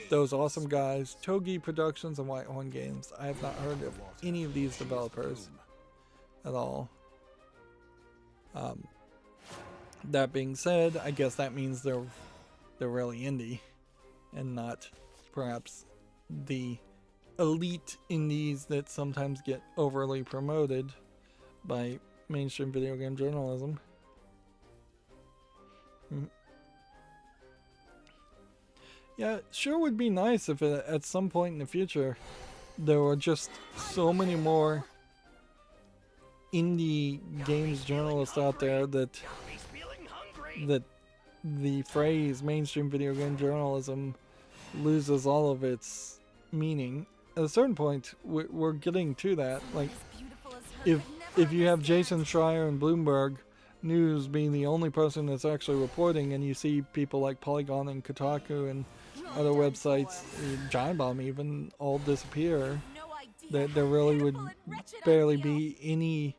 those awesome guys, Togi Productions, and Whitehorn Games. I have not heard of any of these developers at all. That being said, I guess that means they're really indie, and not perhaps the elite indies that sometimes get overly promoted by mainstream video game journalism. Yeah, sure would be nice if at some point in the future there were just so many more indie games journalists out there that the phrase mainstream video game journalism loses all of its meaning. At a certain point, we're getting to that. Like, if if you have Jason Schreier and Bloomberg News being the only person that's actually reporting, and you see people like Polygon and Kotaku and other websites, Giant Bomb even, all disappear, there really would barely be any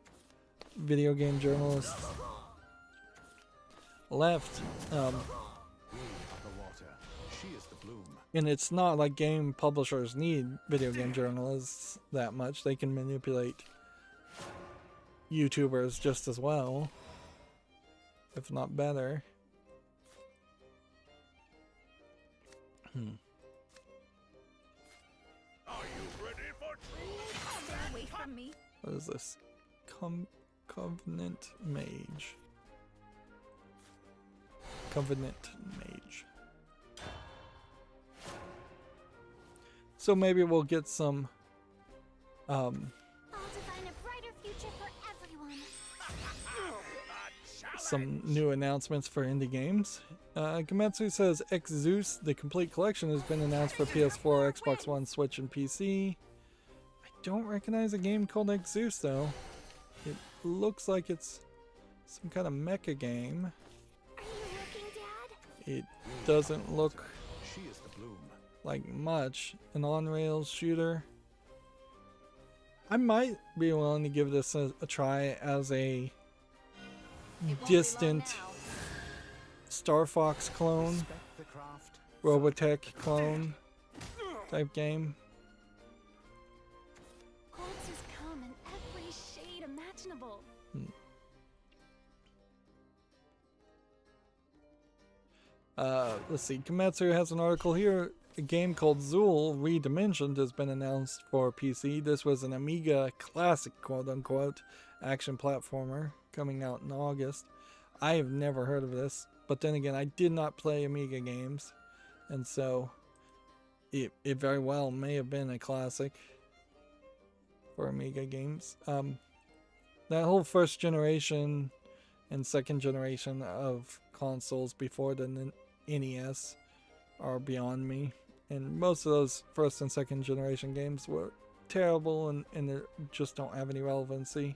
video game journalists left. And it's not like game publishers need video game journalists that much. They can manipulate YouTubers just as well, if not better. Are you ready for truth? Stay away from me. What is this? Covenant Mage. Covenant Mage. So maybe we'll get some I'll design a brighter future for everyone. some new announcements for indie games. Gametsu says X Zeus, the complete collection, has been announced for PS4, Xbox One, Switch, and PC. I don't recognize a game called X Zeus though. It looks like it's some kind of mecha game. Are you looking, Dad? It doesn't look like much. An on-rails shooter. I might be willing to give this a try as a distant Star Fox clone, Robotech clone type game. Quartzes come in every shade imaginable. Let's see. Kimetsu has an article here. A game called Zool Redimensioned has been announced for PC. This was an Amiga classic, quote-unquote, action platformer coming out in August. I have never heard of this, but then again, I did not play Amiga games, and so it very well may have been a classic for Amiga games. That whole first generation and second generation of consoles before the NES are beyond me. And most of those first and second generation games were terrible and they just don't have any relevancy.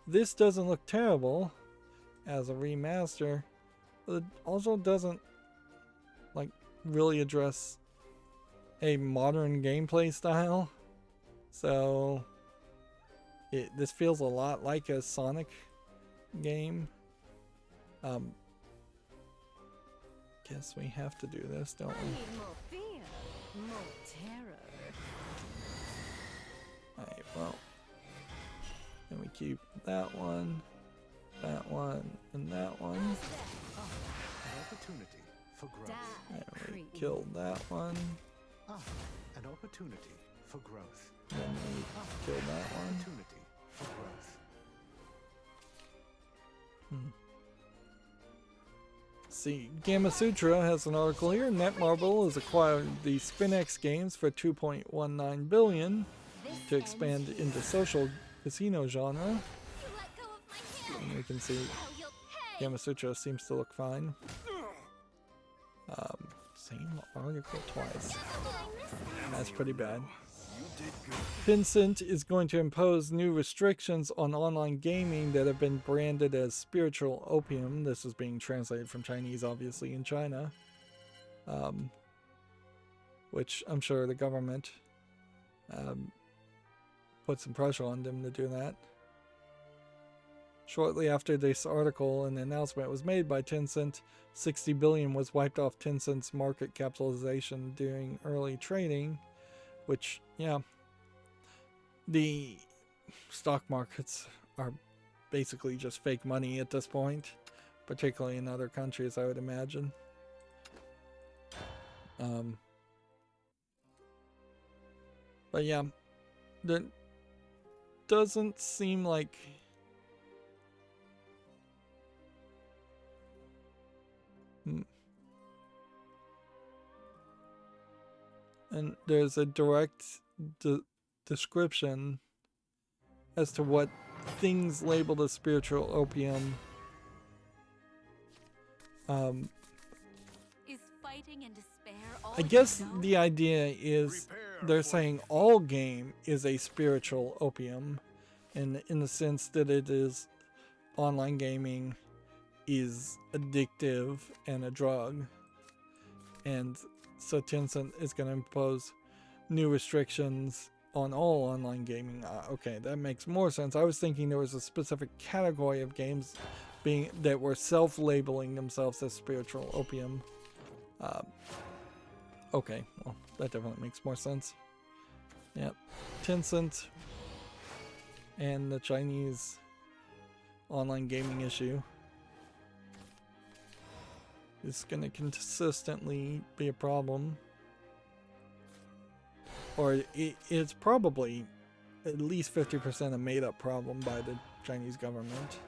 This doesn't look terrible as a remaster, but it also doesn't like really address a modern gameplay style. So this feels a lot like a Sonic game. Guess we have to do this, don't we? More fear, more terror. Alright, well. Then we keep that one, and that one. An opportunity for growth. Die, And we creep. killed that one. An opportunity for growth. Then we killed that one. Opportunity for growth. See, Gamma Sutra has an article here. Netmarble has acquired the SpinX games for $2.19 billion to expand into social casino genre. You let go of my hand. And we can see Now you'll pay. Gamma Sutra seems to look fine. Same article twice. Did I miss it? That's pretty bad. Vincent is going to impose new restrictions on online gaming that have been branded as spiritual opium. This is being translated from Chinese, obviously, in China. Which I'm sure the government put some pressure on them to do that. Shortly after this article, an announcement was made by Tencent. 60 billion was wiped off Tencent's market capitalization during early trading, which, yeah, the stock markets are basically just fake money at this point, particularly in other countries, I would imagine. But yeah, that doesn't seem like and there's a direct description as to what things labeled as spiritual opium Is fighting and despair all I guess the idea is they're saying all game is a spiritual opium, in the sense that it is online gaming is addictive and a drug, and so Tencent is going to impose new restrictions on all online gaming. Okay, that makes more sense. I was thinking there was a specific category of games that were self-labeling themselves as spiritual opium. Okay, well, that definitely makes more sense. Yep, Tencent and the Chinese online gaming issue is going to consistently be a problem. Or it's probably at least 50% a made-up problem by the Chinese government.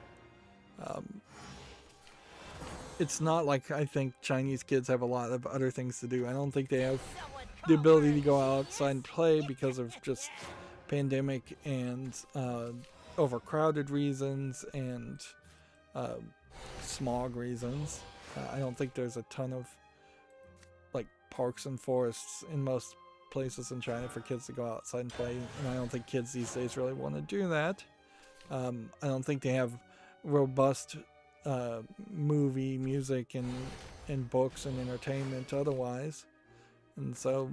It's not like I think Chinese kids have a lot of other things to do. I don't think they have the ability to go outside and play because of just pandemic and overcrowded reasons and smog reasons. I don't think there's a ton of like parks and forests in most places in China for kids to go outside and play, and I don't think kids these days really want to do that. I don't think they have robust movie, music, and books and entertainment otherwise, and so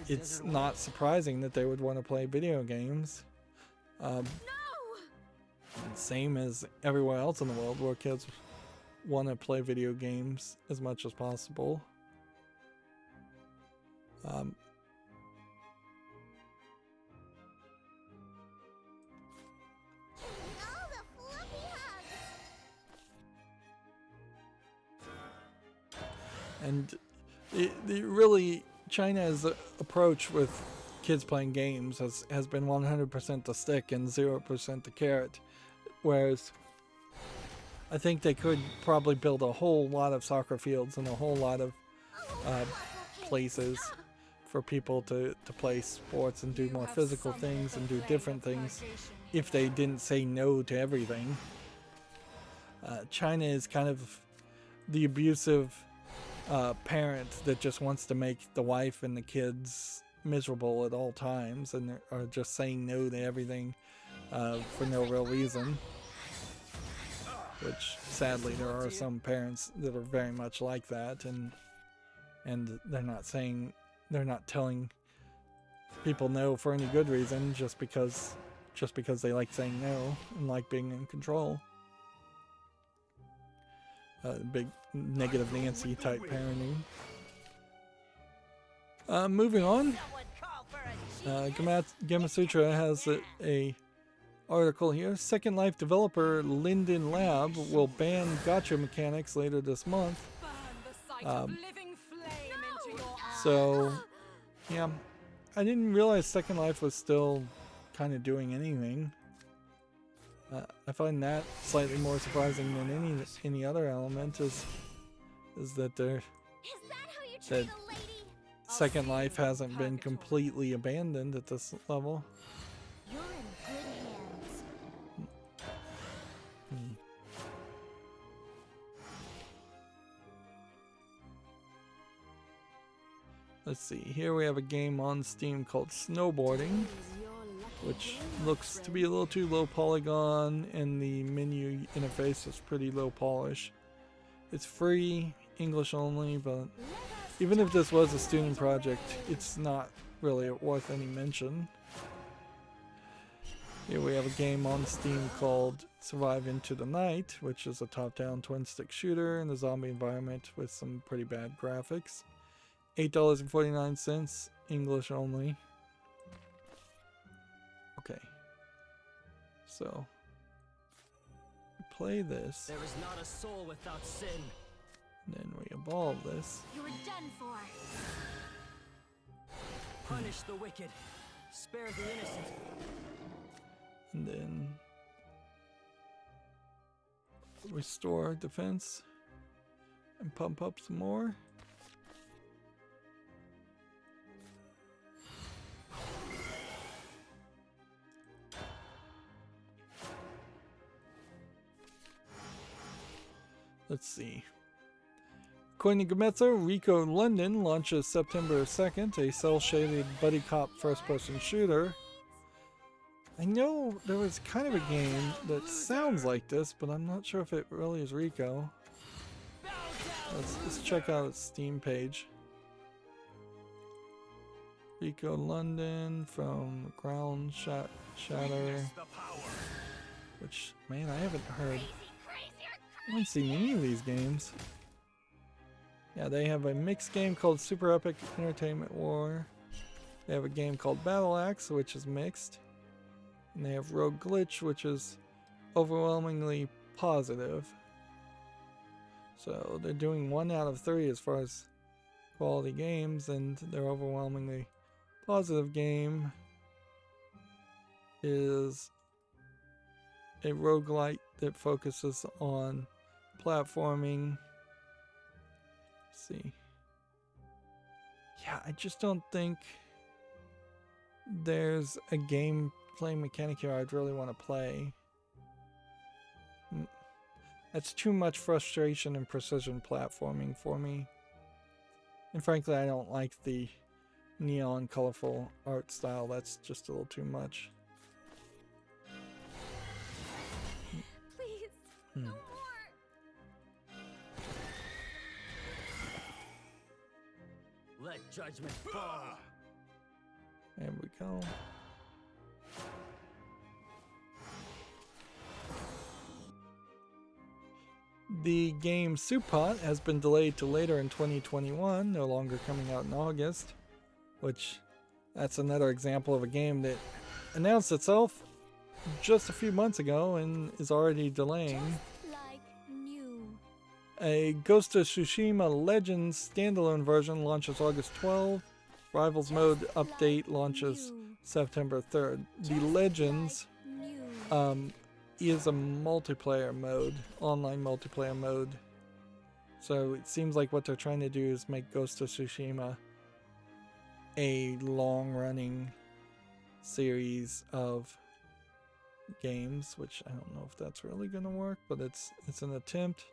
it's not surprising that they would want to play video games. Same as everywhere else in the world where kids want to play video games as much as possible. And really, China's approach with kids playing games has been 100% the stick and 0% the carrot. Whereas I think they could probably build a whole lot of soccer fields and a whole lot of places for people to play sports and do more physical things and do different things if they didn't say no to everything. China is kind of the abusive parent that just wants to make the wife and the kids miserable at all times and are just saying no to everything for no real reason. Which sadly there are some parents that are very much like that, and they're not telling people no for any good reason, just because they like saying no and like being in control. Big negative Nancy type parenting. Moving on, Gamasutra has a article here. Second Life developer Linden Lab will ban gacha mechanics later this month. So, yeah, I didn't realize Second Life was still kind of doing anything. I find that slightly more surprising than any other element is that that Second Life hasn't been completely abandoned at this level. You're in good hands. Let's see, here we have a game on Steam called Snowboarding, which looks to be a little too low polygon, and the menu interface is pretty low polish. It's free, English only, but even if this was a student project, it's not really worth any mention. Here we have a game on Steam called Survive Into the Night, which is a top-down twin-stick shooter in a zombie environment with some pretty bad graphics. $8.49, English only. Okay. So, we play this. There is not a soul without sin. Then we evolve this. You were done for. Punish the wicked. Spare the innocent. And then restore our defense and pump up some more. Let's see. According to Gametsu, Rico London launches September 2nd, a cel-shaded buddy cop first-person shooter. I know there was kind of a game that sounds like this, but I'm not sure if it really is Rico. Let's check out its Steam page. Rico London from Ground Shatter. Which, man, I haven't heard. I haven't seen any of these games. Yeah, they have a mixed game called Super Epic Entertainment War. They have a game called Battle Axe, which is mixed. And they have Rogue Glitch, which is overwhelmingly positive. So they're doing 1 out of 3 as far as quality games, and their overwhelmingly positive game is a roguelite that focuses on platforming. Let's see. Yeah, I just don't think there's a gameplay mechanic here I'd really want to play. That's too much frustration and precision platforming for me. And frankly, I don't like the neon colorful art style. That's just a little too much. Please, no more. Let judgment fall. There we go. The game Soup Pot has been delayed to later in 2021, no longer coming out in August, which that's another example of a game that announced itself just a few months ago and is already delaying. Just like new. A Ghost of Tsushima Legends standalone version launches August 12th. Rivals Mode update launches September 3rd. The Legends New. is a multiplayer mode, online multiplayer mode. So it seems like what they're trying to do is make Ghost of Tsushima a long-running series of games, which I don't know if that's really going to work, but it's an attempt.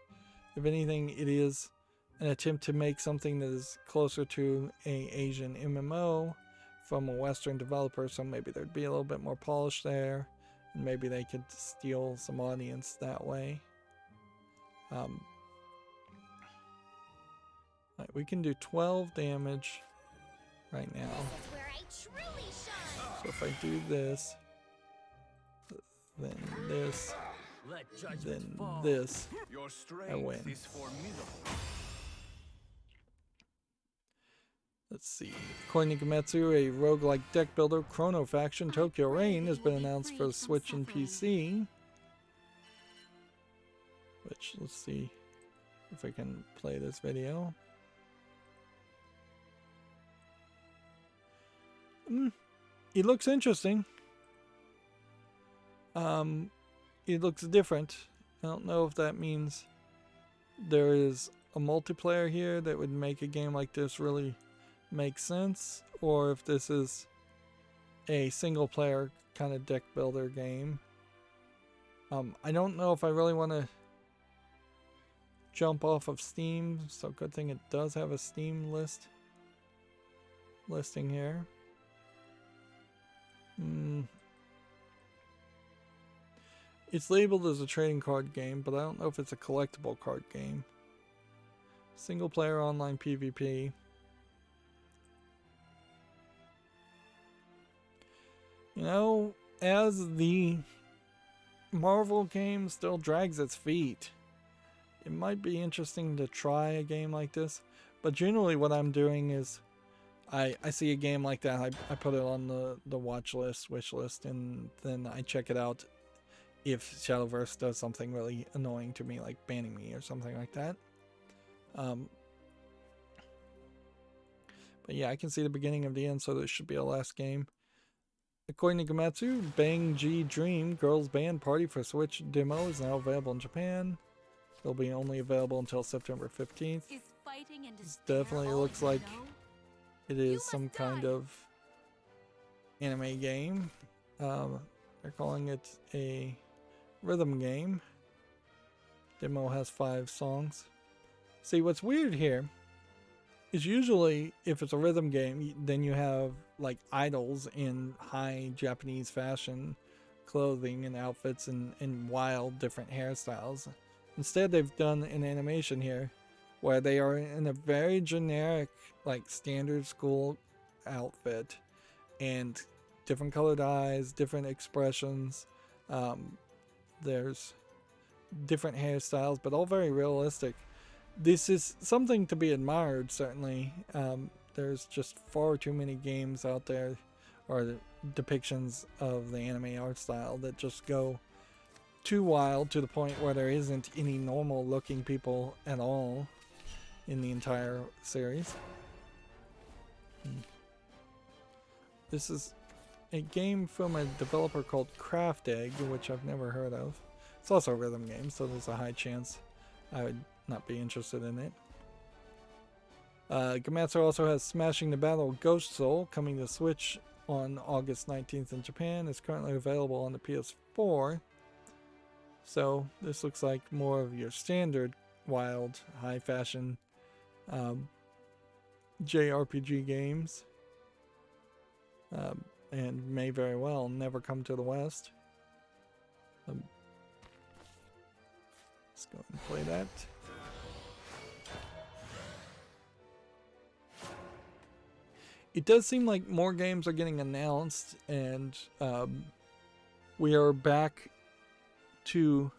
If anything, it is an attempt to make something that is closer to a Asian MMO from a Western developer, so maybe there'd be a little bit more polish there. Maybe they could steal some audience that way. Right, we can do 12 damage right now. This is where I truly shine. So if I do this, then this, Let judgment then fall. this, Your I strength win. is formidable. Let's see. According to Gametsu, a roguelike deck builder, Chrono Faction Tokyo Rain, has been announced for Switch and PC. Which, let's see if I can play this video. It looks interesting. It looks different. I don't know if that means there is a multiplayer here that would make a game like this really make sense, or if this is a single player kind of deck builder game. I don't know if I really want to jump off of Steam, so good thing it does have a Steam listing here. It's labeled as a trading card game, but I don't know if it's a collectible card game. Single player online PvP. You know, as the Marvel game still drags its feet, it might be interesting to try a game like this. But generally what I'm doing is I see a game like that, I put it on the watch list, wish list, and then I check it out if Shadowverse does something really annoying to me, like banning me or something like that. But yeah, I can see the beginning of the end, so this should be our last game. According to Gametsu, Bang G Dream Girls Band Party for Switch demo is now available in Japan. It'll be only available until September 15th. Is fighting and This definitely looks like it is some kind of anime game. They're calling it a rhythm game. Demo has 5 songs. See, what's weird here is usually if it's a rhythm game, then you have like idols in high Japanese fashion clothing and outfits and wild different hairstyles. Instead, they've done an animation here where they are in a very generic, like standard school outfit, and different colored eyes, different expressions. There's different hairstyles, but all very realistic. This is something to be admired, certainly. There's just far too many games out there, or depictions of the anime art style, that just go too wild to the point where there isn't any normal looking people at all in the entire series. This is a game from a developer called Craft Egg, which I've never heard of. It's also a rhythm game, so there's a high chance I would not be interested in it. Gamatsu also has Smashing the Battle Ghost Soul coming to Switch on August 19th in Japan. It's currently available on the PS4. So this looks like more of your standard wild, high fashion JRPG games. And may very well never come to the West. Let's go and play that. It does seem like more games are getting announced, and we are back to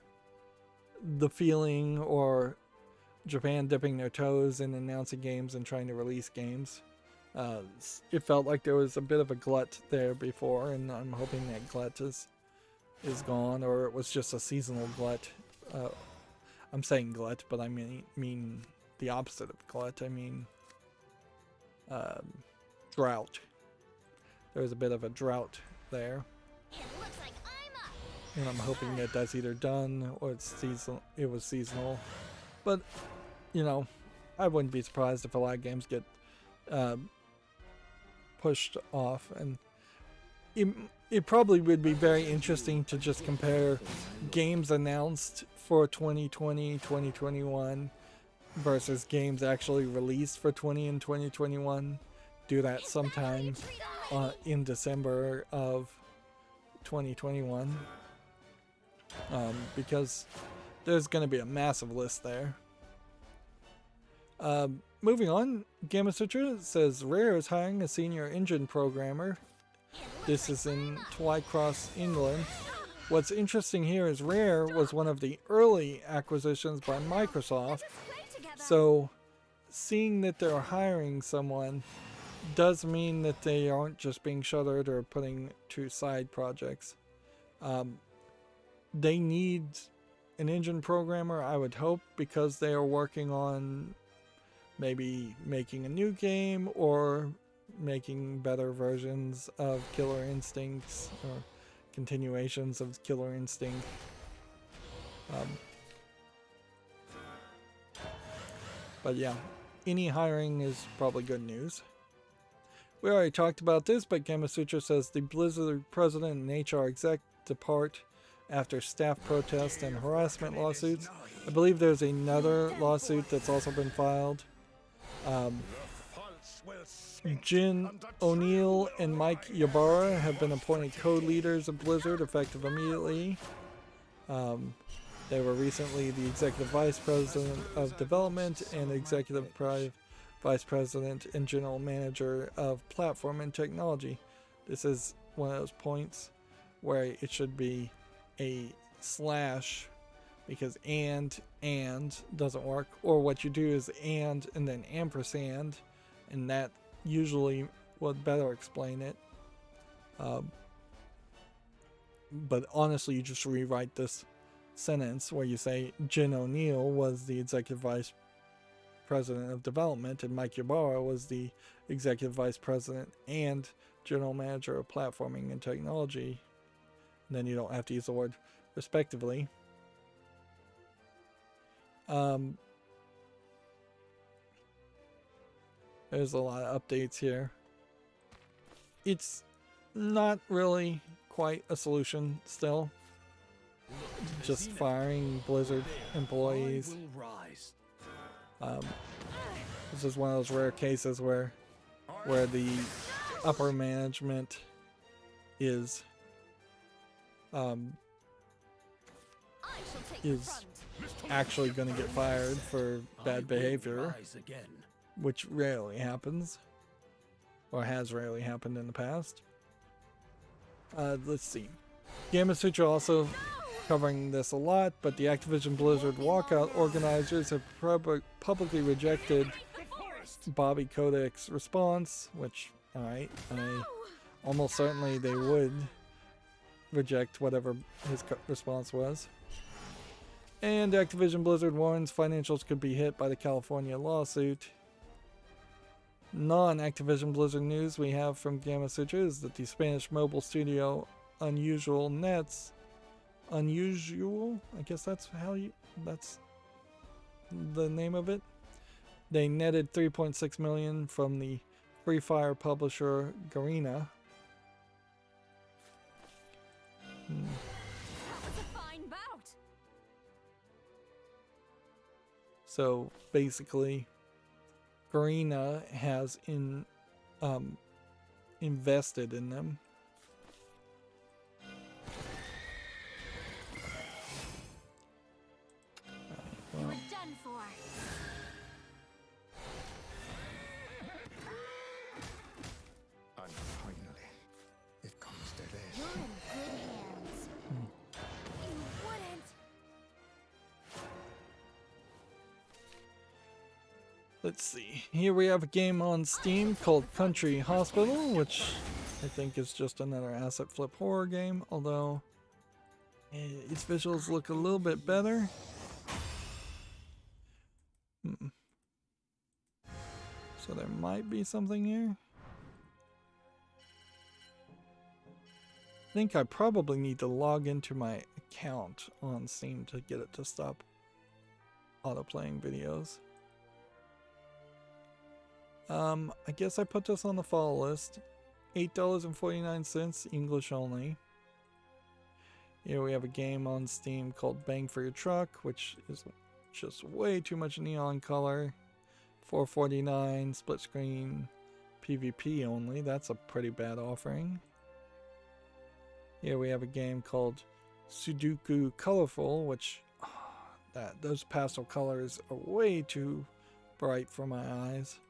the feeling, or Japan dipping their toes in announcing games and trying to release games. It felt like there was a bit of a glut there before, and I'm hoping that glut is gone, or it was just a seasonal glut. I'm saying glut, but I mean the opposite of glut. I mean drought. There was a bit of a drought there. It looks like I'm up. And I'm hoping that that's either done or it's seasonal. It was seasonal. But, you know, I wouldn't be surprised if a lot of games get pushed off. And it probably would be very interesting to just compare games announced for 2020, 2021 versus games actually released for 20 and 2021. Do that sometime in December of 2021, because there's going to be a massive list there. Moving on, Gamma Sutra says Rare is hiring a senior engine programmer. This is in Twycross, England. What's interesting here is Rare was one of the early acquisitions by Microsoft, so seeing that they're hiring someone does mean that they aren't just being shuttered or putting to side projects. They need an engine programmer, I would hope, because they are working on maybe making a new game or making better versions of Killer Instincts or continuations of Killer Instinct. But yeah, any hiring is probably good news. We already talked about this, but Gamasutra says the Blizzard president and HR exec depart after staff protest and harassment lawsuits. I believe there's another lawsuit that's also been filed. Jin O'Neill and Mike Ybarra have been appointed co-leaders of Blizzard effective immediately. They were recently the executive vice president of development and executive vice president and general manager of platform and technology. This is one of those points where it should be a slash, because and doesn't work, or what you do is and then ampersand, and that usually would better explain it. But honestly, you just rewrite this sentence where you say Jin O'Neill was the executive vice president of development and Mike Ybarra was the executive vice president and general manager of platforming and technology. And then you don't have to use the word respectively. There's a lot of updates here. It's not really quite a solution still. Just firing Blizzard employees. This is one of those rare cases where the upper management is I shall take the is front. actually going to get fired for bad behavior, Rise again. which rarely happens, or has rarely happened in the past. Let's see. Gamma Sutra also covering this a lot, but the Activision Blizzard walkout organizers have publicly rejected Bobby Kodak's response, which, alright, almost certainly they would reject whatever his response was. And Activision Blizzard warns financials could be hit by the California lawsuit. Non-Activision Blizzard news we have from Gamma Sutra is that the Spanish mobile studio Unusual, I guess that's that's the name of it. They netted 3.6 million from the Free Fire publisher Garena. That was a fine bout. So basically, Garena has invested in them. You are done for. And finally, it comes to this. You're in good hands. You wouldn't. Let's see. Here we have a game on Steam called Country Hospital, which I think is just another asset flip horror game, although its visuals look a little bit better. So there might be something here. I think I probably need to log into my account on Steam to get it to stop auto-playing videos. I guess I put this on the follow list. $8.49, English only. Here we have a game on Steam called Bang for Your Truck, which is just way too much neon color. $4.49, split screen, PvP only. That's a pretty bad offering. Here we have a game called Sudoku Colorful, which those pastel colors are way too bright for my eyes.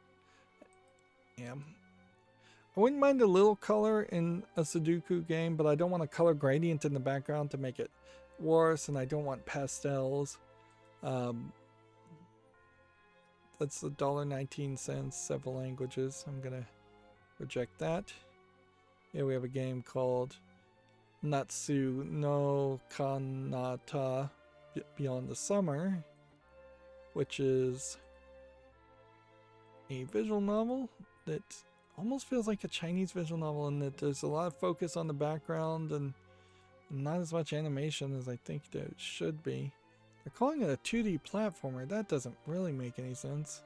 Yeah. I wouldn't mind a little color in a Sudoku game, but I don't want a color gradient in the background to make it worse, and I don't want pastels. That's $1.19, several languages. I'm gonna reject that. Here we have a game called Natsu no Kanata Beyond the Summer, which is a visual novel that almost feels like a Chinese visual novel, in that there's a lot of focus on the background and not as much animation as I think there should be. They're calling it a 2D platformer. That doesn't really make any sense.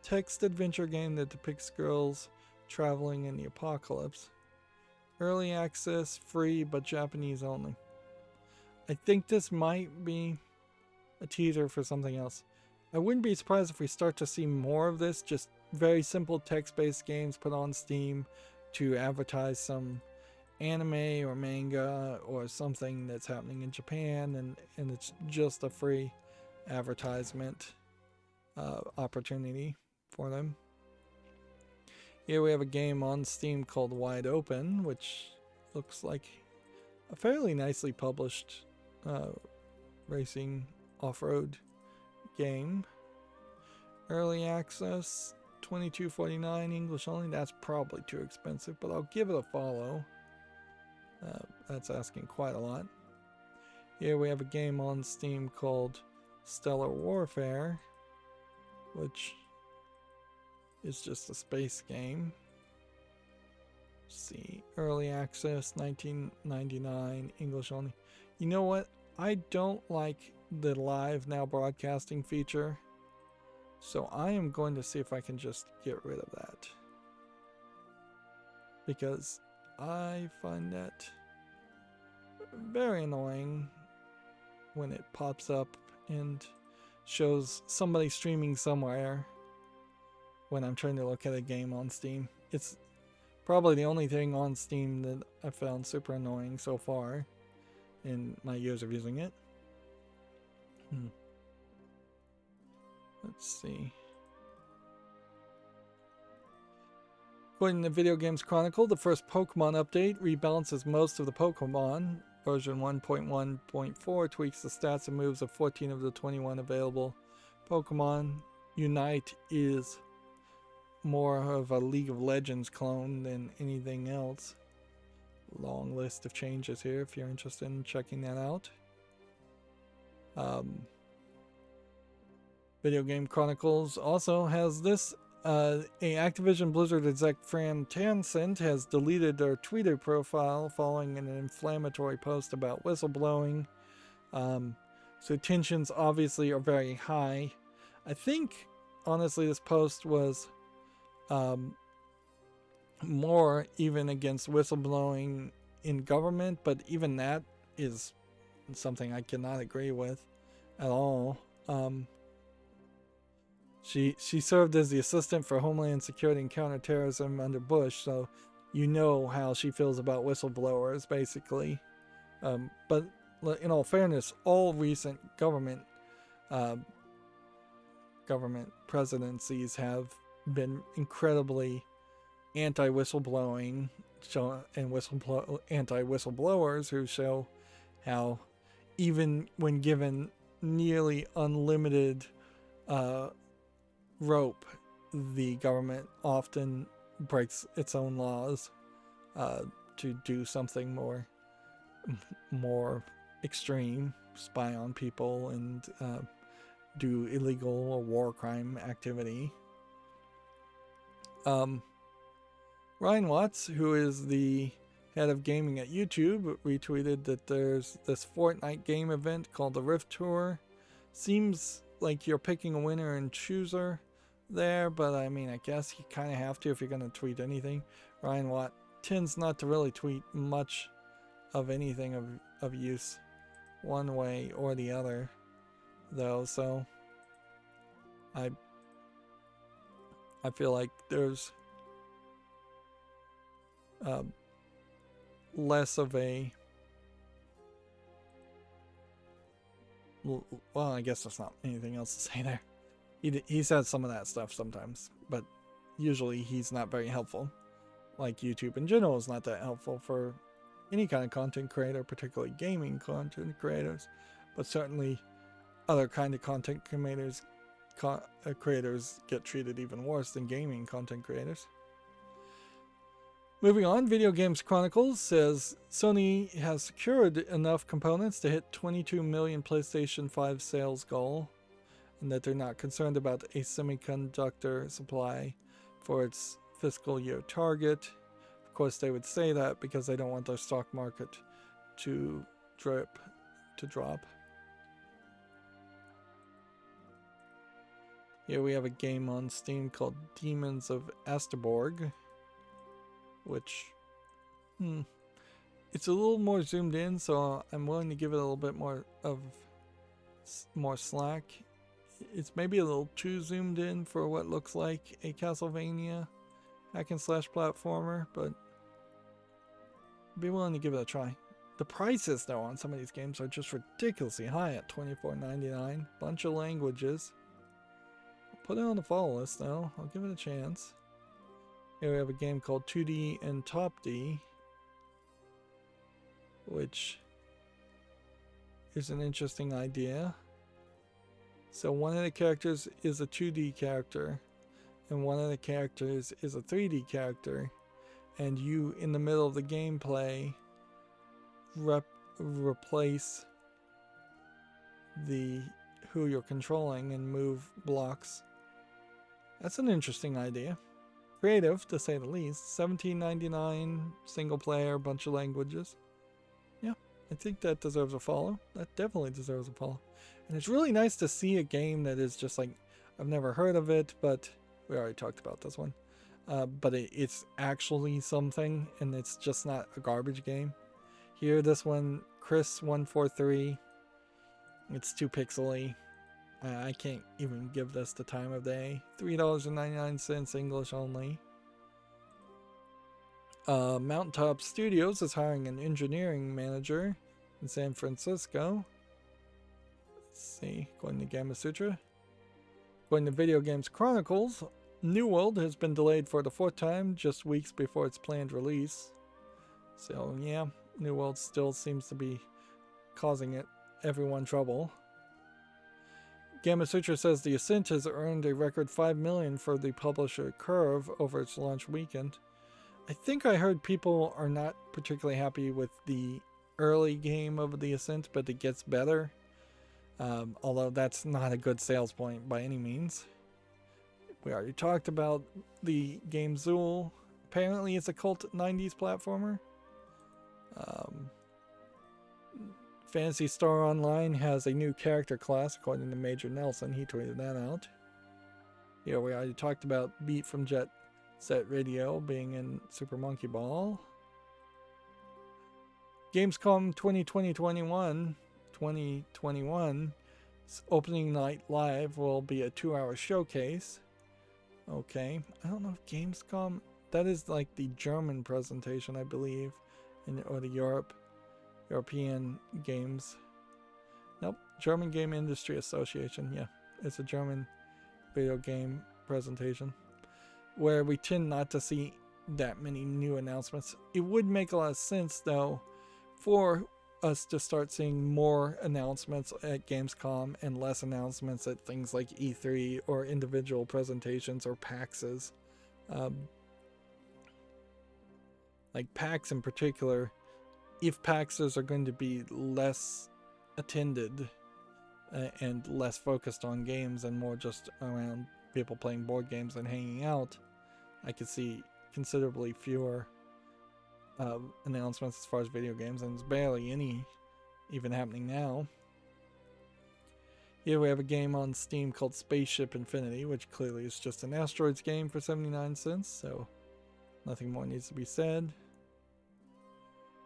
Text adventure game that depicts girls traveling in the apocalypse. Early access, free, but Japanese only. I think this might be a teaser for something else. I wouldn't be surprised if we start to see more of this, just very simple text-based games put on Steam to advertise some anime or manga or something that's happening in Japan, and it's just a free advertisement opportunity for them. Here we have a game on Steam called Wide Open, which looks like a fairly nicely published racing off-road game. Early access, $22.49, English only. That's probably too expensive, but I'll give it a follow. That's asking quite a lot. Here we have a game on Steam called Stellar Warfare, which is just a space game. Let's see, early access, $19.99, English only. You know what? I don't like the live now broadcasting feature, so I am going to see if I can just get rid of that, because I find that very annoying when it pops up and shows somebody streaming somewhere when I'm trying to look at a game on Steam. It's Probably the only thing on Steam that I found super annoying so far in my years of using it. Let's see. According to Video Games Chronicle, the first Pokemon update rebalances most of the Pokemon. Version 1.1.4 tweaks the stats and moves of 14 of the 21 available Pokemon. Unite is more of a League of Legends clone than anything else. Long list of changes here if you're interested in checking that out. Video Game Chronicles also has this. A Activision Blizzard exec Fran Tansent has deleted their Twitter profile following an inflammatory post about whistleblowing. So tensions obviously are very high. I think, honestly, this post was more even against whistleblowing in government, but even that is something I cannot agree with at all. She served as the assistant for Homeland Security and Counterterrorism under Bush, so you know how she feels about whistleblowers, basically. But in all fairness, all recent government presidencies have been incredibly anti-whistleblowing and anti-whistleblowers who show how even when given nearly unlimited rope, the government often breaks its own laws to do something more extreme, spy on people and do illegal or war crime activity. Ryan Watts, who is the head of gaming at YouTube, retweeted that there's this Fortnite game event called the Rift Tour. Seems like you're picking a winner and chooser there, but I mean, I guess you kind of have to if you're going to tweet anything. Ryan Watt tends not to really tweet much of anything of use one way or the other, though, so I feel like there's less of a, well, I guess there's not anything else to say there. He says some of that stuff sometimes, but usually he's not very helpful. Like YouTube in general is not that helpful for any kind of content creator, particularly gaming content creators, but certainly other kind of content creators get treated even worse than gaming content creators. Moving on, Video Games Chronicles says Sony has secured enough components to hit 22 million PlayStation 5 sales goal, and that they're not concerned about a semiconductor supply for its fiscal year target. Of course, they would say that because they don't want their stock market to drop. Here we have a game on Steam called Demons of Asterborg, which it's a little more zoomed in, so I'm willing to give it a little bit more slack. It's maybe a little too zoomed in for what looks like a Castlevania hack and slash platformer, but I'd be willing to give it a try. The prices though on some of these games are just ridiculously high at $24.99. Bunch of languages. I'll put it on the follow list though. I'll give it a chance. Here we have a game called 2D and Top D, which is an interesting idea. So one of the characters is a 2D character, and one of the characters is a 3D character, and you, in the middle of the gameplay, replace who you're controlling and move blocks. That's an interesting idea. Creative, to say the least. $17.99, single player, bunch of languages. Yeah, I think that deserves a follow. That definitely deserves a follow. And it's really nice to see a game that is just like, I've never heard of it, but we already talked about this one. But it's actually something, and it's just not a garbage game. Here, this one, Chris143, it's too pixely. I can't even give this the time of day. $3.99 English only. Mountaintop Studios is hiring an engineering manager in San Francisco. Let's see, according to Gamma Sutra. According to Video Games Chronicles, New World has been delayed for the 4th time, just weeks before its planned release. So yeah, New World still seems to be causing everyone trouble. Gamma Sutra says the Ascent has earned a record $5 million for the publisher Curve over its launch weekend. I think I heard people are not particularly happy with the early game of the Ascent, but it gets better. Although that's not a good sales point by any means. We already talked about the game Zool. Apparently it's a cult 90s platformer. Phantasy Star Online has a new character class, according to Major Nelson. He tweeted that out. Yeah, we already talked about Beat from Jet Set Radio being in Super Monkey Ball. Gamescom 2021 opening night live will be a 2-hour showcase. Okay, I don't know if Gamescom, that is like the German presentation, I believe, or the European games. Nope, German Game Industry Association. Yeah, it's a German video game presentation where we tend not to see that many new announcements. It would make a lot of sense though for us to start seeing more announcements at Gamescom and less announcements at things like E3 or individual presentations or PAXs. Like PAX in particular, if PAXs are going to be less attended and less focused on games and more just around people playing board games and hanging out, I could see considerably fewer announcements as far as video games, and there's barely any even happening now. Here we have a game on Steam called Spaceship Infinity, which clearly is just an asteroids game for 79 cents, so nothing more needs to be said.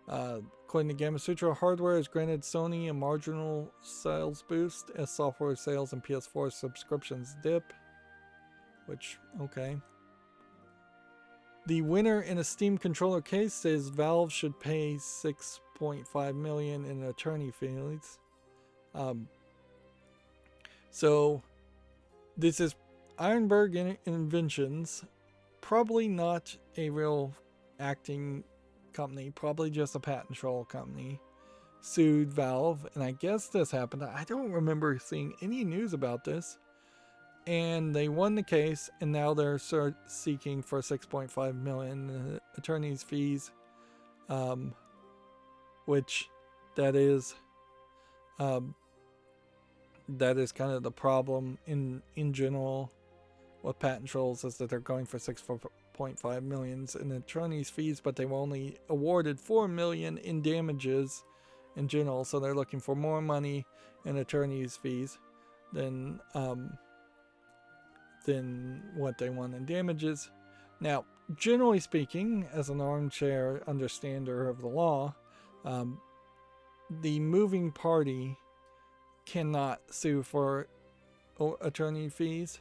According to Gamma Sutra, hardware has granted Sony a marginal sales boost as software sales and PS4 subscriptions dip, which, okay. The winner in a Steam controller case says Valve should pay $6.5 million in attorney fees. So this is Ironburg Inventions, probably not a real acting company, probably just a patent troll company, sued Valve, and I guess this happened. I don't remember seeing any news about this. And they won the case, and now they're seeking for $6.5 million attorney's fees, which that is kind of the problem in general with patent trolls, is that they're going for $6.5 million in attorney's fees, but they were only awarded $4 million in damages in general, so they're looking for more money in attorney's fees than what they want in damages. Now, generally speaking, as an armchair understander of the law, the moving party cannot sue for attorney fees.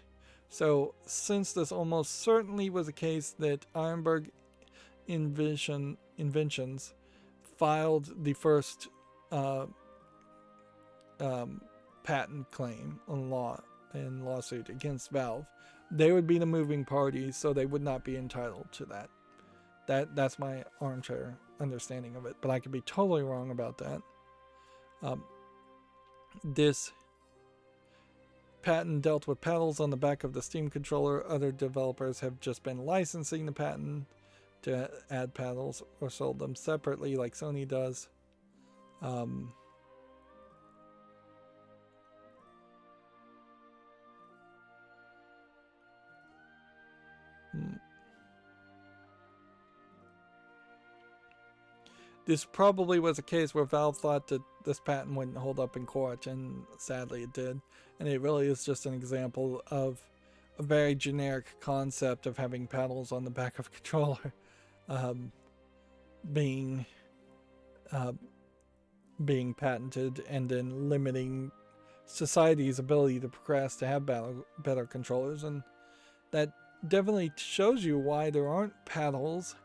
So, since this almost certainly was a case that Ironburg Inventions filed the first patent claim on lawsuit against Valve, they would be the moving parties, so they would not be entitled to that. That's my armchair understanding of it, but I could be totally wrong about that. This patent dealt with paddles on the back of the Steam controller. Other developers have just been licensing the patent to add paddles or sold them separately like Sony does. This probably was a case where Valve thought that this patent wouldn't hold up in court, and sadly it did. And it really is just an example of a very generic concept of having paddles on the back of a controller being patented, and then limiting society's ability to progress to have better controllers. And that definitely shows you why there aren't paddles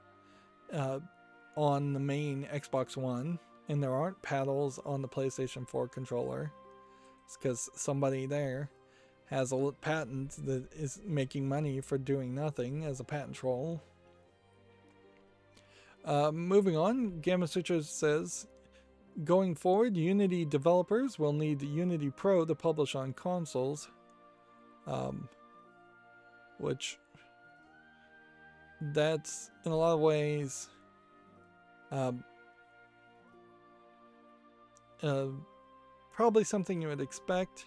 on the main Xbox One, and there aren't paddles on the PlayStation 4 controller. It's because somebody there has a patent that is making money for doing nothing as a patent troll. Moving on, Gamasutra says, going forward, Unity developers will need Unity Pro to publish on consoles, which that's in a lot of ways probably something you would expect.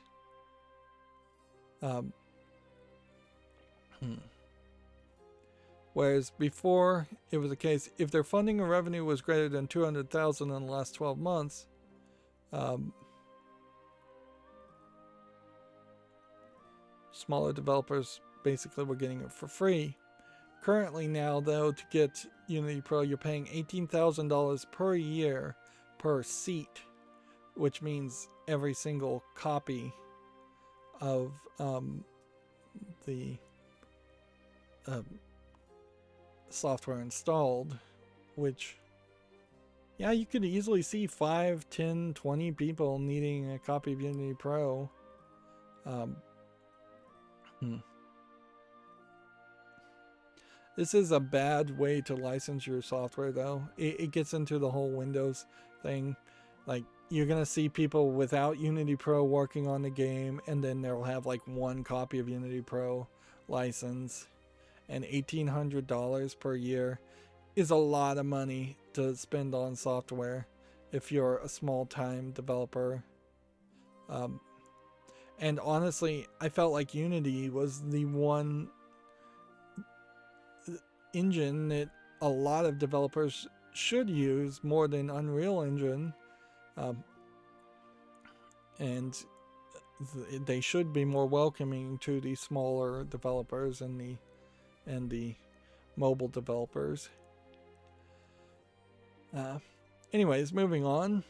Whereas before it was a case, if their funding or revenue was greater than 200,000 in the last 12 months, smaller developers basically were getting it for free. Currently now, though, to get Unity Pro, you're paying $18,000 per year per seat, which means every single copy of the software installed, which, yeah, you could easily see 5, 10, 20 people needing a copy of Unity Pro. This is a bad way to license your software, though. It gets into the whole Windows thing. Like, you're going to see people without Unity Pro working on the game, and then they'll have like one copy of Unity Pro license. And $1,800 per year is a lot of money to spend on software if you're a small-time developer. And honestly, I felt like Unity was the one engine that a lot of developers should use more than Unreal Engine. And they should be more welcoming to the smaller developers and the mobile developers. Anyways, moving on.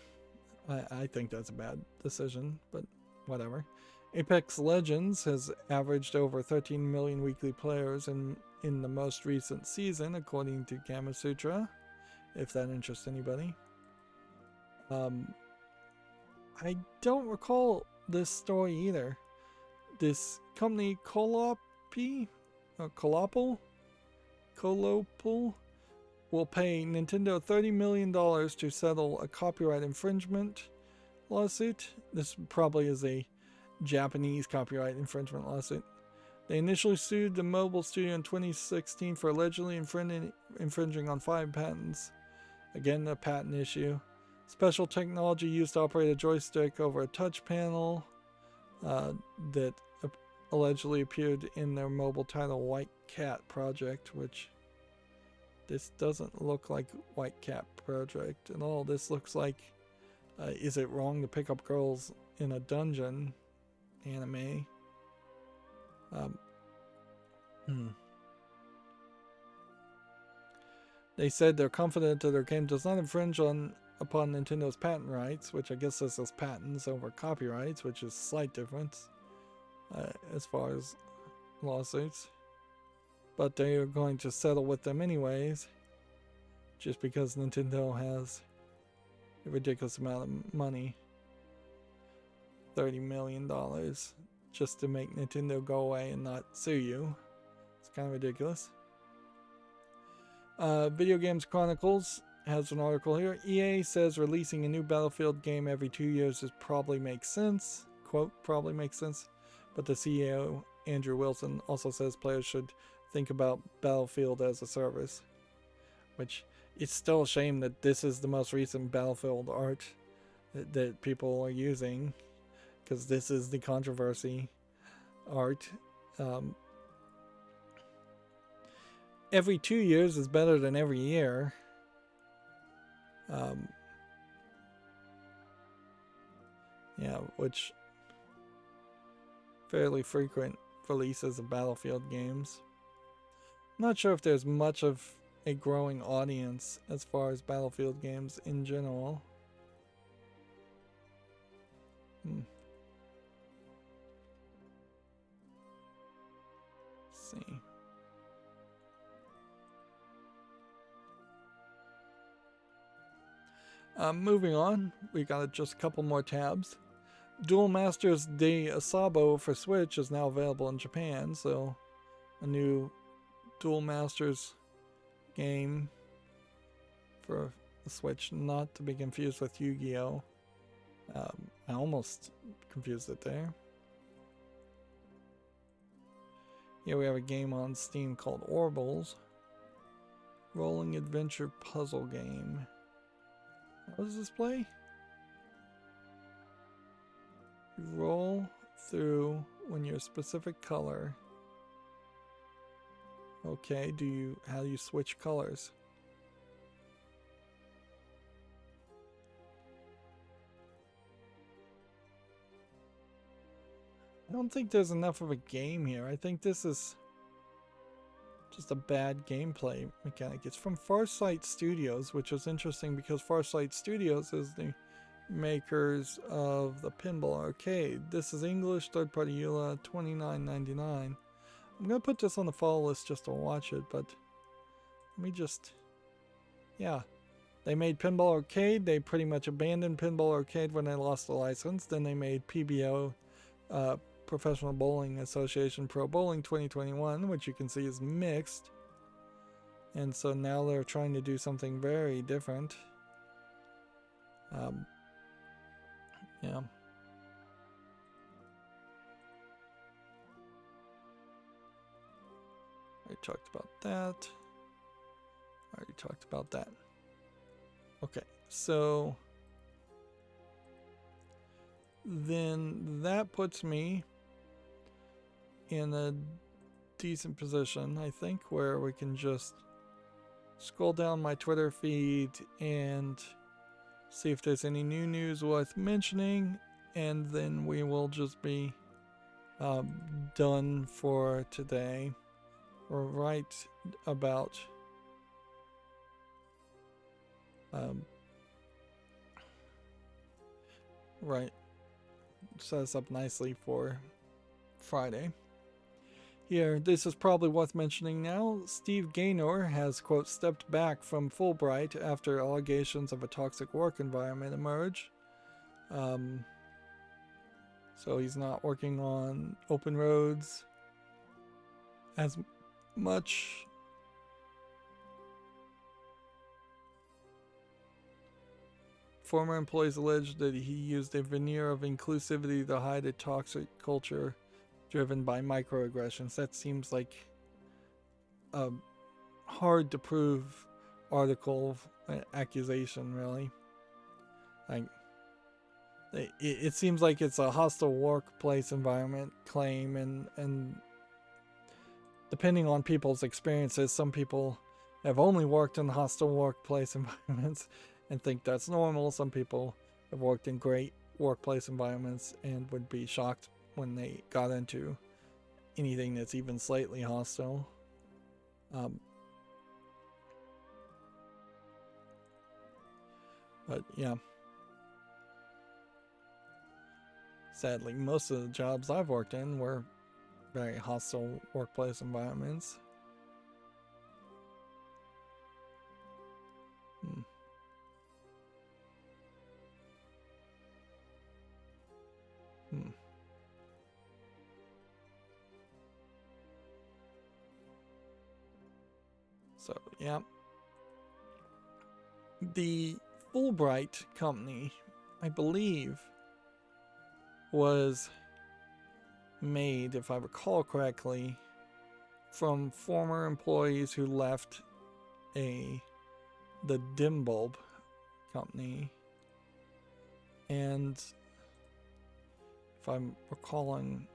I think that's a bad decision, but whatever. Apex Legends has averaged over 13 million weekly players in the most recent season, according to Gamasutra, if that interests anybody. I don't recall this story either. This company Colopal will pay Nintendo $30 million to settle a copyright infringement lawsuit. This probably is a Japanese copyright infringement lawsuit. They initially sued the mobile studio in 2016 for allegedly infringing on 5 patents. Again, a patent issue. Special technology used to operate a joystick over a touch panel that allegedly appeared in their mobile title White Cat Project, which this doesn't look like White Cat Project at all. This looks like Is It Wrong to Pick Up Girls in a Dungeon anime. They said they're confident that their game does not infringe upon Nintendo's patent rights, which I guess this is patents over copyrights, which is a slight difference as far as lawsuits. But they are going to settle with them anyways, just because Nintendo has a ridiculous amount of money. $30 million just to make Nintendo go away and not sue you. It's kind of ridiculous. Video Games Chronicles has an article here. EA says releasing a new Battlefield game every 2 years probably makes sense. Quote, probably makes sense. But the CEO, Andrew Wilson, also says players should think about Battlefield as a service. Which, it's still a shame that this is the most recent Battlefield art that people are using. Because this is the controversy art. Every 2 years is better than every year. Yeah, which fairly frequent releases of Battlefield games. I'm not sure if there's much of a growing audience as far as Battlefield games in general. Let's see. Moving on, we got just a couple more tabs. Duel Masters de Asabo for Switch is now available in Japan, so a new Duel Masters game for the Switch, not to be confused with Yu-Gi-Oh! I almost confused it there. Here we have a game on Steam called Orbles. Rolling adventure puzzle game. How does this play? You roll through when you're a specific color. Okay, how do you switch colors? I don't think there's enough of a game here. I think this is just a bad gameplay mechanic. It's from Farsight Studios, which is interesting because Farsight Studios is the makers of the Pinball Arcade. This is English, third-party EULA, $29.99. I'm gonna put this on the follow list just to watch it, but let me just... Yeah. They made Pinball Arcade. They pretty much abandoned Pinball Arcade when they lost the license. Then they made PBO, Professional Bowling Association Pro Bowling 2021, which you can see is mixed. And so now they're trying to do something very different. Yeah. I talked about that. I already talked about that. Okay, so then that puts me in a decent position, I think, where we can just scroll down my Twitter feed and see if there's any new news worth mentioning, and then we will just be done for today. We're right about right, set us up nicely for Friday. Here, this is probably worth mentioning now. Steve Gaynor has, quote, stepped back from Fulbright after allegations of a toxic work environment emerge. So he's not working on open roads as much. Former employees alleged that he used a veneer of inclusivity to hide a toxic culture driven by microaggressions. That seems like a hard to prove article accusation, really. Like, it seems like it's a hostile workplace environment claim, and depending on people's experiences, some people have only worked in hostile workplace environments and think that's normal. Some people have worked in great workplace environments and would be shocked when they got into anything that's even slightly hostile. But yeah, sadly, most of the jobs I've worked in were very hostile workplace environments. So, yeah. The Fulbright company, I believe, was made, if I recall correctly, from former employees who left the Dimbulb company. And if I'm recalling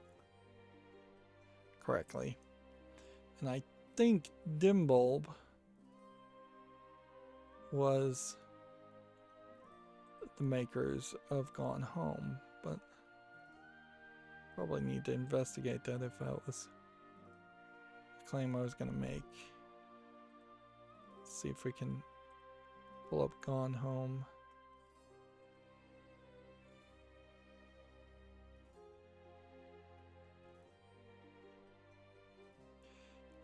correctly, and I think Dimbulb was the makers of Gone Home, but probably need to investigate that if that was the claim I was going to make. Let's see if we can pull up Gone Home.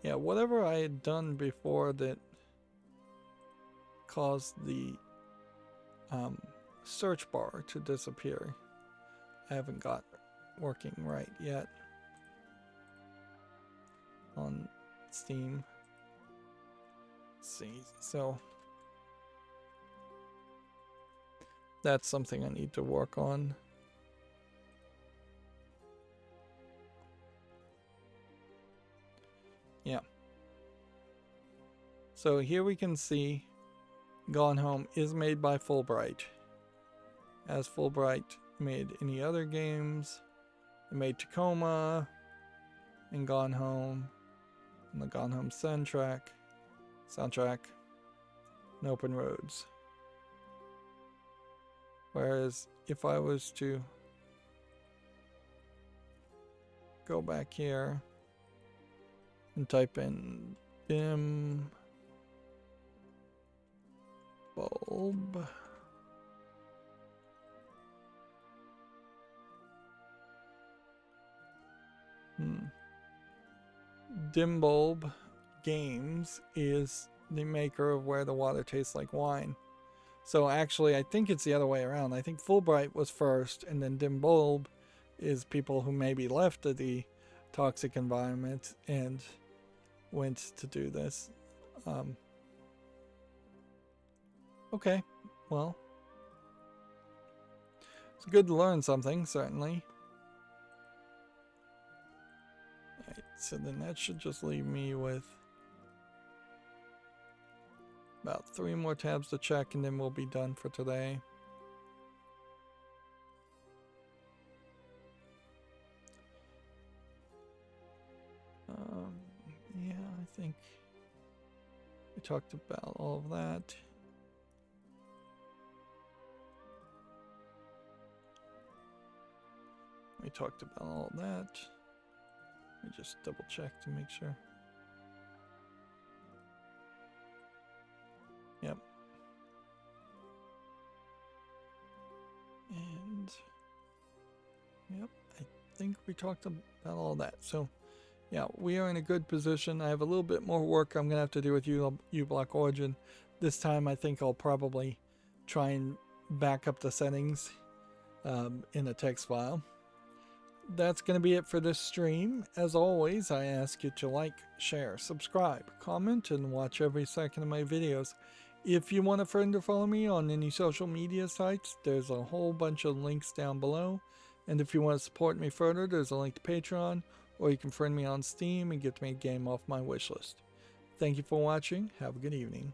Yeah, whatever I had done before that caused the search bar to disappear. I haven't got working right yet on Steam. Let's see, so that's something I need to work on. Yeah. So here we can see Gone Home is made by Fulbright. As Fulbright made any other games, it made Tacoma and Gone Home and the Gone Home soundtrack and Open Roads. Whereas if I was to go back here and type in BIM bulb, Dim Bulb Games is the maker of Where the Water Tastes Like Wine. So actually, I think it's the other way around. I think Fulbright was first, and then Dim Bulb is people who maybe left the toxic environment and went to do this. Okay, well, it's good to learn something, certainly. Alright, so then that should just leave me with about 3 more tabs to check, and then we'll be done for today. Yeah, I think we talked about all of that. We talked about all of that. Let me just double check to make sure. Yep. And yep, I think we talked about all that. So yeah, we are in a good position. I have a little bit more work I'm gonna have to do with uBlock Origin. This time I think I'll probably try and back up the settings in a text file. That's going to be it for this stream. As always, I ask you to like, share, subscribe, comment, and watch every second of my videos. If you want a friend to follow me on any social media sites, there's a whole bunch of links down below. And if you want to support me further, there's a link to Patreon, or you can friend me on Steam and get me a game off my wishlist. Thank you for watching. Have a good evening.